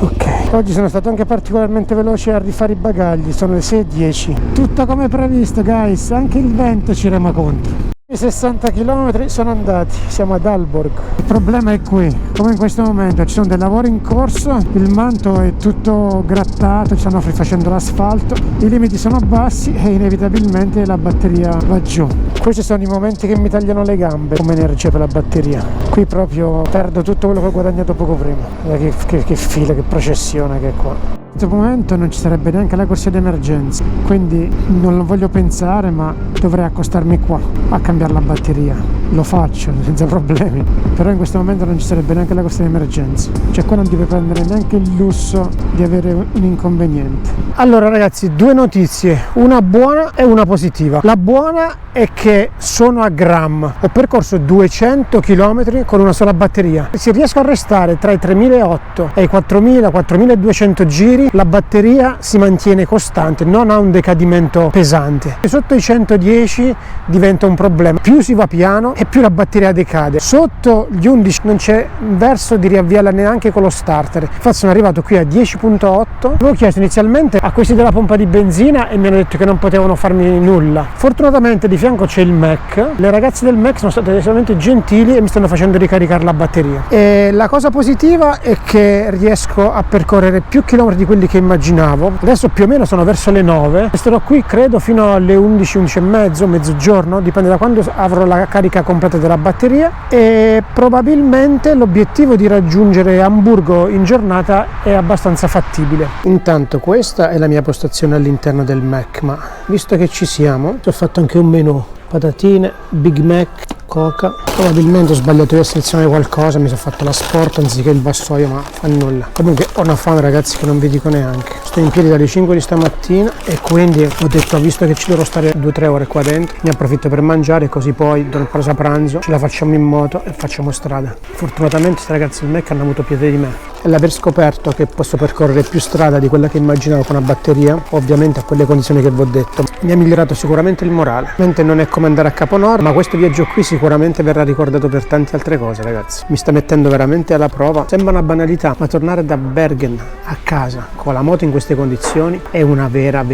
A: Ok, oggi sono stato anche particolarmente veloce a rifare i bagagli, sono le 6:10. Tutto come previsto guys, anche il vento ci rema contro. I 60 km sono andati, siamo ad Aalborg. Il problema è qui, come in questo momento ci sono dei lavori in corso, il manto è tutto grattato, ci stanno rifacendo l'asfalto, i limiti sono bassi e inevitabilmente la batteria va giù. Questi sono i momenti che mi tagliano le gambe come energia per la batteria. Qui proprio perdo tutto quello che ho guadagnato poco prima. Che fila, che processione che è qua. In questo momento non ci sarebbe neanche la corsia d'emergenza, quindi non lo voglio pensare, ma dovrei accostarmi qua a cambiare la batteria. Lo faccio senza problemi, però in questo momento non ci sarebbe neanche la corsia d'emergenza, cioè qua non ti puoi prendere neanche il lusso di avere un inconveniente. Allora ragazzi, 2 notizie, una buona e una positiva. La buona è che sono a Gram, ho percorso 200 km con una sola batteria. Se riesco a restare tra i 3.800 e i 4.200 giri, la batteria si mantiene costante, non ha un decadimento pesante. Sotto i 110 diventa un problema, più si va piano e più la batteria decade. Sotto gli 11 non c'è verso di riavviarla neanche con lo starter. Infatti sono arrivato qui a 10.8. Avevo chiesto inizialmente a questi della pompa di benzina e mi hanno detto che non potevano farmi nulla. Fortunatamente di fianco c'è il Mac, le ragazze del Mac sono state estremamente gentili e mi stanno facendo ricaricare la batteria. E la cosa positiva è che riesco a percorrere più chilometri di quelli che immaginavo. Adesso più o meno sono verso le 9, starò qui credo fino alle 11, 11 e mezzo, mezzogiorno, dipende da quando avrò la carica completa della batteria, e probabilmente l'obiettivo di raggiungere Amburgo in giornata è abbastanza fattibile. Intanto questa è la mia postazione all'interno del Mac, ma visto che ci siamo, ho fatto anche un menù: patatine, Big Mac, Coca. Probabilmente ho sbagliato io a selezionare qualcosa, mi sono fatto la sport anziché il vassoio, ma fa nulla. Comunque ho una fame ragazzi che non vi dico neanche. Sto in piedi dalle 5 di stamattina e quindi ho detto, visto che ci dovrò stare 2-3 ore qua dentro, ne approfitto per mangiare, così poi dopo pausa pranzo ce la facciamo in moto e facciamo strada. Fortunatamente questi ragazzi del Mac hanno avuto piede di me, e l'aver scoperto che posso percorrere più strada di quella che immaginavo con una batteria, ovviamente a quelle condizioni che vi ho detto, mi ha migliorato sicuramente il morale. Mentre non è come andare a Capo Nord, ma questo viaggio qui sicuramente verrà ricordato per tante altre cose ragazzi. Mi sta mettendo veramente alla prova, sembra una banalità, ma tornare da Bergen a casa con la moto in queste condizioni è una vera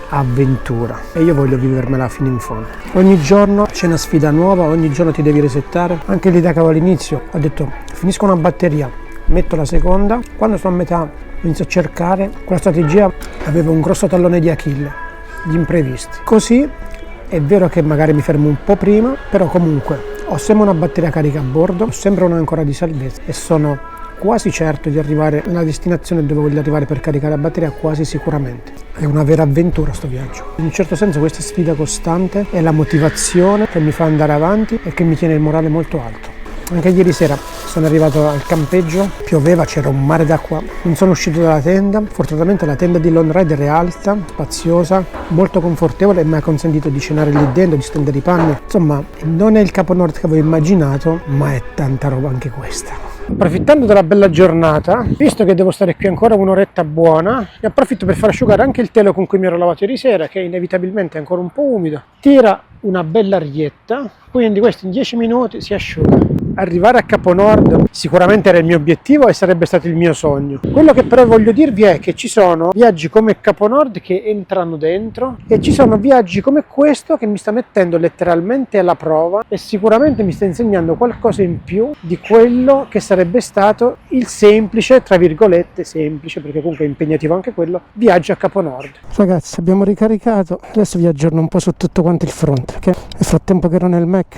A: avventura, e io voglio vivermela fino in fondo. Ogni giorno c'è una sfida nuova, ogni giorno ti devi resettare. Anche l'idea che avevo all'inizio, ho detto finisco una batteria, metto la seconda, quando sono a metà inizio a cercare. Quella strategia aveva un grosso tallone di Achille, gli imprevisti. Così è vero che magari mi fermo un po' prima, però comunque ho sempre una batteria carica a bordo, ho sempre una ancora di salvezza e sono quasi certo di arrivare alla destinazione dove voglio arrivare per caricare la batteria, quasi sicuramente. È una vera avventura sto viaggio. In un certo senso questa sfida costante è la motivazione che mi fa andare avanti e che mi tiene il morale molto alto. Anche ieri sera sono arrivato al campeggio, pioveva, c'era un mare d'acqua, non sono uscito dalla tenda. Fortunatamente la tenda di Lone Rider è alta, spaziosa, molto confortevole e mi ha consentito di cenare lì dentro, di stendere i panni. Insomma, non è il Capo Nord che avevo immaginato, ma è tanta roba anche questa. Approfittando della bella giornata, visto che devo stare qui ancora un'oretta buona, ne approfitto per far asciugare anche il telo con cui mi ero lavato ieri sera, che inevitabilmente è ancora un po' umido. Tira una bella arietta, quindi questo in 10 minuti si asciuga. Arrivare a Capo Nord sicuramente era il mio obiettivo e sarebbe stato il mio sogno. Quello che però voglio dirvi è che ci sono viaggi come Capo Nord che entrano dentro e ci sono viaggi come questo che mi sta mettendo letteralmente alla prova e sicuramente mi sta insegnando qualcosa in più di quello che sarebbe stato il semplice, tra virgolette semplice, perché comunque è impegnativo anche quello, viaggio a Capo Nord. Ragazzi, abbiamo ricaricato, adesso vi aggiorno un po' su tutto quanto il fronte, che nel frattempo che ero nel Mac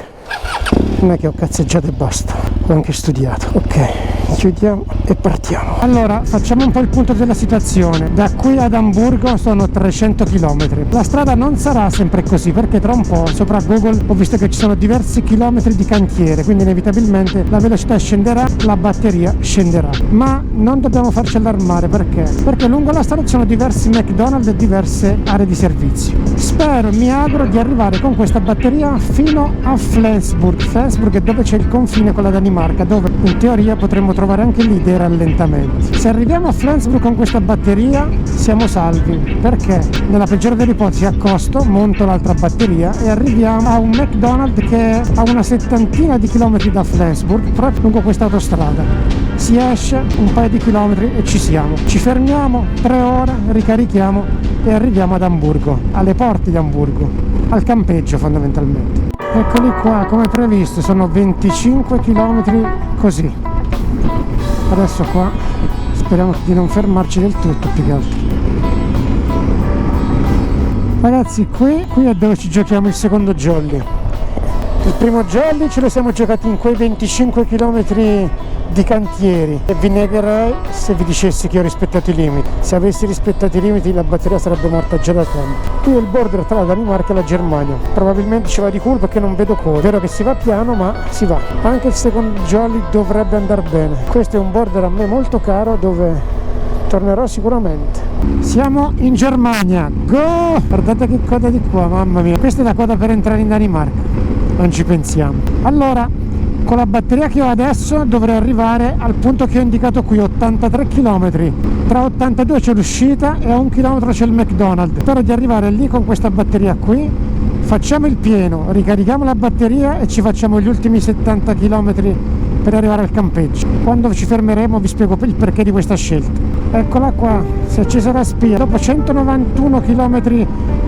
A: non è che ho cazzeggiato e basta, ho anche studiato. Ok, chiudiamo e partiamo. Allora, facciamo un po' il punto della situazione. Da qui ad Amburgo sono 300 km. La strada non sarà sempre così, perché tra un po' sopra Google ho visto che ci sono diversi chilometri di cantiere, quindi inevitabilmente la velocità scenderà, la batteria scenderà. Ma non dobbiamo farci allarmare, perché lungo la strada ci sono diversi McDonald's e diverse aree di servizio. Spero, mi auguro di arrivare con questa batteria fino a Flensburg è dove c'è il confine con la Danimarca, dove in teoria potremmo trovare anche lì dei rallentamenti. Se arriviamo a Flensburg con questa batteria siamo salvi, perché nella peggiore delle ipotesi accosto, monto l'altra batteria e arriviamo a un McDonald's che è a una settantina di chilometri da Flensburg, proprio lungo questa autostrada. Si esce un paio di chilometri e ci siamo. Ci fermiamo 3 ore, ricarichiamo e arriviamo ad Amburgo, alle porte di Amburgo, al campeggio fondamentalmente. Eccoli qua, come previsto, sono 25 km così. Adesso qua speriamo di non fermarci del tutto, più che altro. Ragazzi, qui è dove ci giochiamo il secondo jolly. Il primo jolly ce lo siamo giocati in quei 25 km di cantieri e vi negherei se vi dicessi che ho rispettato i limiti. Se avessi rispettato i limiti la batteria sarebbe morta già da tempo. Qui è il border tra la Danimarca e la Germania, probabilmente ci va di culo perché non vedo code. È vero che si va piano, ma si va. Anche il secondo jolly dovrebbe andare bene. Questo è un border a me molto caro dove tornerò sicuramente. Siamo in Germania, go! Guardate che coda di qua, mamma mia, questa è la coda per entrare in Danimarca, non ci pensiamo. Allora, con la batteria che ho adesso dovrei arrivare al punto che ho indicato qui, 83 km. Tra 82 c'è l'uscita e a 1 km c'è il McDonald's. Spero di arrivare lì con questa batteria qui. Facciamo il pieno, ricarichiamo la batteria e ci facciamo gli ultimi 70 km per arrivare al campeggio. Quando ci fermeremo vi spiego il perché di questa scelta. Eccola qua, si è accesa la spia. Dopo 191 km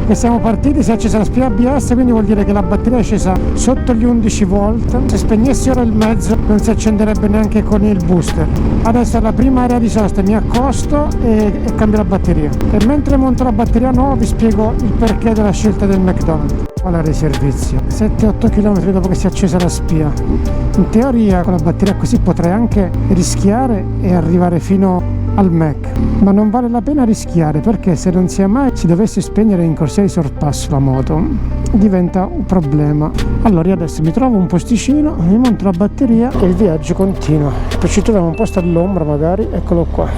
A: che siamo partiti si è accesa la spia ABS, quindi vuol dire che la batteria è scesa sotto gli 11 volt. Se spegnessi ora il mezzo non si accenderebbe neanche con il booster. Adesso alla prima area di sosta mi accosto e cambio la batteria. E mentre monto la batteria nuova vi spiego il perché della scelta del McDonald's. Allora, di servizio 7-8 km dopo che si è accesa la spia. In teoria con la batteria così potrei anche rischiare e arrivare fino al Mac, ma non vale la pena rischiare, perché se non sia mai si dovesse spegnere in corsia di sorpasso la moto diventa un problema. Allora io adesso mi trovo un posticino, mi monto la batteria e il viaggio continua. Poi ci troviamo un posto all'ombra magari, eccolo qua.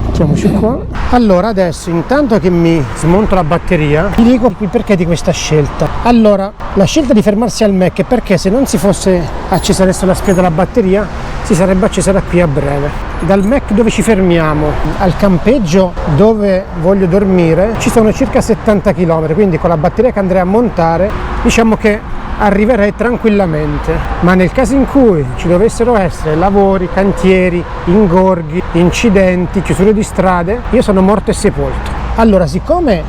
A: Mettiamoci qua. Allora adesso intanto che mi smonto la batteria vi dico il perché di questa scelta. Allora, la scelta di fermarsi al Mac è perché se non si fosse accesa adesso la spia della batteria si sarebbe accesa da qui a breve. Dal Mac dove ci fermiamo al campeggio dove voglio dormire ci sono circa 70 km, quindi con la batteria che andrei a montare diciamo che arriverei tranquillamente. Ma nel caso in cui ci dovessero essere lavori, cantieri, ingorghi, incidenti, chiusure di strade, io sono morto e sepolto. Allora, siccome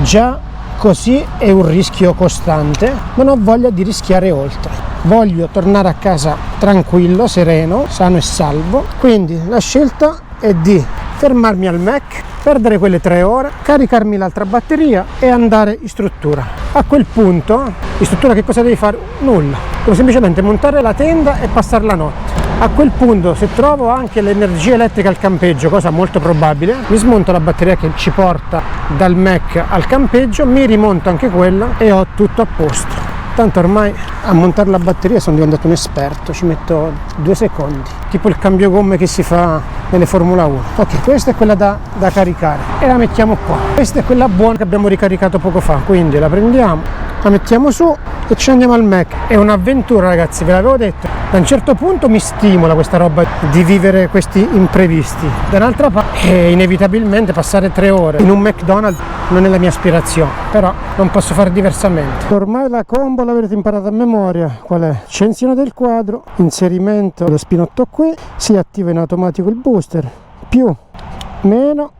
A: già così è un rischio costante, non ho voglia di rischiare oltre. Voglio tornare a casa tranquillo, sereno, sano e salvo. Quindi la scelta è di fermarmi al Mac, perdere quelle 3 ore, caricarmi l'altra batteria e andare in struttura. A quel punto, in struttura che cosa devi fare? Nulla. Devo semplicemente montare la tenda e passare la notte. A quel punto, se trovo anche l'energia elettrica al campeggio, cosa molto probabile, mi smonto la batteria che ci porta dal Mac al campeggio, mi rimonto anche quella e ho tutto a posto. Tanto ormai a montare la batteria sono diventato un esperto, ci metto 2 secondi, tipo il cambio gomme che si fa nelle Formula 1. Ok, questa è quella da caricare e la mettiamo qua. Questa è quella buona che abbiamo ricaricato poco fa, quindi la prendiamo, la mettiamo su e ci andiamo al Mac. È un'avventura, ragazzi, ve l'avevo detto. Da un certo punto mi stimola questa roba di vivere questi imprevisti, da un'altra parte inevitabilmente passare 3 ore in un McDonald's non è la mia aspirazione, però non posso fare diversamente. Ormai la combo l'avete imparata a memoria. Qual è? Accensione del quadro, inserimento dello spinotto qui, si attiva in automatico il booster, più, meno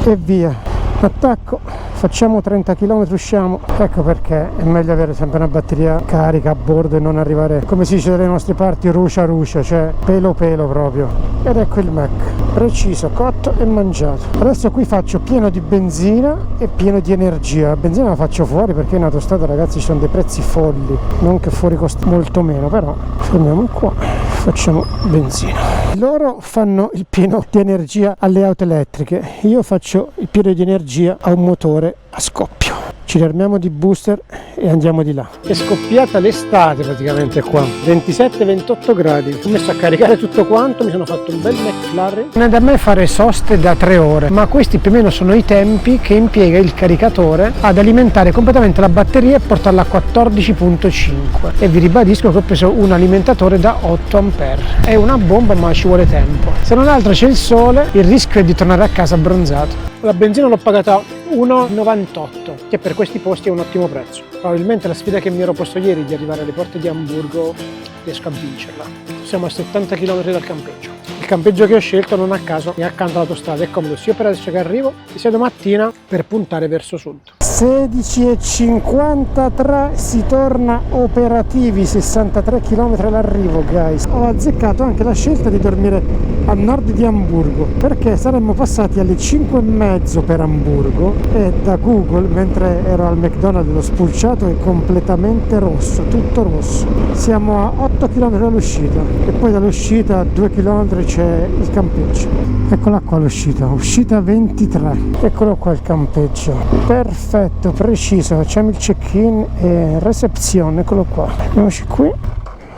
A: e via. Attacco, facciamo 30 km, usciamo. Ecco perché è meglio avere sempre una batteria carica a bordo e non arrivare, come si dice dalle nostre parti, rucia, cioè pelo proprio. Ed ecco il Mac, preciso, cotto e mangiato. Adesso qui faccio pieno di benzina e pieno di energia. La benzina la faccio fuori perché in autostrada, ragazzi, ci sono dei prezzi folli, non che fuori costa molto meno, però fermiamo qua, facciamo benzina. Loro fanno il pieno di energia alle auto elettriche, io faccio il pieno di energia a un motore a scoppio. Ci fermiamo di booster e andiamo di là. È scoppiata l'estate praticamente qua, 27-28 gradi. Ho messo a caricare tutto quanto, mi sono fatto un bel McFlurry. Non è da me fare soste da 3 ore, ma questi più o meno sono i tempi che impiega il caricatore ad alimentare completamente la batteria e portarla a 14.5. E vi ribadisco che ho preso un alimentatore da 8 ampere. È una bomba, ma ci vuole tempo. Se non altro c'è il sole, il rischio è di tornare a casa abbronzato. La benzina l'ho pagata 1,98, che per questi posti è un ottimo prezzo. Probabilmente la sfida che mi ero posto ieri di arrivare alle porte di Amburgo riesco a vincerla. Siamo a 70 km dal campeggio. Il campeggio che ho scelto non a caso è accanto all'autostrada, è comodo sia per adesso che arrivo sia domattina per puntare verso sud. 16:53 si torna operativi, 63 km all'arrivo, guys. Ho azzeccato anche la scelta di dormire a nord di Amburgo perché saremmo passati alle 5:30 per Amburgo e da Google, mentre ero al McDonald's, l'ho spulciato, è completamente rosso, tutto rosso. Siamo a 8 km dall'uscita e poi dall'uscita a 2 km c'è il campeggio. Eccola qua l'uscita, uscita 23. Eccolo qua il campeggio, perfetto, preciso. Facciamo il check-in e recepzione, eccolo qua. Andiamoci qui.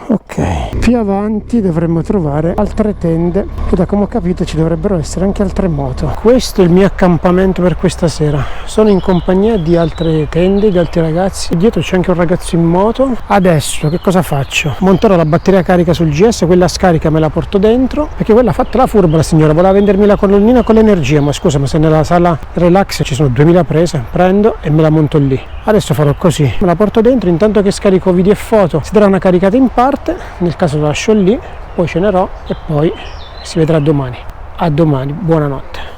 A: Ok, più avanti dovremmo trovare altre tende e da come ho capito ci dovrebbero essere anche altre moto. Questo è il mio accampamento per questa sera. Sono in compagnia di altre tende, di altri ragazzi. Dietro c'è anche un ragazzo in moto. Adesso che cosa faccio? Monterò la batteria carica sul GS, quella scarica me la porto dentro, perché quella ha fatto la furba la signora, voleva vendermi la colonnina con l'energia, ma scusa, ma se nella sala relax ci sono 2000 prese, prendo e me la monto lì. Adesso farò così, me la porto dentro, intanto che scarico video e foto si darà una caricata in parte, nel caso lo lascio lì, poi cenerò e poi si vedrà domani. A domani, buonanotte.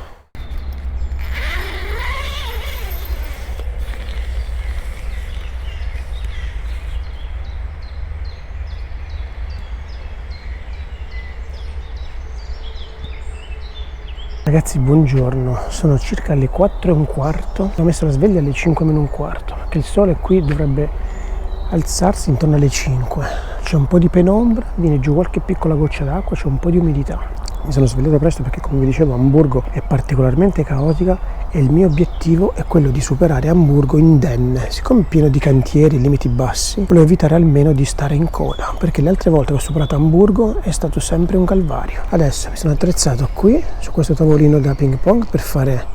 A: Ragazzi, buongiorno, sono circa le 4:15, ho messo la sveglia alle 5:15, perché il sole qui dovrebbe alzarsi intorno alle 5. C'è un po' di penombra, viene giù qualche piccola goccia d'acqua, c'è un po' di umidità. Mi sono svegliato presto perché, come vi dicevo, Amburgo è particolarmente caotica e il mio obiettivo è quello di superare Amburgo indenne. Siccome è pieno di cantieri, limiti bassi, volevo evitare almeno di stare in coda, perché le altre volte che ho superato Amburgo è stato sempre un calvario. Adesso mi sono attrezzato qui su questo tavolino da ping pong per fare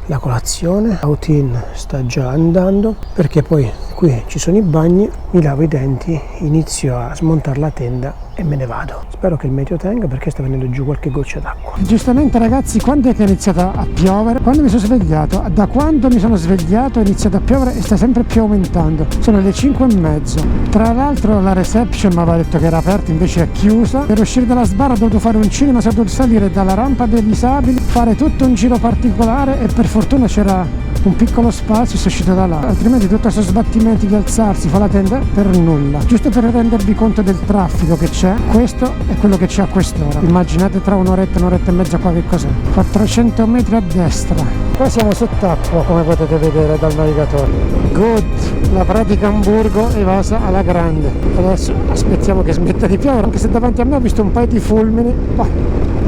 A: la colazione. Autin sta già andando perché poi qui ci sono i bagni, mi lavo i denti, inizio a smontare la tenda e me ne vado. Spero che il meteo tenga perché sta venendo giù qualche goccia d'acqua. Giustamente, ragazzi, quando è che è iniziato a piovere? Quando mi sono svegliato. Da quando mi sono svegliato è iniziato a piovere e sta sempre più aumentando. Sono le 5:30. Tra l'altro la reception mi aveva detto che era aperta, invece è chiusa. Per uscire dalla sbarra ho dovuto fare un cinema, sono dovuto salire dalla rampa dei disabili, fare tutto un giro particolare e per fortuna c'era un piccolo spazio, sono uscito da là, altrimenti tutto questo sbattimento di alzarsi, fa la tenda per nulla. Giusto per rendervi conto del traffico che c'è, questo è quello che c'è a quest'ora. Immaginate tra un'oretta e mezza qua che cos'è. 400 metri a destra, Qua siamo sott'acqua, come potete vedere dal navigatore. Good, la pratica Amburgo evasa alla grande. Adesso aspettiamo che smetta di piovere, anche se davanti a me ho visto un paio di fulmini.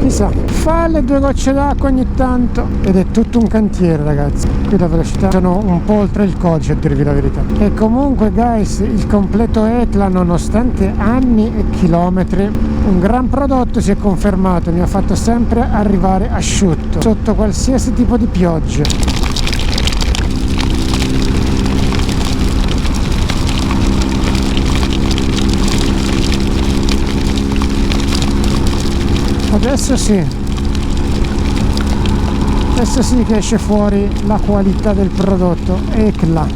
A: Chissà, fa le 2 gocce d'acqua ogni tanto ed è tutto un cantiere, ragazzi. Qui la velocità sono un po' oltre il codice, a dirvi la verità. E comunque, guys, il completo ECLA, nonostante anni e chilometri, un gran prodotto, si è confermato. Mi ha fatto sempre arrivare asciutto sotto qualsiasi tipo di pioggia. Adesso sì che esce fuori la qualità del prodotto ECLA.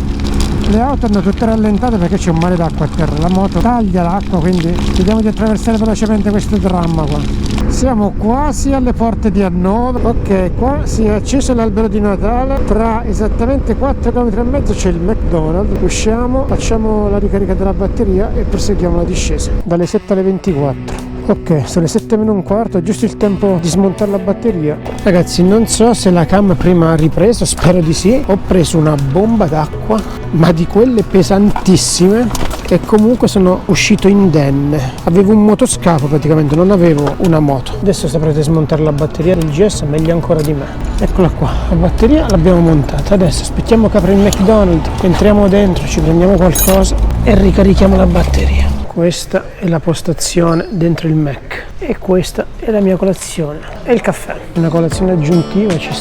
A: Le auto hanno tutte rallentate perché c'è un mare d'acqua a terra, la moto taglia l'acqua, quindi vediamo di attraversare velocemente questo dramma qua. Siamo quasi alle porte di Hannover. Ok, qua si è acceso l'albero di Natale, tra esattamente 4 km e mezzo c'è il McDonald's. Usciamo, facciamo la ricarica della batteria e proseguiamo la discesa dalle 7 alle 24. Ok, sono le 7 meno un quarto, è giusto il tempo di smontare la batteria. Ragazzi, non so se la cam prima ha ripreso, spero di sì. Ho preso una bomba d'acqua, ma di quelle pesantissime, e comunque sono uscito indenne. Avevo un motoscafo praticamente, non avevo una moto. Adesso saprete smontare la batteria del GS meglio ancora di me. Eccola qua, la batteria l'abbiamo montata. Adesso aspettiamo che apra il McDonald's, entriamo dentro, ci prendiamo qualcosa e ricarichiamo la batteria. Questa è la postazione dentro il Mac e questa è la mia colazione e il caffè. Una colazione aggiuntiva ci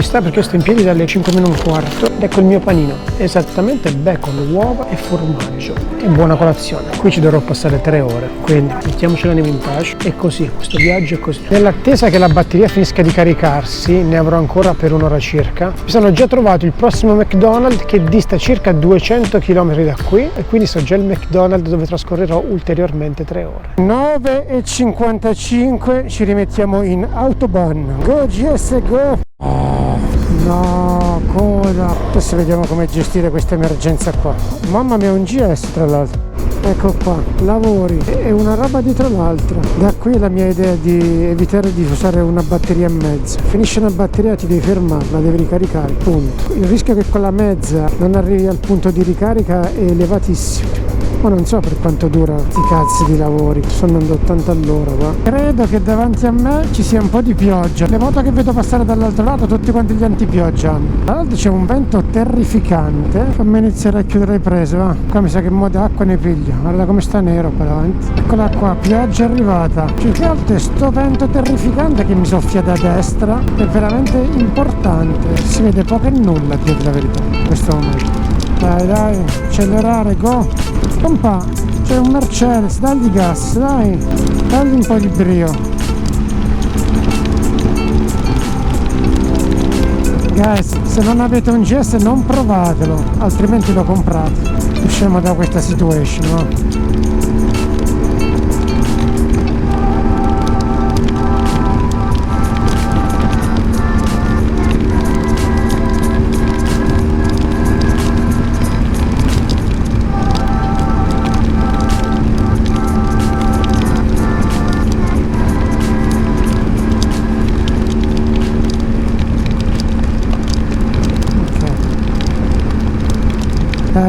A: sta perché sto in piedi dalle 5 meno un quarto. Ecco il mio panino, esattamente bacon, uova e formaggio. E buona colazione. Qui ci dovrò passare 3 ore, quindi mettiamocela nei vintage. E così, questo viaggio è così. Nell'attesa che la batteria finisca di caricarsi, ne avrò ancora per un'ora circa, mi sono già trovato il prossimo McDonald's che dista circa 200 km da qui, e quindi so già il McDonald's dove trascorrerò ulteriormente 3 ore. 9:55, ci rimettiamo in autobahn. Go GS go! No, coda. Adesso vediamo come gestire questa emergenza qua. Mamma mia, un GS tra l'altro. Ecco qua, lavori e una roba dietro l'altra. Da qui la mia idea di evitare di usare una batteria e mezza. Finisce una batteria, ti devi fermare, la devi ricaricare, punto. Il rischio che con la mezza non arrivi al punto di ricarica è elevatissimo. Ma non so per quanto dura sti cazzi di lavori, sto andando 80 all'ora qua. Credo che davanti a me ci sia un po' di pioggia. Le moto che vedo passare dall'altro lato, tutti quanti gli antipioggia hanno. Tra l'altro c'è un vento terrificante. Fammi iniziare a chiudere le prese, va. Qua mi sa che mo' d'acqua ne piglio. Guarda come sta nero qua davanti. Eccola qua, pioggia arrivata. Più che altro è sto vento terrificante che mi soffia da destra. È veramente importante. Si vede poco e nulla, a dire la verità, in questo momento. Dai, accelerare, go! Compa, c'è un Mercedes, dagli gas, dai! Dagli un po' di brio! Guys, se non avete un GS non provatelo, altrimenti lo comprate. Usciamo da questa situation, no?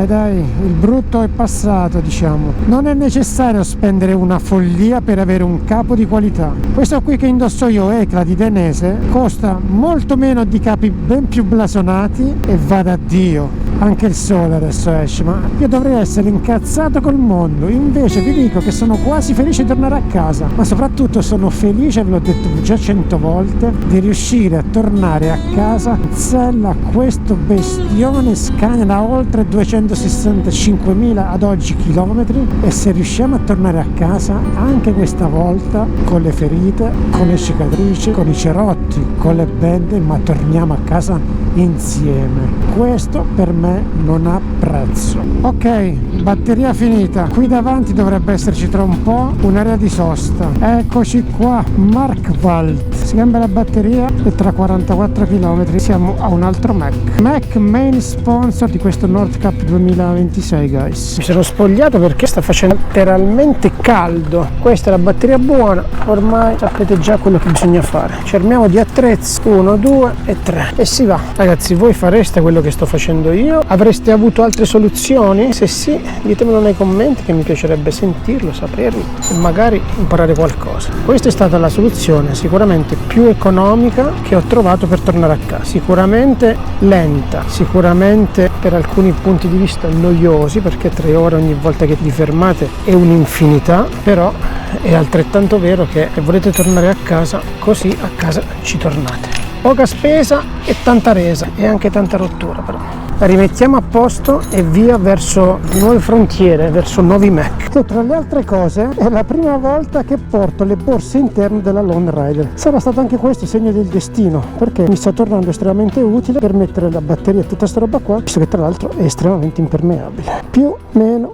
A: Dai, il brutto è passato, diciamo. Non è necessario spendere una follia per avere un capo di qualità. Questo qui che indosso io, ECLA di Danese, costa molto meno di capi ben più blasonati e va da Dio. Anche il sole adesso esce, ma io dovrei essere incazzato col mondo. Invece vi dico che sono quasi felice di tornare a casa, ma soprattutto sono felice, ve l'ho detto già 100 volte, di riuscire a tornare a casa in sella a questo bestione Scania da oltre 265.000 ad oggi chilometri, e se riusciamo a tornare a casa anche questa volta con le ferite, con le cicatrici, con i cerotti, con le bende, ma torniamo a casa insieme. Questo per me non ha prezzo. Ok, batteria finita. Qui davanti dovrebbe esserci tra un po' un'area di sosta. Eccoci qua, Markwald. Si cambia la batteria e tra 44 km siamo a un altro Mac main sponsor di questo Nord Cup 2026, guys. Mi sono spogliato perché sta facendo letteralmente caldo. Questa è la batteria buona, ormai sapete già quello che bisogna fare. Ci armiamo di attrezzi 1, 2 e 3 e si va. Ragazzi, voi fareste quello che sto facendo io? Avreste avuto altre soluzioni? Se sì, ditemelo nei commenti, che mi piacerebbe sentirlo, saperlo e magari imparare qualcosa. Questa è stata la soluzione sicuramente più economica che ho trovato per tornare a casa. Sicuramente lenta, sicuramente per alcuni punti di vista noiosi, perché 3 ore ogni volta che vi fermate è un'infinità, però è altrettanto vero che se volete tornare a casa, così a casa ci tornate. Poca spesa e tanta resa e anche tanta rottura, però la rimettiamo a posto e via verso nuove frontiere, verso nuovi Mac. E tra le altre cose è la prima volta che porto le borse interne della Lone Rider. Sarà stato anche questo segno del destino, perché mi sta tornando estremamente utile per mettere la batteria e tutta sta roba qua, visto che tra l'altro è estremamente impermeabile. Più, meno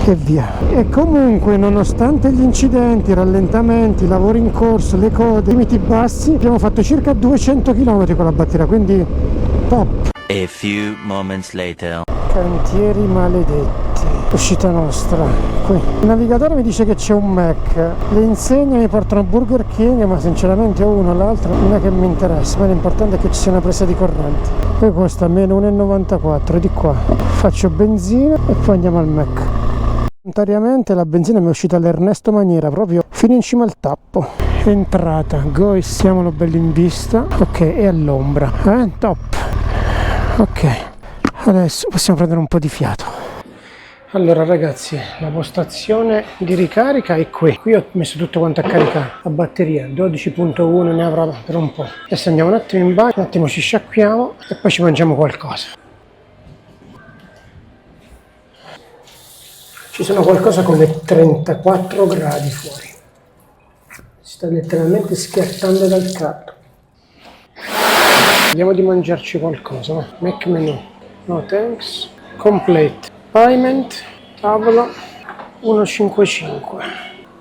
A: e via. E comunque, nonostante gli incidenti, i rallentamenti, i lavori in corso, le code, i limiti bassi, abbiamo fatto circa 200 km con la batteria, quindi top.
G: A few moments later.
A: Cantieri maledetti. Uscita nostra. Qui il navigatore mi dice che c'è un Mac, le insegne mi portano Burger King, ma sinceramente o uno o l'altro non è che mi interessa, ma l'importante è che ci sia una presa di corrente. Poi costa meno 1,94 di qua. Faccio benzina e poi andiamo al Mac. Volontariamente la benzina mi è uscita all'Ernesto Maniera, proprio fino in cima al tappo. Entrata, go, siamolo belli in vista. Ok, è all'ombra, top. Ok, adesso possiamo prendere un po' di fiato. Allora ragazzi, la postazione di ricarica è qui ho messo tutto quanto a caricare, la batteria 12.1 ne avrà per un po'. Adesso andiamo un attimo in bagno, un attimo ci sciacquiamo e poi ci mangiamo qualcosa. Ci sono qualcosa come 34 gradi fuori, si sta letteralmente schiattando dal caldo. Vediamo di mangiarci qualcosa, no? Mac menu, no thanks, complete, payment, tavolo 1,55,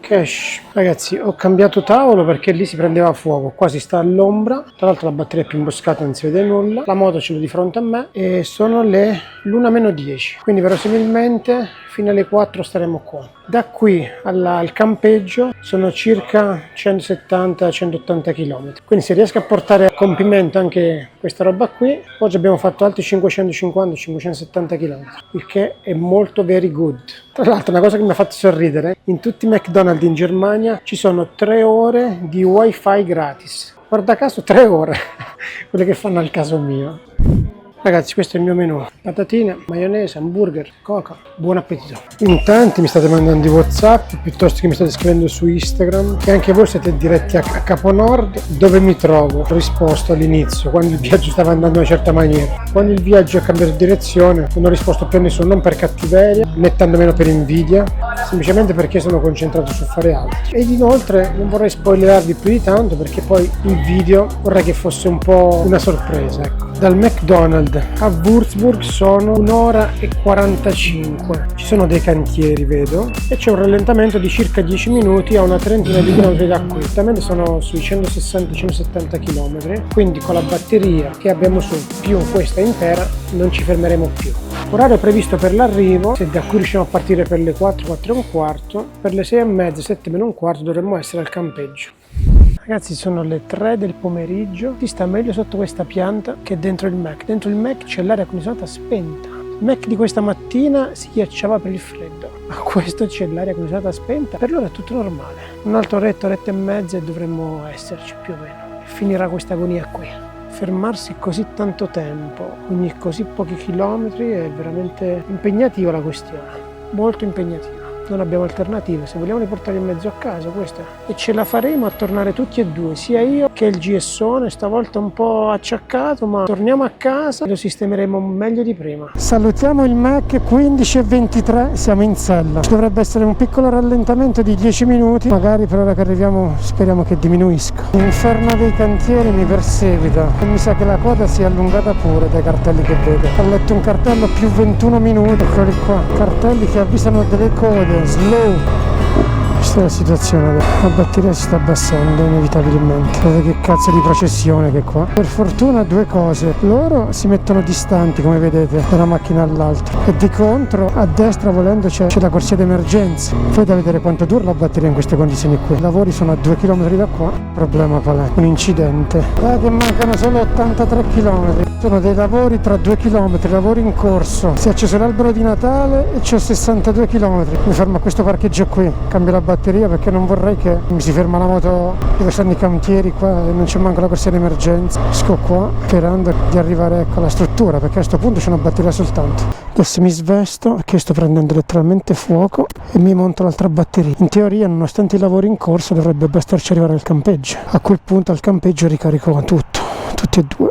A: cash. Ragazzi, ho cambiato tavolo perché lì si prendeva fuoco, qua si sta all'ombra, tra l'altro la batteria è più imboscata, non si vede nulla, la moto ce l'ho di fronte a me e sono le l'1:10, quindi verosimilmente fino alle 4 staremo qua. Da qui al campeggio sono circa 170-180 km, quindi se riesco a portare a compimento anche questa roba qui, oggi abbiamo fatto altri 550-570 km, il che è molto very good. Tra l'altro una cosa che mi ha fatto sorridere, in tutti i McDonald's in Germania ci sono 3 ore di wifi gratis, guarda caso 3 ore, quelle che fanno al caso mio. Ragazzi, questo è il mio menù: patatine, maionese, hamburger, coca. Buon appetito. In tanti mi state mandando i WhatsApp piuttosto che mi state scrivendo su Instagram che anche voi siete diretti a Capo Nord. Dove mi trovo? Ho risposto all'inizio, quando il viaggio stava andando in una certa maniera. Quando il viaggio ha cambiato direzione non ho risposto più a nessuno, non per cattiveria né tantomeno per invidia, semplicemente perché sono concentrato su fare altro. Ed inoltre non vorrei spoilerarvi più di tanto, perché poi il video vorrei che fosse un po' una sorpresa, ecco. Dal McDonald's a Würzburg sono 1 ora e 45. Ci sono dei cantieri, vedo, e c'è un rallentamento di circa 10 minuti a una trentina di chilometri da qui. Esattamente sono sui 160-170 km, quindi con la batteria che abbiamo su più questa intera non ci fermeremo più. Orario previsto per l'arrivo, se da qui riusciamo a partire per le 4:15, per le 6:30, 7:15 dovremmo essere al campeggio. Ragazzi, sono le 3 del pomeriggio, si sta meglio sotto questa pianta che dentro il Mac. Dentro il Mac c'è l'aria condizionata spenta. Il Mac di questa mattina si ghiacciava per il freddo, ma questo c'è l'aria condizionata spenta, per loro è tutto normale. Un'altra oretta e mezza e dovremmo esserci più o meno. E finirà questa agonia qui. Fermarsi così tanto tempo, ogni così pochi chilometri, è veramente impegnativa la questione, molto impegnativa. Non abbiamo alternative, se vogliamo riportare in mezzo a casa, questa è. E ce la faremo a tornare tutti e due, sia io che il GSone, stavolta un po' acciaccato, ma torniamo a casa e lo sistemeremo meglio di prima. Salutiamo il Mac, 15:23, siamo in sella. Ci dovrebbe essere un piccolo rallentamento di 10 minuti, magari per ora che arriviamo speriamo che diminuisca. L'inferno dei cantieri mi perseguita e mi sa che la coda si è allungata pure dai cartelli che vedo. Ho letto un cartello più 21 minuti, eccoli qua, cartelli che avvisano delle code slow, Questa è la situazione, la batteria si sta abbassando inevitabilmente. Guardate che cazzo di processione che è qua. Per fortuna due cose, loro si mettono distanti come vedete da una macchina all'altra e di contro a destra volendo c'è la corsia d'emergenza. Poi da vedere quanto dura la batteria in queste condizioni qui. I lavori sono a 2 km da qua. Il problema qual è? Un incidente. Che mancano solo 83 km. Sono dei lavori tra 2 km, lavori in corso. Si è acceso l'albero di Natale e c'ho 62 km. Mi fermo a questo parcheggio qui, cambio la batteria perché non vorrei che mi si ferma la moto dove stanno i cantieri qua e non c'è manco la corsia d'emergenza. Esco qua sperando di arrivare alla struttura perché a questo punto c'è una batteria soltanto. Adesso mi svesto perché sto prendendo letteralmente fuoco e mi monto l'altra batteria. In teoria, nonostante i lavori in corso, dovrebbe bastarci arrivare al campeggio. A quel punto al campeggio ricarico tutto, tutti e due.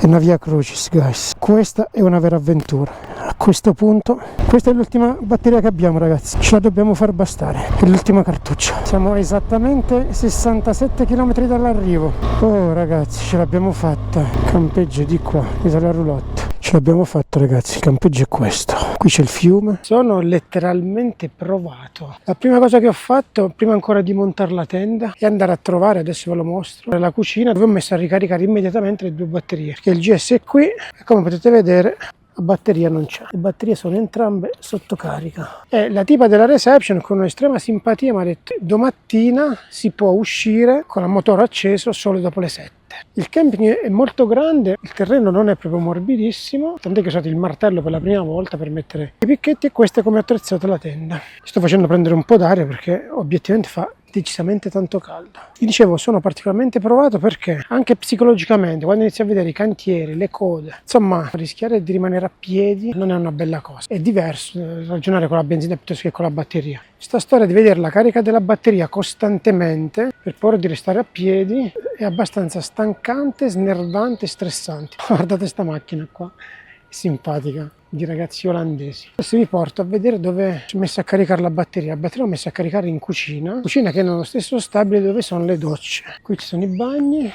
A: È una via crucis, guys. Questa è una vera avventura. A questo punto, questa è l'ultima batteria che abbiamo, ragazzi. Ce la dobbiamo far bastare. È l'ultima cartuccia. Siamo esattamente 67 km dall'arrivo. Oh, ragazzi, ce l'abbiamo fatta. Campeggio di qua, Italia Roulotte. Ce l'abbiamo fatta, ragazzi. Il campeggio è questo. Qui c'è il fiume. Sono letteralmente provato. La prima cosa che ho fatto, prima ancora di montare la tenda, è andare a trovare, adesso ve lo mostro, la cucina dove ho messo a ricaricare immediatamente le due batterie. Perché il GS è qui e come potete vedere la batteria non c'è. Le batterie sono entrambe sotto carica. E la tipa della reception con un'estrema simpatia mi ha detto domattina si può uscire con il motore acceso solo dopo le 7. Il camping è molto grande, il terreno non è proprio morbidissimo, tant'è che ho usato il martello per la prima volta per mettere i picchetti e questa è come ho attrezzato la tenda. Sto facendo prendere un po' d'aria perché obiettivamente fa decisamente tanto caldo. Vi dicevo, sono particolarmente provato perché anche psicologicamente quando inizi a vedere i cantieri, le code, insomma rischiare di rimanere a piedi non è una bella cosa. È diverso ragionare con la benzina piuttosto che con la batteria. Questa storia di vedere la carica della batteria costantemente per paura di restare a piedi è abbastanza stancante, snervante e stressante. Guardate sta macchina qua, è simpatica, di ragazzi olandesi. Adesso vi porto a vedere dove ho messo a caricare la batteria. La batteria l'ho messa a caricare in cucina che è nello stesso stabile dove sono le docce. Qui ci sono i bagni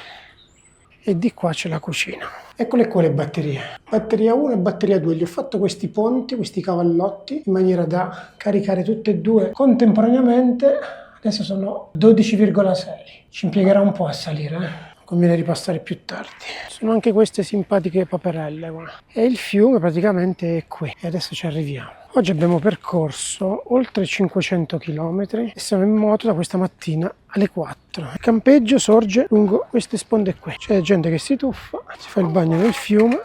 A: e di qua c'è la cucina. Eccole qua le batterie. Batteria 1 e batteria 2. Gli ho fatto questi ponti, questi cavallotti, in maniera da caricare tutte e due contemporaneamente. Adesso sono 12,6. Ci impiegherà un po' a salire, conviene ripassare più tardi. Sono anche queste simpatiche paperelle qua. E il fiume praticamente è qui e adesso ci arriviamo. Oggi abbiamo percorso oltre 500 km e siamo in moto da questa mattina alle 4. Il campeggio sorge lungo queste sponde qui. C'è gente che si tuffa, si fa il bagno nel fiume.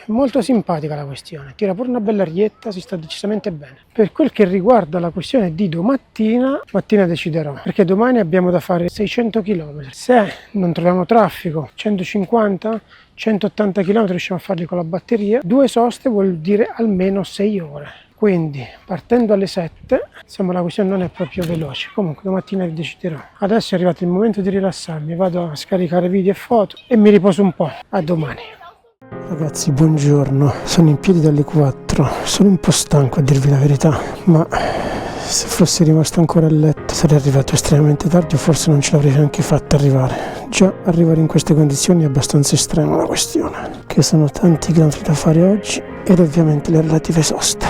A: Molto simpatica la questione, tira pure una bella arietta, si sta decisamente bene. Per quel che riguarda la questione di domattina deciderò, perché domani abbiamo da fare 600 km. Se non troviamo traffico, 150, 180 km riusciamo a farli con la batteria. 2 soste vuol dire almeno 6 ore. Quindi partendo alle 7, insomma la questione non è proprio veloce, comunque domattina deciderò. Adesso è arrivato il momento di rilassarmi, vado a scaricare video e foto e mi riposo un po'. A domani. Ragazzi, buongiorno, sono in piedi dalle 4, sono un po' stanco a dirvi la verità, ma se fossi rimasto ancora a letto sarei arrivato estremamente tardi o forse non ce l'avrei neanche fatta arrivare. Già arrivare in queste condizioni è abbastanza estrema la questione, che sono tanti chilometri da fare oggi ed ovviamente le relative soste.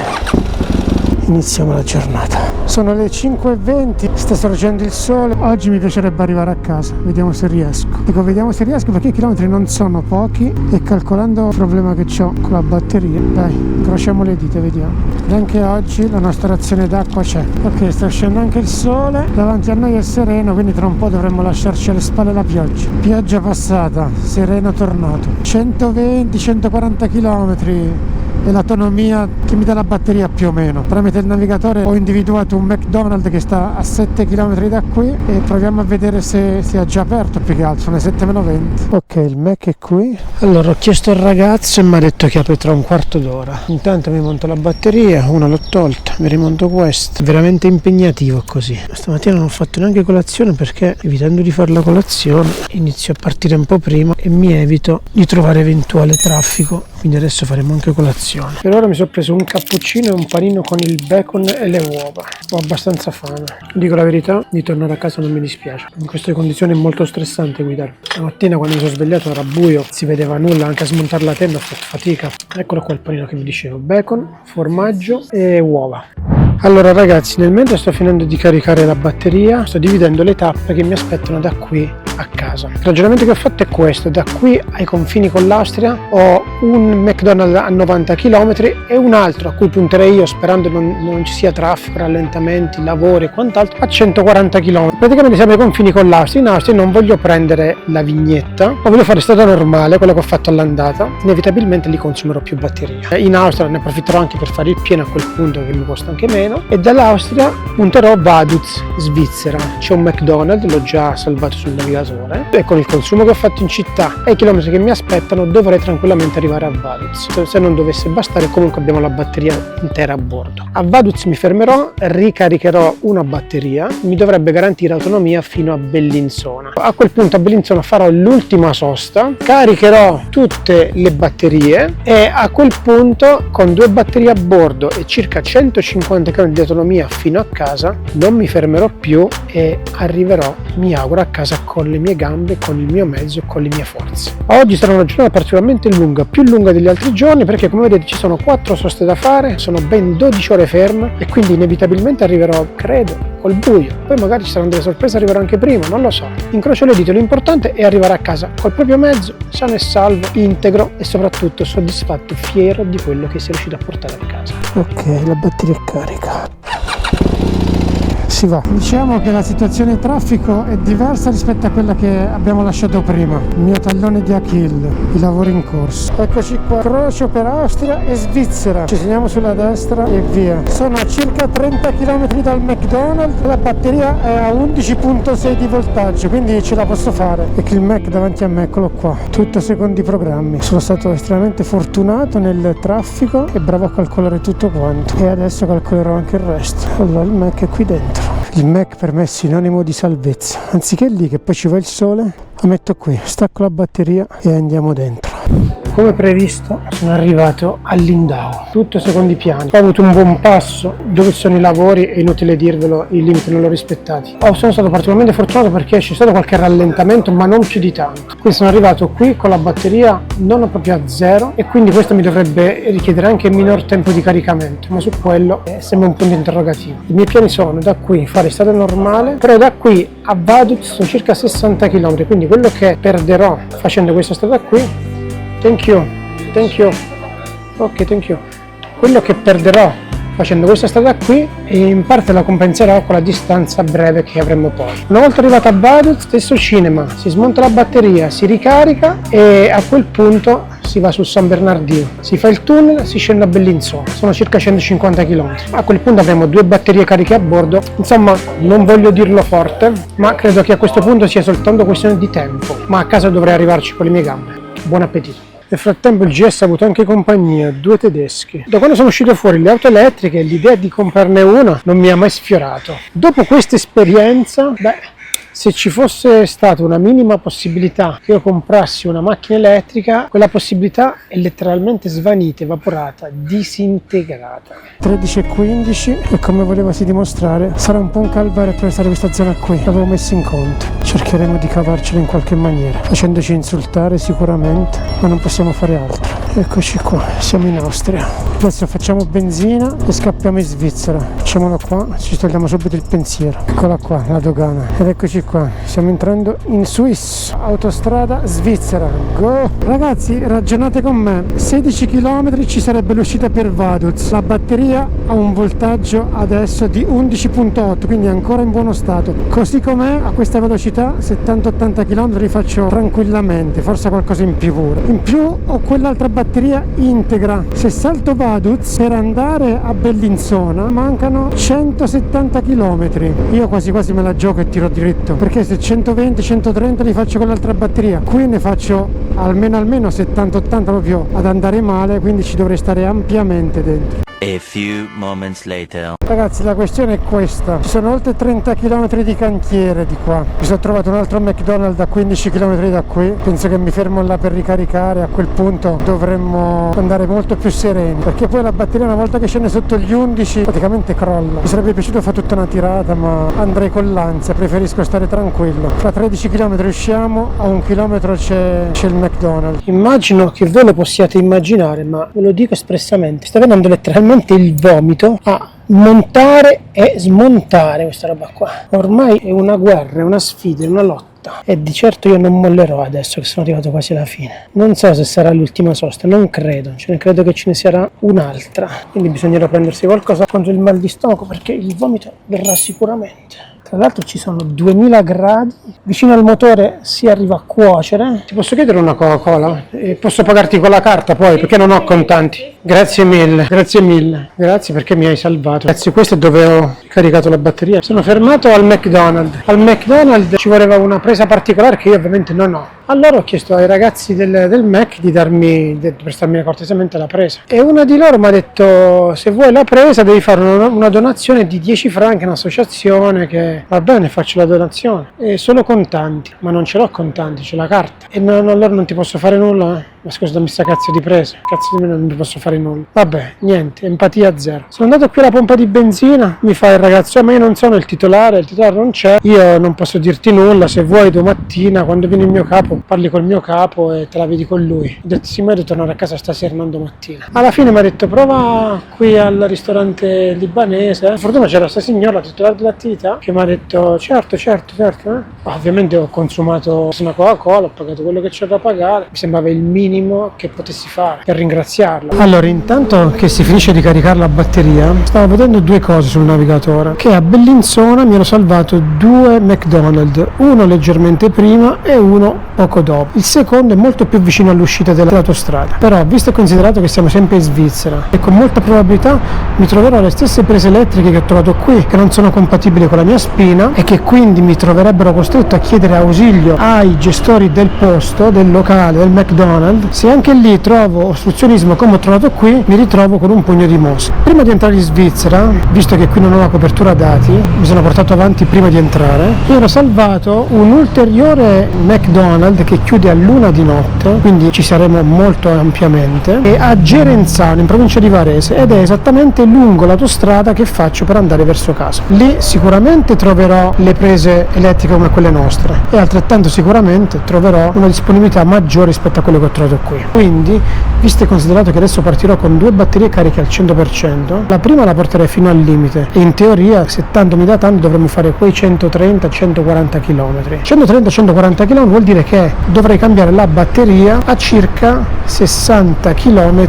A: Iniziamo la giornata. Sono le 5:20, sta sorgendo il sole. Oggi mi piacerebbe arrivare a casa, vediamo se riesco. Dico vediamo se riesco perché i chilometri non sono pochi e calcolando il problema che ho con la batteria, dai, incrociamo le dita, vediamo. E anche oggi la nostra razione d'acqua c'è. Ok, sta uscendo anche il sole, davanti a noi è sereno, quindi tra un po' dovremmo lasciarci alle spalle la pioggia. Pioggia passata, sereno tornato. 120-140 km. E l'autonomia che mi dà la batteria più o meno. Tramite il navigatore ho individuato un McDonald's che sta a 7 km da qui e proviamo a vedere se sia già aperto, più che altro, sono le 7:20. Ok, il Mac è qui. Allora ho chiesto al ragazzo e mi ha detto che apre tra un quarto d'ora. Intanto mi monto la batteria, una l'ho tolta, mi rimonto questa. Veramente impegnativo così. Stamattina non ho fatto neanche colazione perché evitando di fare la colazione inizio a partire un po' prima e mi evito di trovare eventuale traffico quindi adesso faremo anche colazione. Per ora mi sono preso un cappuccino e un panino con il bacon e le uova. Ho abbastanza fame. Dico la verità, di tornare a casa non mi dispiace. In queste condizioni è molto stressante guidare. La mattina quando mi sono svegliato era buio, si vedeva nulla, anche a smontare la tenda ho fatto fatica. Eccolo qua il panino che vi dicevo, bacon, formaggio e uova. Allora ragazzi, nel mentre sto finendo di caricare la batteria, sto dividendo le tappe che mi aspettano da qui a casa. Il ragionamento che ho fatto è questo: da qui ai confini con l'Austria ho un McDonald's a 90 km e un altro a cui punterei io, sperando non ci sia traffico, rallentamenti, lavori e quant'altro, a 140 km. Praticamente siamo ai confini con l'Austria. In Austria non voglio prendere la vignetta, ma voglio fare strada normale, quella che ho fatto all'andata. Inevitabilmente lì consumerò più batteria. In Austria ne approfitterò anche per fare il pieno a quel punto, che mi costa anche meno, e dall'Austria punterò Vaduz, Svizzera. C'è un McDonald's, l'ho già salvato sul navigatore, e con il consumo che ho fatto in città e i chilometri che mi aspettano dovrei tranquillamente arrivare a Vaduz. Se non dovesse bastare, comunque abbiamo la batteria intera a bordo. A Vaduz mi fermerò, ricaricherò una batteria, mi dovrebbe garantire autonomia fino a Bellinzona. A quel punto a Bellinzona farò l'ultima sosta, caricherò tutte le batterie e a quel punto, con 2 batterie a bordo e circa 150 km di autonomia fino a casa, non mi fermerò più e arriverò, mi auguro, a casa con le mie gambe, con il mio mezzo e con le mie forze. Oggi sarà una giornata particolarmente lunga, più lunga degli altri giorni, perché come vedete ci sono 4 soste da fare, sono ben 12 ore ferme e quindi inevitabilmente arriverò, credo, col buio. Poi magari ci saranno delle sorprese, arriverò anche prima, non lo so. Incrocio le dita, l'importante è arrivare a casa col proprio mezzo, sano e salvo, integro e soprattutto soddisfatto, fiero di quello che si è riuscito a portare a casa. Ok, la batteria è carica. Si va. Diciamo che la situazione traffico è diversa rispetto a quella che abbiamo lasciato prima. Il mio tallone di Achille, i lavori in corso. Eccoci qua, crocio per Austria e Svizzera. Ci segniamo sulla destra e via. Sono a circa 30 km dal McDonald's. La batteria è a 11.6 di voltaggio, quindi ce la posso fare. E che il Mac davanti a me, eccolo qua. Tutto secondo i programmi. Sono stato estremamente fortunato nel traffico e bravo a calcolare tutto quanto. E adesso calcolerò anche il resto. Allora il Mac è qui dentro. Il Mac per me è sinonimo di salvezza. Anziché lì che poi ci va il sole, la metto qui, stacco la batteria e andiamo dentro. Come previsto sono arrivato a Lindau, tutto secondo i piani. Ho avuto un buon passo, dove sono i lavori è inutile dirvelo, i limiti non l'ho rispettati. Sono stato particolarmente fortunato perché c'è stato qualche rallentamento, ma non più di tanto. Quindi sono arrivato qui con la batteria non proprio a zero e quindi questo mi dovrebbe richiedere anche minor tempo di caricamento, ma su quello sembra un punto interrogativo. I miei piani sono da qui fare strada normale, però da qui a Vaduz sono circa 60 km, quindi quello che perderò facendo questa strada qui, thank you, ok, thank you. Quello che perderò facendo questa strada qui e in parte la compenserò con la distanza breve che avremo poi. Una volta arrivato a Vaduz, stesso cinema, si smonta la batteria, si ricarica e a quel punto si va su San Bernardino, si fa il tunnel, si scende a Bellinzona, sono circa 150 km. A quel punto avremo 2 batterie cariche a bordo, insomma non voglio dirlo forte, ma credo che a questo punto sia soltanto questione di tempo, ma a casa dovrei arrivarci con le mie gambe. Buon appetito! Nel frattempo il GS ha avuto anche compagnia, 2 tedeschi. Da quando sono uscite fuori le auto elettriche, l'idea di comprarne una non mi ha mai sfiorato. Dopo questa esperienza, se ci fosse stata una minima possibilità che io comprassi una macchina elettrica, quella possibilità è letteralmente svanita, evaporata, disintegrata. 13:15 e come volevasi dimostrare sarà un po' un calvario attraversare questa zona qui, l'avevo messo in conto. Cercheremo di cavarcela in qualche maniera, facendoci insultare sicuramente, ma non possiamo fare altro. Eccoci qua, siamo in Austria. Adesso facciamo benzina e scappiamo in Svizzera. Facciamolo qua, ci togliamo subito il pensiero. Eccola qua, la dogana. Ed eccoci qua, stiamo entrando in Swiss, autostrada Svizzera. Go! Ragazzi, ragionate con me. 16 km ci sarebbe l'uscita per Vaduz. La batteria ha un voltaggio adesso di 11.8, quindi ancora in buono stato. Così com'è, a questa velocità, 70-80 km li faccio tranquillamente, forse qualcosa in più pure. In più ho quell'altra batteria integra. Se salto Vaduz per andare a Bellinzona mancano 170 km. Io quasi quasi me la gioco e tiro dritto, perché se 120-130 li faccio con l'altra batteria, qui ne faccio almeno 70-80 proprio ad andare male, quindi ci dovrei stare ampiamente dentro.
G: A few moments later.
A: Ragazzi, la questione è questa: ci sono oltre 30 km di cantiere di qua. Mi sono trovato un altro McDonald's a 15 km da qui. Penso che mi fermo là per ricaricare. A quel punto dovremmo andare molto più sereni, perché poi la batteria, una volta che scende sotto gli 11, praticamente crolla. Mi sarebbe piaciuto fare tutta una tirata, ma andrei con l'ansia, preferisco stare tranquillo. Fra 13 km usciamo, a 1 chilometro c'è il McDonald's. Immagino che voi lo possiate immaginare, ma ve lo dico espressamente: sta venendo letteralmente il vomito a montare e smontare questa roba qua. Ormai è una guerra, è una sfida, è una lotta. E di certo io non mollerò adesso che sono arrivato quasi alla fine. Non so se sarà l'ultima sosta, non credo, credo che ce ne sarà un'altra. Quindi bisognerà prendersi qualcosa contro il mal di stomaco, perché il vomito verrà sicuramente. Tra l'altro ci sono 2000 gradi, vicino al motore si arriva a cuocere. Ti posso chiedere una Coca-Cola? Posso pagarti con la carta poi, perché non ho contanti. Grazie mille, grazie mille. Grazie perché mi hai salvato. Grazie, questo è dove ho caricato la batteria. Sono fermato al McDonald's. Al McDonald's ci voleva una presa particolare che io ovviamente non ho. Allora ho chiesto ai ragazzi del Mac di prestarmi cortesemente la presa. E una di loro mi ha detto: se vuoi la presa devi fare una donazione di 10 franchi, un'associazione che... Va bene, faccio la donazione. E solo contanti, ma non ce l'ho contanti, c'è la carta. E allora non ti posso fare nulla? Ma scusa, dammi sta cazzo di presa. Cazzo di me, non ti posso fare nulla. Vabbè, niente, empatia zero. Sono andato qui alla pompa di benzina, mi fa il ragazzo: ma io non sono il titolare non c'è, io non posso dirti nulla, se vuoi domattina quando viene il mio capo parli col mio capo e te la vedi con lui. Ho detto sì, ma devo tornare a casa stasera, non domattina. Alla fine mi ha detto: prova qui al ristorante libanese. Per fortuna c'era sta signora, la titolare dell'attività, che mi ha detto certo. Ovviamente ho consumato una Coca-Cola, ho pagato quello che c'era da pagare, mi sembrava il minimo che potessi fare per ringraziarla. Allora, intanto che si finisce di caricare la batteria, stavo vedendo due cose sul navigatore, che a Bellinzona mi ero salvato 2 McDonald's, uno leggermente prima e uno poco dopo. Il secondo è molto più vicino all'uscita dell'autostrada, però visto e considerato che siamo sempre in Svizzera e con molta probabilità mi troverò le stesse prese elettriche che ho trovato qui, che non sono compatibili con la mia spina e che quindi mi troverebbero costretto a chiedere ausilio ai gestori del posto, del locale, del McDonald's. Se anche lì trovo ostruzionismo come ho trovato qui, mi ritrovo con un pugno di mosche. Prima di entrare in Svizzera, visto che qui non ho la copertura dati, mi sono portato avanti prima di entrare, io ero salvato un ulteriore McDonald's che chiude all'1 di notte, quindi ci saremo molto ampiamente, e a Gerenzano, in provincia di Varese, ed è esattamente lungo l'autostrada che faccio per andare verso casa. Lì sicuramente troverò le prese elettriche come quelle nostre e altrettanto sicuramente troverò una disponibilità maggiore rispetto a quello che ho trovato qui. Quindi, visto e considerato che adesso partirò con 2 batterie cariche al 100%, la prima la porterei fino al limite e in teoria, se tanto mi dà tanto, dovremmo fare quei 130-140 km. 130-140 km vuol dire che dovrei cambiare la batteria a circa 60 km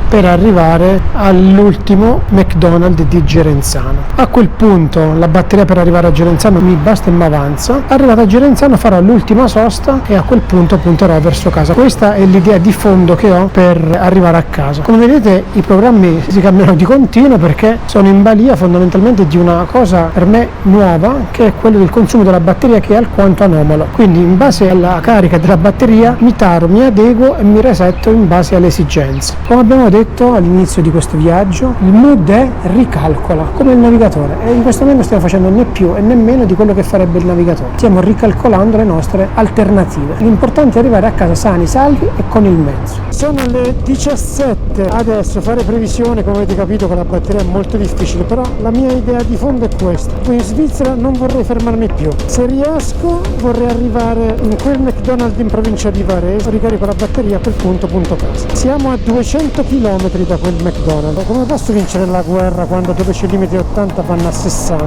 A: per arrivare all'ultimo McDonald's di Gerenzano. A quel punto la batteria per arrivare a Gerenzano mi basta e mi avanza. Arrivato a Gerenzano farò l'ultima sosta e a quel punto punterò verso casa. Questa è l'idea di fondo che ho per arrivare a casa. Come vedete, i programmi si cambiano di continuo perché sono in balia fondamentalmente di una cosa per me nuova, che è quello del consumo della batteria, che è alquanto anomalo. Quindi in base alla carica della batteria mi taro, mi adeguo e mi resetto in base alle esigenze. Come abbiamo detto all'inizio di questo viaggio, il mood è ricalcola, come il navigatore, e in questo momento non stiamo facendo né più e né meno di quello che farebbe il navigatore. Stiamo ricalcolando le nostre alternative. L'importante è arrivare a casa sani, salvi e con il mezzo. Sono le 17 adesso. Fare previsione, come avete capito, con la batteria è molto difficile, però la mia idea di fondo è questa: qui in Svizzera non vorrei fermarmi più. Se riesco vorrei arrivare in quel McDonald's in provincia di Varese, ricarico la batteria, a quel punto casa. Siamo a 200 km da quel McDonald's. Come posso vincere la guerra quando dove c'è il limite 80 vanno a 60?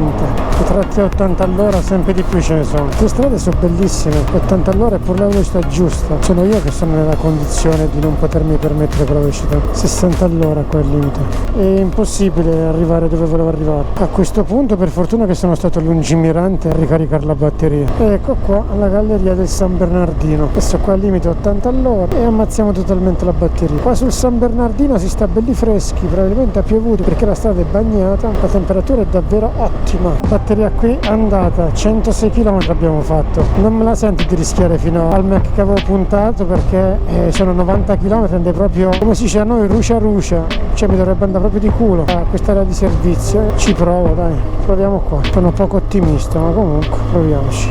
A: I tratti a 80 all'ora sempre di più ce ne sono. Le strade sono bellissime, 80 all'ora è pure la velocità giusta. Sono io che sono nella condizione di non potermi permettere quella velocità. 60 all'ora qua è il limite. È impossibile arrivare dove volevo arrivare. A questo punto, per fortuna che sono stato lungimirante a ricaricare la batteria. E ecco qua alla galleria del San Bernardino. Adesso qua al limite 80 all'ora e ammazziamo totalmente la batteria. Qua sul San Bernardino mattina si sta belli freschi, probabilmente ha piovuto perché la strada è bagnata, la temperatura è davvero ottima. La batteria qui è andata 106 km abbiamo fatto, non me la sento di rischiare fino al Mac che avevo puntato perché sono 90 km ed è proprio, come si dice a noi, rucia, cioè mi dovrebbe andare proprio di culo a quest'area di servizio. Ci provo, dai, proviamo qua. Sono poco ottimista, ma comunque proviamoci.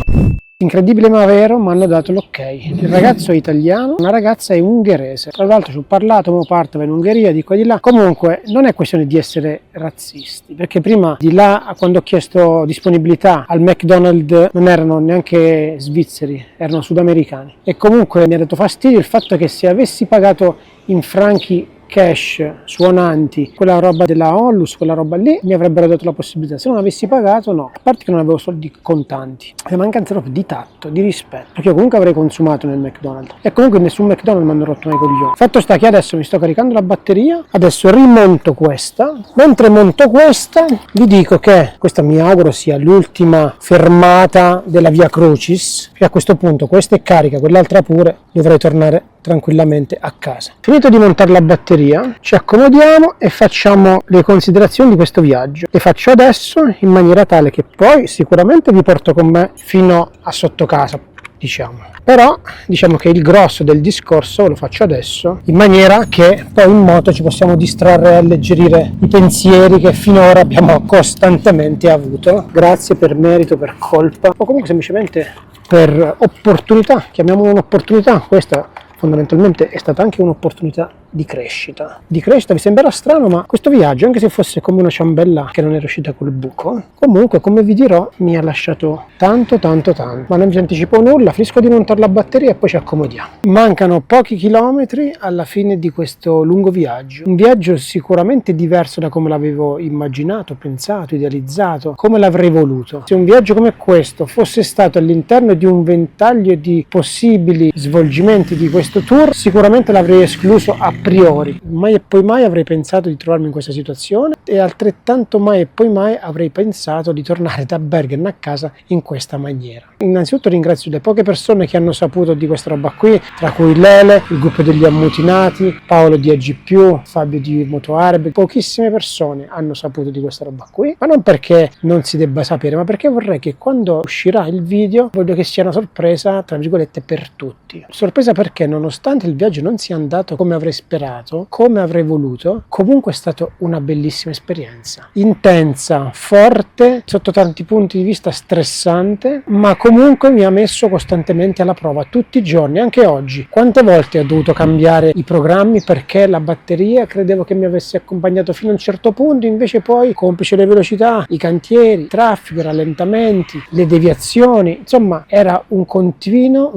A: Incredibile ma vero, mi hanno dato l'ok. Il ragazzo è italiano, una ragazza è ungherese. Tra l'altro ci ho parlato, mo parte va in Ungheria, di qua e di là. Comunque non è questione di essere razzisti, perché prima di là, quando ho chiesto disponibilità al McDonald's, non erano neanche svizzeri, erano sudamericani. E comunque mi ha dato fastidio il fatto che se avessi pagato in franchi cash suonanti, quella roba della Onlus, quella roba lì, mi avrebbero dato la possibilità. Se non avessi pagato, no. A parte che non avevo soldi contanti, è mancanza proprio di tatto, di rispetto, perché io comunque avrei consumato nel McDonald's e comunque nessun McDonald's mi hanno rotto mai i coglioni. Fatto sta che adesso mi sto caricando la batteria, adesso rimonto questa. Mentre monto questa vi dico che questa mi auguro sia l'ultima fermata della Via Crucis, che a questo punto questa è carica, quell'altra pure, dovrei tornare tranquillamente a casa. Finito di montare la batteria, ci accomodiamo e facciamo le considerazioni di questo viaggio. Le faccio adesso in maniera tale che poi sicuramente vi porto con me fino a sotto casa, diciamo. Però diciamo che il grosso del discorso lo faccio adesso, in maniera che poi in moto ci possiamo distrarre e alleggerire i pensieri che finora abbiamo costantemente avuto, grazie, per merito, per colpa o comunque semplicemente per opportunità. Chiamiamola un'opportunità, questa fondamentalmente è stata anche un'opportunità di crescita. Di crescita vi sembrerà strano, ma questo viaggio, anche se fosse come una ciambella che non è riuscita col buco, comunque, come vi dirò, mi ha lasciato tanto. Ma non vi anticipo nulla, finisco di montare la batteria e poi ci accomodiamo. Mancano pochi chilometri alla fine di questo lungo viaggio. Un viaggio sicuramente diverso da come l'avevo immaginato, pensato, idealizzato, come l'avrei voluto. Se un viaggio come questo fosse stato all'interno di un ventaglio di possibili svolgimenti di questo tour, sicuramente l'avrei escluso a priori. Mai e poi mai avrei pensato di trovarmi in questa situazione e altrettanto mai e poi mai avrei pensato di tornare da Bergen a casa in questa maniera. Innanzitutto ringrazio le poche persone che hanno saputo di questa roba qui, tra cui Lele, il gruppo degli ammutinati, Paolo di AG+, Fabio di Motoareb. Pochissime persone hanno saputo di questa roba qui, ma non perché non si debba sapere, ma perché vorrei che quando uscirà il video voglio che sia una sorpresa, tra virgolette, per tutti. Sorpresa perché nonostante il viaggio non sia andato come avrei sperato, come avrei voluto, comunque è stata una bellissima esperienza. Intensa, forte, sotto tanti punti di vista stressante, ma comunque mi ha messo costantemente alla prova, tutti i giorni, anche oggi. Quante volte ho dovuto cambiare i programmi perché la batteria credevo che mi avesse accompagnato fino a un certo punto, invece poi, complice le velocità, i cantieri, il traffico, i rallentamenti, le deviazioni, insomma era un continuo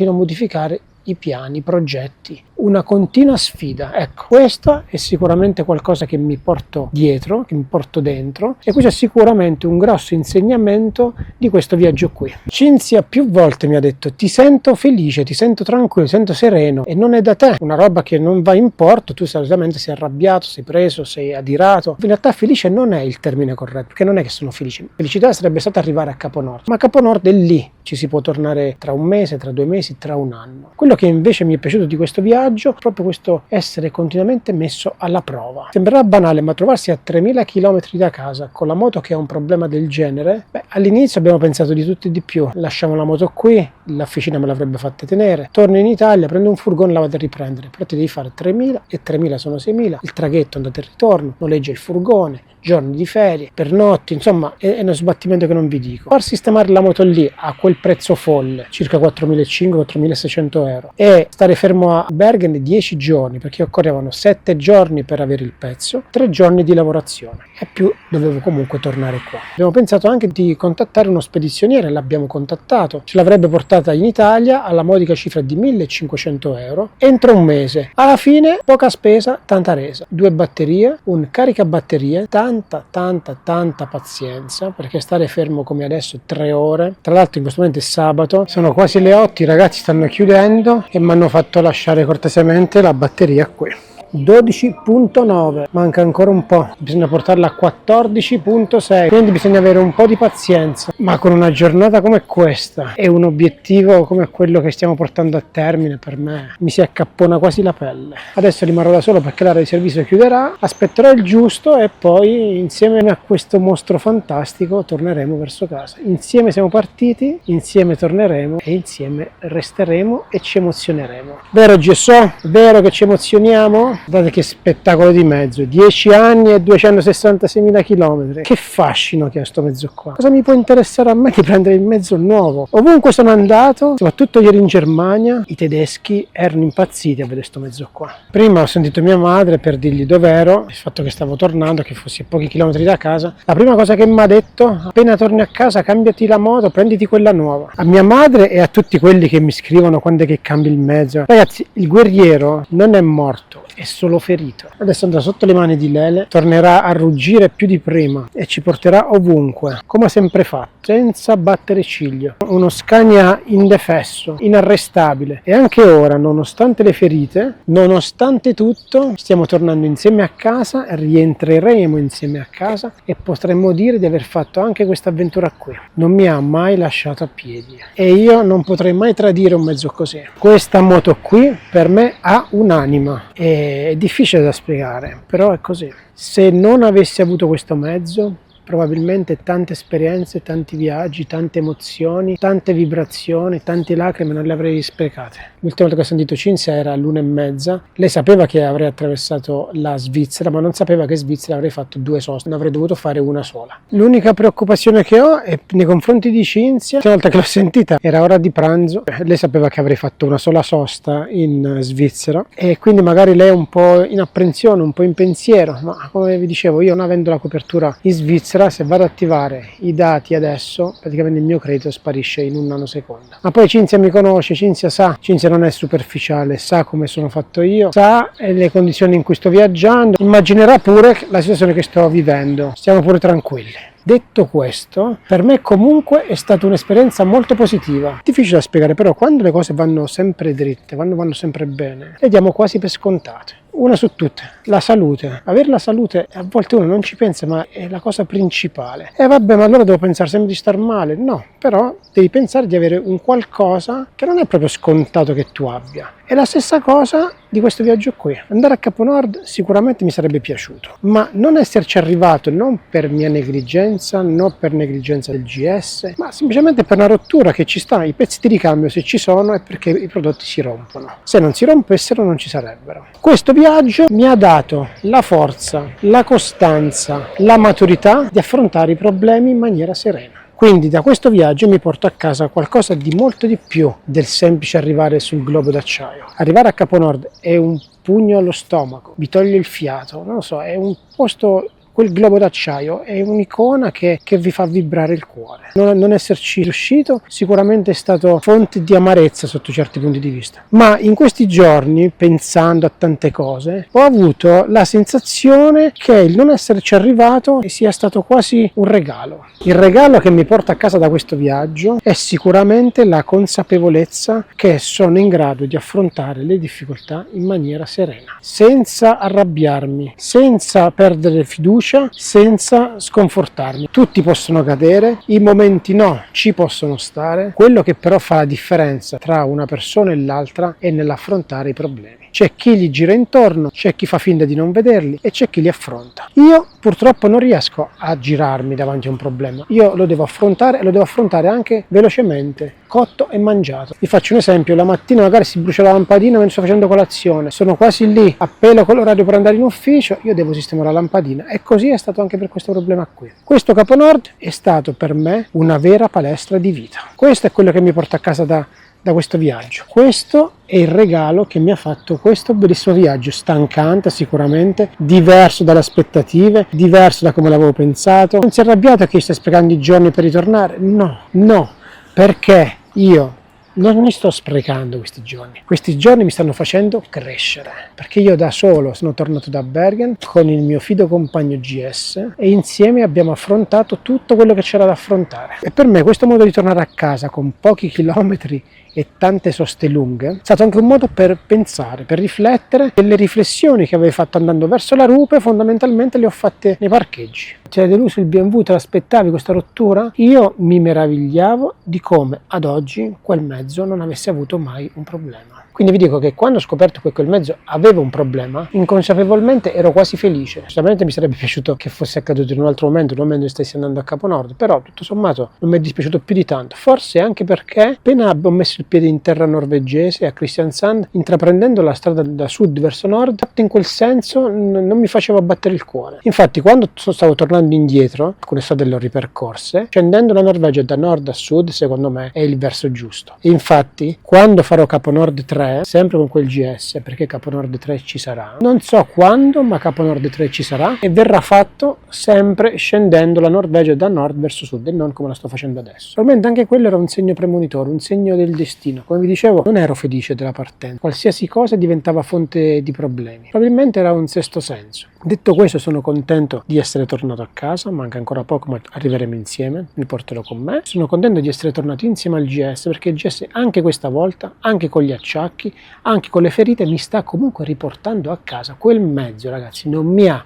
A: modificare i piani, i progetti, una continua sfida. Ecco, questo è sicuramente qualcosa che mi porto dietro, che mi porto dentro, e questo è sicuramente un grosso insegnamento di questo viaggio qui. Cinzia più volte mi ha detto: ti sento felice, ti sento tranquillo, ti sento sereno, e non è da te, una roba che non va in porto, tu solitamente sei arrabbiato, sei preso, sei adirato. In realtà felice non è il termine corretto, perché non è che sono felice. Felicità sarebbe stata arrivare a Capo Nord, ma Capo Nord è lì, ci si può tornare tra un mese, tra 2 mesi, tra un anno. Quello che invece mi è piaciuto di questo viaggio, proprio questo essere continuamente messo alla prova. Sembrerà banale, ma trovarsi a 3000 km da casa con la moto che ha un problema del genere, all'inizio abbiamo pensato di tutto e di più. Lasciamo la moto qui, l'officina me l'avrebbe fatta tenere, torno in Italia, prendo un furgone, la vado a riprendere, però ti devi fare 3000 e 3000 sono 6000, il traghetto andata e ritorno, noleggia il furgone, giorni di ferie, pernotti, insomma è uno sbattimento che non vi dico. Far sistemare la moto lì a quel prezzo folle, circa 4.500-4.600 euro, e stare fermo a Bergen 10 giorni, perché occorrevano 7 giorni per avere il pezzo, 3 giorni di lavorazione, e più dovevo comunque tornare qua. Abbiamo pensato anche di contattare uno spedizioniere, l'abbiamo contattato, ce l'avrebbe portata in Italia alla modica cifra di 1.500 euro entro un mese. Alla fine poca spesa, tanta resa. 2 batterie, un caricabatterie, tanta pazienza, perché stare fermo come adesso 3 ore, tra l'altro in questo momento è sabato, sono quasi le 8, i ragazzi stanno chiudendo e mi hanno fatto lasciare cortesemente la batteria qui. 12.9, manca ancora un po', bisogna portarla a 14.6, quindi bisogna avere un po' di pazienza, ma con una giornata come questa e un obiettivo come quello che stiamo portando a termine, per me mi si accappona quasi la pelle. Adesso rimarrò da solo perché l'area di servizio chiuderà, aspetterò il giusto e poi insieme a questo mostro fantastico torneremo verso casa. Insieme siamo partiti, insieme torneremo e insieme resteremo e ci emozioneremo. Vero GSO? Vero che ci emozioniamo? Guardate che spettacolo di mezzo, 10 anni e 266.000 km. Che fascino che ha sto mezzo qua. Cosa mi può interessare a me di prendere il mezzo nuovo? Ovunque sono andato, soprattutto ieri in Germania, i tedeschi erano impazziti a vedere sto mezzo qua. Prima ho sentito mia madre per dirgli dov'ero, il fatto che stavo tornando, che fossi a pochi chilometri da casa. La prima cosa che mi ha detto, appena torni a casa cambiati la moto, prenditi quella nuova. A mia madre e a tutti quelli che mi scrivono quando è che cambi il mezzo. Ragazzi, il guerriero non è morto, è solo ferito. Adesso andrà sotto le mani di Lele, tornerà a ruggire più di prima e ci porterà ovunque, come ha sempre fatto, senza battere ciglio. Uno Scania indefesso, inarrestabile. E anche ora, nonostante le ferite, nonostante tutto, stiamo tornando insieme a casa, rientreremo insieme a casa e potremmo dire di aver fatto anche questa avventura qui. Non mi ha mai lasciato a piedi e io non potrei mai tradire un mezzo così. Questa moto qui per me ha un'anima. È difficile da spiegare, però è così. Se non avessi avuto questo mezzo, probabilmente tante esperienze, tanti viaggi, tante emozioni, tante vibrazioni, tante lacrime non le avrei sprecate. L'ultima volta che ho sentito Cinzia era all'1:30. Lei sapeva che avrei attraversato la Svizzera, ma non sapeva che in Svizzera avrei fatto 2 soste, ne avrei dovuto fare una sola. L'unica preoccupazione che ho è nei confronti di Cinzia. L'ultima volta che l'ho sentita era ora di pranzo, lei sapeva che avrei fatto una sola sosta in Svizzera e quindi magari lei è un po' in apprensione, un po' in pensiero, ma come vi dicevo io non avendo la copertura in Svizzera, se vado ad attivare i dati adesso, praticamente il mio credito sparisce in un nanosecondo. Ma poi Cinzia mi conosce, Cinzia sa, Cinzia non è superficiale, sa come sono fatto io, sa le condizioni in cui sto viaggiando, immaginerà pure la situazione che sto vivendo, stiamo pure tranquilli. Detto questo, per me comunque è stata un'esperienza molto positiva. Difficile da spiegare, però quando le cose vanno sempre dritte, quando vanno sempre bene, le diamo quasi per scontate. Una su tutte, la salute. Avere la salute, a volte uno non ci pensa, ma è la cosa principale. E vabbè, ma allora devo pensare sempre di star male? No, però devi pensare di avere un qualcosa che non è proprio scontato che tu abbia. È la stessa cosa di questo viaggio qui. Andare a Capo Nord sicuramente mi sarebbe piaciuto, ma non esserci arrivato non per mia negligenza, non per negligenza del GS, ma semplicemente per una rottura che ci sta. I pezzi di ricambio, se ci sono, è perché i prodotti si rompono. Se non si rompessero non ci sarebbero. Questo viaggio mi ha dato la forza, la costanza, la maturità di affrontare i problemi in maniera serena. Quindi da questo viaggio mi porto a casa qualcosa di molto di più del semplice arrivare sul globo d'acciaio. Arrivare a Capo Nord è un pugno allo stomaco, vi toglie il fiato, non lo so, è un posto... Quel globo d'acciaio è un'icona che vi fa vibrare il cuore. Non esserci riuscito sicuramente è stato fonte di amarezza sotto certi punti di vista. Ma in questi giorni, pensando a tante cose, ho avuto la sensazione che il non esserci arrivato sia stato quasi un regalo. Il regalo che mi porta a casa da questo viaggio è sicuramente la consapevolezza che sono in grado di affrontare le difficoltà in maniera serena, senza arrabbiarmi, senza perdere fiducia, senza sconfortarmi. Tutti possono cadere, i momenti no, ci possono stare. Quello che però fa la differenza tra una persona e l'altra è nell'affrontare i problemi. C'è chi gli gira intorno, c'è chi fa finta di non vederli e c'è chi li affronta. Io purtroppo non riesco a girarmi davanti a un problema. Io lo devo affrontare e lo devo affrontare anche velocemente, cotto e mangiato. Vi faccio un esempio: la mattina magari si brucia la lampadina mentre sto facendo colazione, sono quasi lì, appena con l'orario per andare in ufficio, io devo sistemare la lampadina e così è stato anche per questo problema qui. Questo Capo Nord è stato per me una vera palestra di vita. Questo è quello che mi porta a casa da questo viaggio. Questo è il regalo che mi ha fatto questo bellissimo viaggio, stancante sicuramente, diverso dalle aspettative, diverso da come l'avevo pensato. Non si è arrabbiato che sto sprecando i giorni per ritornare? No, perché io non mi sto sprecando questi giorni mi stanno facendo crescere, perché io da solo sono tornato da Bergen con il mio fido compagno GS e insieme abbiamo affrontato tutto quello che c'era da affrontare, e per me questo modo di tornare a casa con pochi chilometri e tante soste lunghe è stato anche un modo per pensare, per riflettere. Delle riflessioni che avevo fatto andando verso la Rupe fondamentalmente le ho fatte nei parcheggi. Ti hai deluso il BMW, te l'aspettavi questa rottura? Io mi meravigliavo di come ad oggi quel mezzo non avesse avuto mai un problema. Quindi vi dico che quando ho scoperto che quel mezzo aveva un problema, inconsapevolmente ero quasi felice. Certamente mi sarebbe piaciuto che fosse accaduto in un altro momento, in un momento che stessi andando a Capo Nord, però tutto sommato non mi è dispiaciuto più di tanto. Forse anche perché appena ho messo il piede in terra norvegese a Kristiansand, intraprendendo la strada da sud verso nord, in quel senso non mi faceva battere il cuore. Infatti quando stavo tornando indietro, alcune strade le ho ripercorse, scendendo la Norvegia da nord a sud, secondo me è il verso giusto. E infatti quando farò Capo Nord 3, sempre con quel GS, perché Capo Nord 3 ci sarà, non so quando, ma Capo Nord 3 ci sarà e verrà fatto sempre scendendo la Norvegia da nord verso sud e non come la sto facendo adesso. Probabilmente anche quello era un segno premonitore, un segno del destino. Come vi dicevo, non ero felice della partenza, qualsiasi cosa diventava fonte di problemi, probabilmente era un sesto senso. Detto questo, sono contento di essere tornato a casa, manca ancora poco ma arriveremo insieme, mi porterò con me. Sono contento di essere tornato insieme al GS, perché il GS anche questa volta, anche con gli acciacchi, anche con le ferite, mi sta comunque riportando a casa. Quel mezzo, ragazzi, non mi ha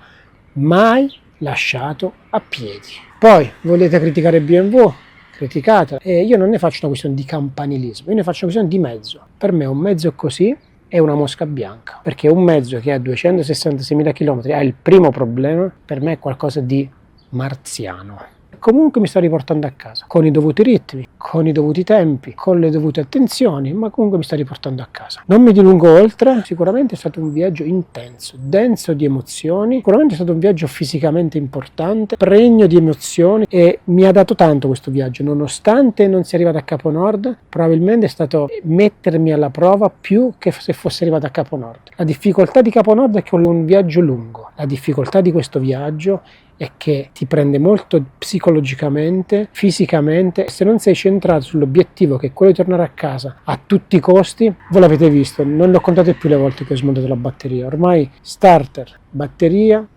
A: mai lasciato a piedi. Poi volete criticare BMW? Criticate, e io non ne faccio una questione di campanilismo, io ne faccio una questione di mezzo. Per me un mezzo così è una mosca bianca, perché un mezzo che ha 266.000 km ha il primo problema, per me è qualcosa di marziano. Comunque mi sta riportando a casa, con i dovuti ritmi, con i dovuti tempi, con le dovute attenzioni, ma comunque mi sta riportando a casa. Non mi dilungo oltre, sicuramente è stato un viaggio intenso, denso di emozioni, sicuramente è stato un viaggio fisicamente importante, pregno di emozioni, e mi ha dato tanto questo viaggio, nonostante non sia arrivato a Capo Nord. Probabilmente è stato mettermi alla prova più che se fosse arrivato a Capo Nord. La difficoltà di Capo Nord è che è un viaggio lungo, la difficoltà di questo viaggio è che ti prende molto psicologicamente, fisicamente. Se non sei centrato sull'obiettivo, che è quello di tornare a casa a tutti i costi, voi l'avete visto, non ho contato più le volte che ho smontato la batteria, ormai starter, batteria,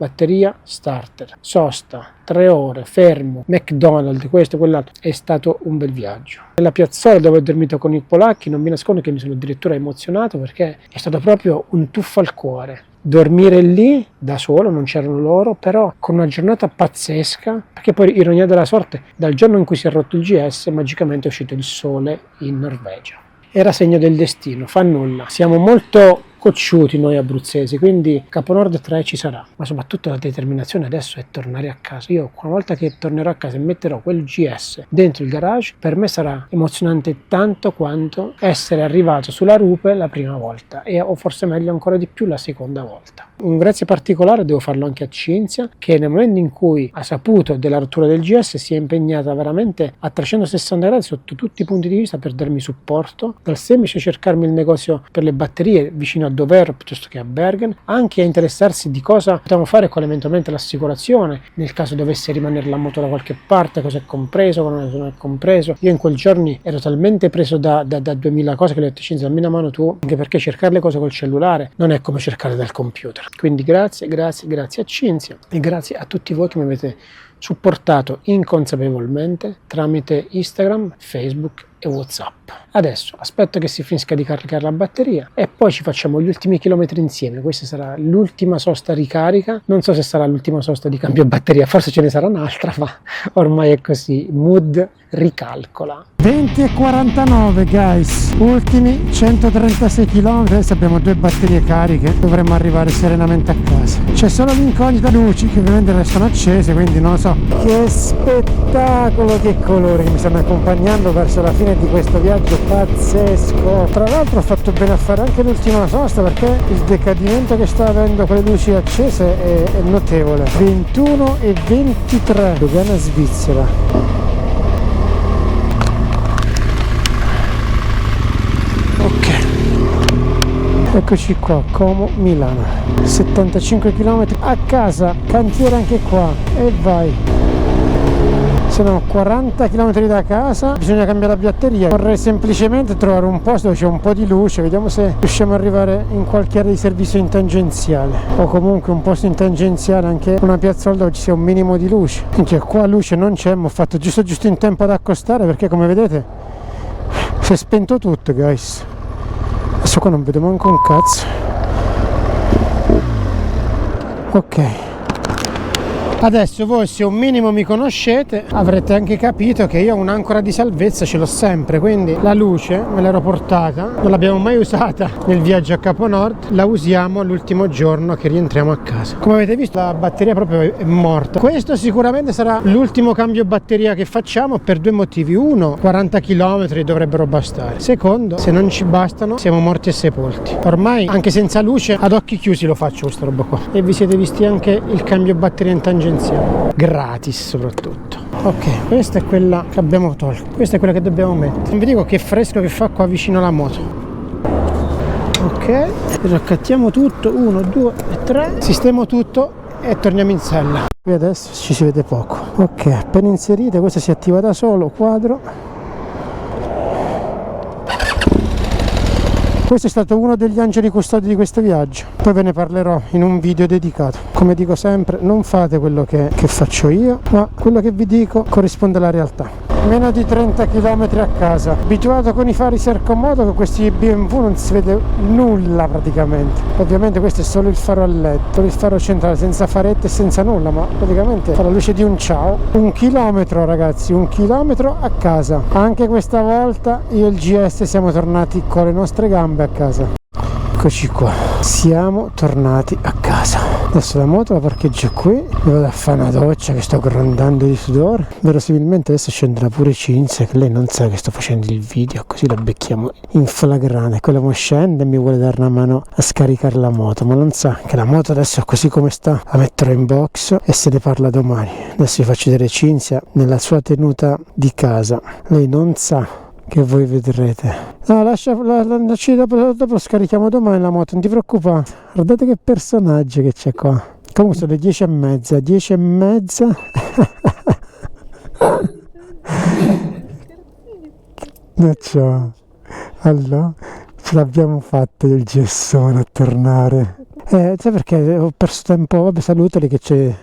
A: starter, sosta, 3 ore, fermo, McDonald's, questo, quell'altro. È stato un bel viaggio. Nella piazzola dove ho dormito con i polacchi non mi nascondo che mi sono addirittura emozionato, perché è stato proprio un tuffo al cuore. Dormire lì da solo, non c'erano loro, però con una giornata pazzesca, perché poi, ironia della sorte, dal giorno in cui si è rotto il GS magicamente è uscito il sole in Norvegia. Era segno del destino, fa nulla. Siamo molto cocciuti noi abruzzesi, quindi Capo Nord 3 ci sarà, ma soprattutto la determinazione adesso è tornare a casa. Io una volta che tornerò a casa e metterò quel GS dentro il garage, per me sarà emozionante tanto quanto essere arrivato sulla Rupe la prima volta, o forse meglio ancora di più la seconda volta. Un grazie particolare devo farlo anche a Cinzia, che nel momento in cui ha saputo della rottura del GS si è impegnata veramente a 360 gradi sotto tutti i punti di vista per darmi supporto, dal semplice cercarmi il negozio per le batterie vicino a Dover piuttosto che a Bergen, anche a interessarsi di cosa potevamo fare con eventualmente l'assicurazione nel caso dovesse rimanere la moto da qualche parte, cosa è compreso, cosa non è compreso. Io in quei giorni ero talmente preso da 2000 cose che le ho detto: Cinzia, dammi una mano tu, anche perché cercare le cose col cellulare non è come cercare dal computer. Quindi grazie a Cinzia e grazie a tutti voi che mi avete supportato inconsapevolmente tramite Instagram, Facebook e WhatsApp. Adesso aspetto che si finisca di caricare la batteria e poi ci facciamo gli ultimi chilometri insieme. Questa sarà l'ultima sosta ricarica, non so se sarà l'ultima sosta di cambio batteria, forse ce ne sarà un'altra, ma ormai è così, mood ricalcola. 20:49 guys, ultimi 136 km, adesso abbiamo 2 batterie cariche, dovremmo arrivare serenamente a casa. C'è solo l'incognita luci che ovviamente restano accese, quindi non lo so. Che spettacolo, che colori che mi stanno accompagnando verso la fine di questo viaggio pazzesco. Tra l'altro ho fatto bene a fare anche l'ultima sosta, perché il decadimento che sta avendo con le luci accese è notevole. 21:23, Lugano, Svizzera. Eccoci qua, Como, Milano, 75 km a casa, cantiere anche qua, e vai. Sono 40 km da casa, bisogna cambiare la batteria. Vorrei semplicemente trovare un posto dove c'è un po' di luce, vediamo se riusciamo ad arrivare in qualche area di servizio in tangenziale, o comunque un posto in tangenziale, anche una piazzola dove ci sia un minimo di luce. Anche qua luce non c'è, ma ho fatto giusto in tempo ad accostare, perché come vedete si è spento tutto, guys. Adesso qua non vedo manco un cazzo. Ok, adesso voi, se un minimo mi conoscete, avrete anche capito che io un'ancora di salvezza ce l'ho sempre, quindi la luce me l'ero portata, non l'abbiamo mai usata nel viaggio a Capo Nord, la usiamo l'ultimo giorno che rientriamo a casa. Come avete visto, la batteria proprio è morta. Questo sicuramente sarà l'ultimo cambio batteria che facciamo, per due motivi: uno, 40 km dovrebbero bastare; secondo, se non ci bastano siamo morti e sepolti. Ormai anche senza luce, ad occhi chiusi lo faccio questa roba qua. E vi siete visti anche il cambio batteria in tangenziale, gratis soprattutto. Ok, questa è quella che abbiamo tolto, questa è quella che dobbiamo mettere. Non vi dico che fresco che fa qua vicino alla moto. Ok, raccattiamo tutto, 1, 2 e 3, sistemo tutto e torniamo in sella. Qui adesso ci si vede poco. Ok, appena inserite, questo si attiva da solo, quadro. Questo è stato uno degli angeli custodi di questo viaggio, poi ve ne parlerò in un video dedicato. Come dico sempre, non fate quello che faccio io, ma quello che vi dico corrisponde alla realtà. Meno di 30 km a casa, abituato con i fari Sercomoto, con questi BMW non si vede nulla praticamente. Ovviamente questo è solo il faro a LED, solo il faro centrale, senza farette e senza nulla, ma praticamente fa la luce di un ciao. 1 chilometro, ragazzi, 1 chilometro a casa. Anche questa volta io e il GS siamo tornati con le nostre gambe a casa. Eccoci qua, siamo tornati a casa. Adesso la moto la parcheggio qui, mi vado a fare una doccia che sto grondando di sudore. Verosimilmente adesso scenderà pure Cinzia, che lei non sa che sto facendo il video, così la becchiamo in flagrante. Quella mo scende e mi vuole dare una mano a scaricare la moto, ma non sa che la moto adesso, così come sta, la metterò in box e se ne parla domani. Adesso vi faccio vedere Cinzia nella sua tenuta di casa. Lei non sa che voi vedrete. No, lasci dopo scarichiamo domani la moto, non ti preoccupare. Guardate che personaggio che c'è qua. Comunque sono le 10:30. 10:30. Non c'ho. Allora, ce l'abbiamo fatta il gessone a tornare. Sai perché ho perso tempo? Vabbè, salutali che c'è.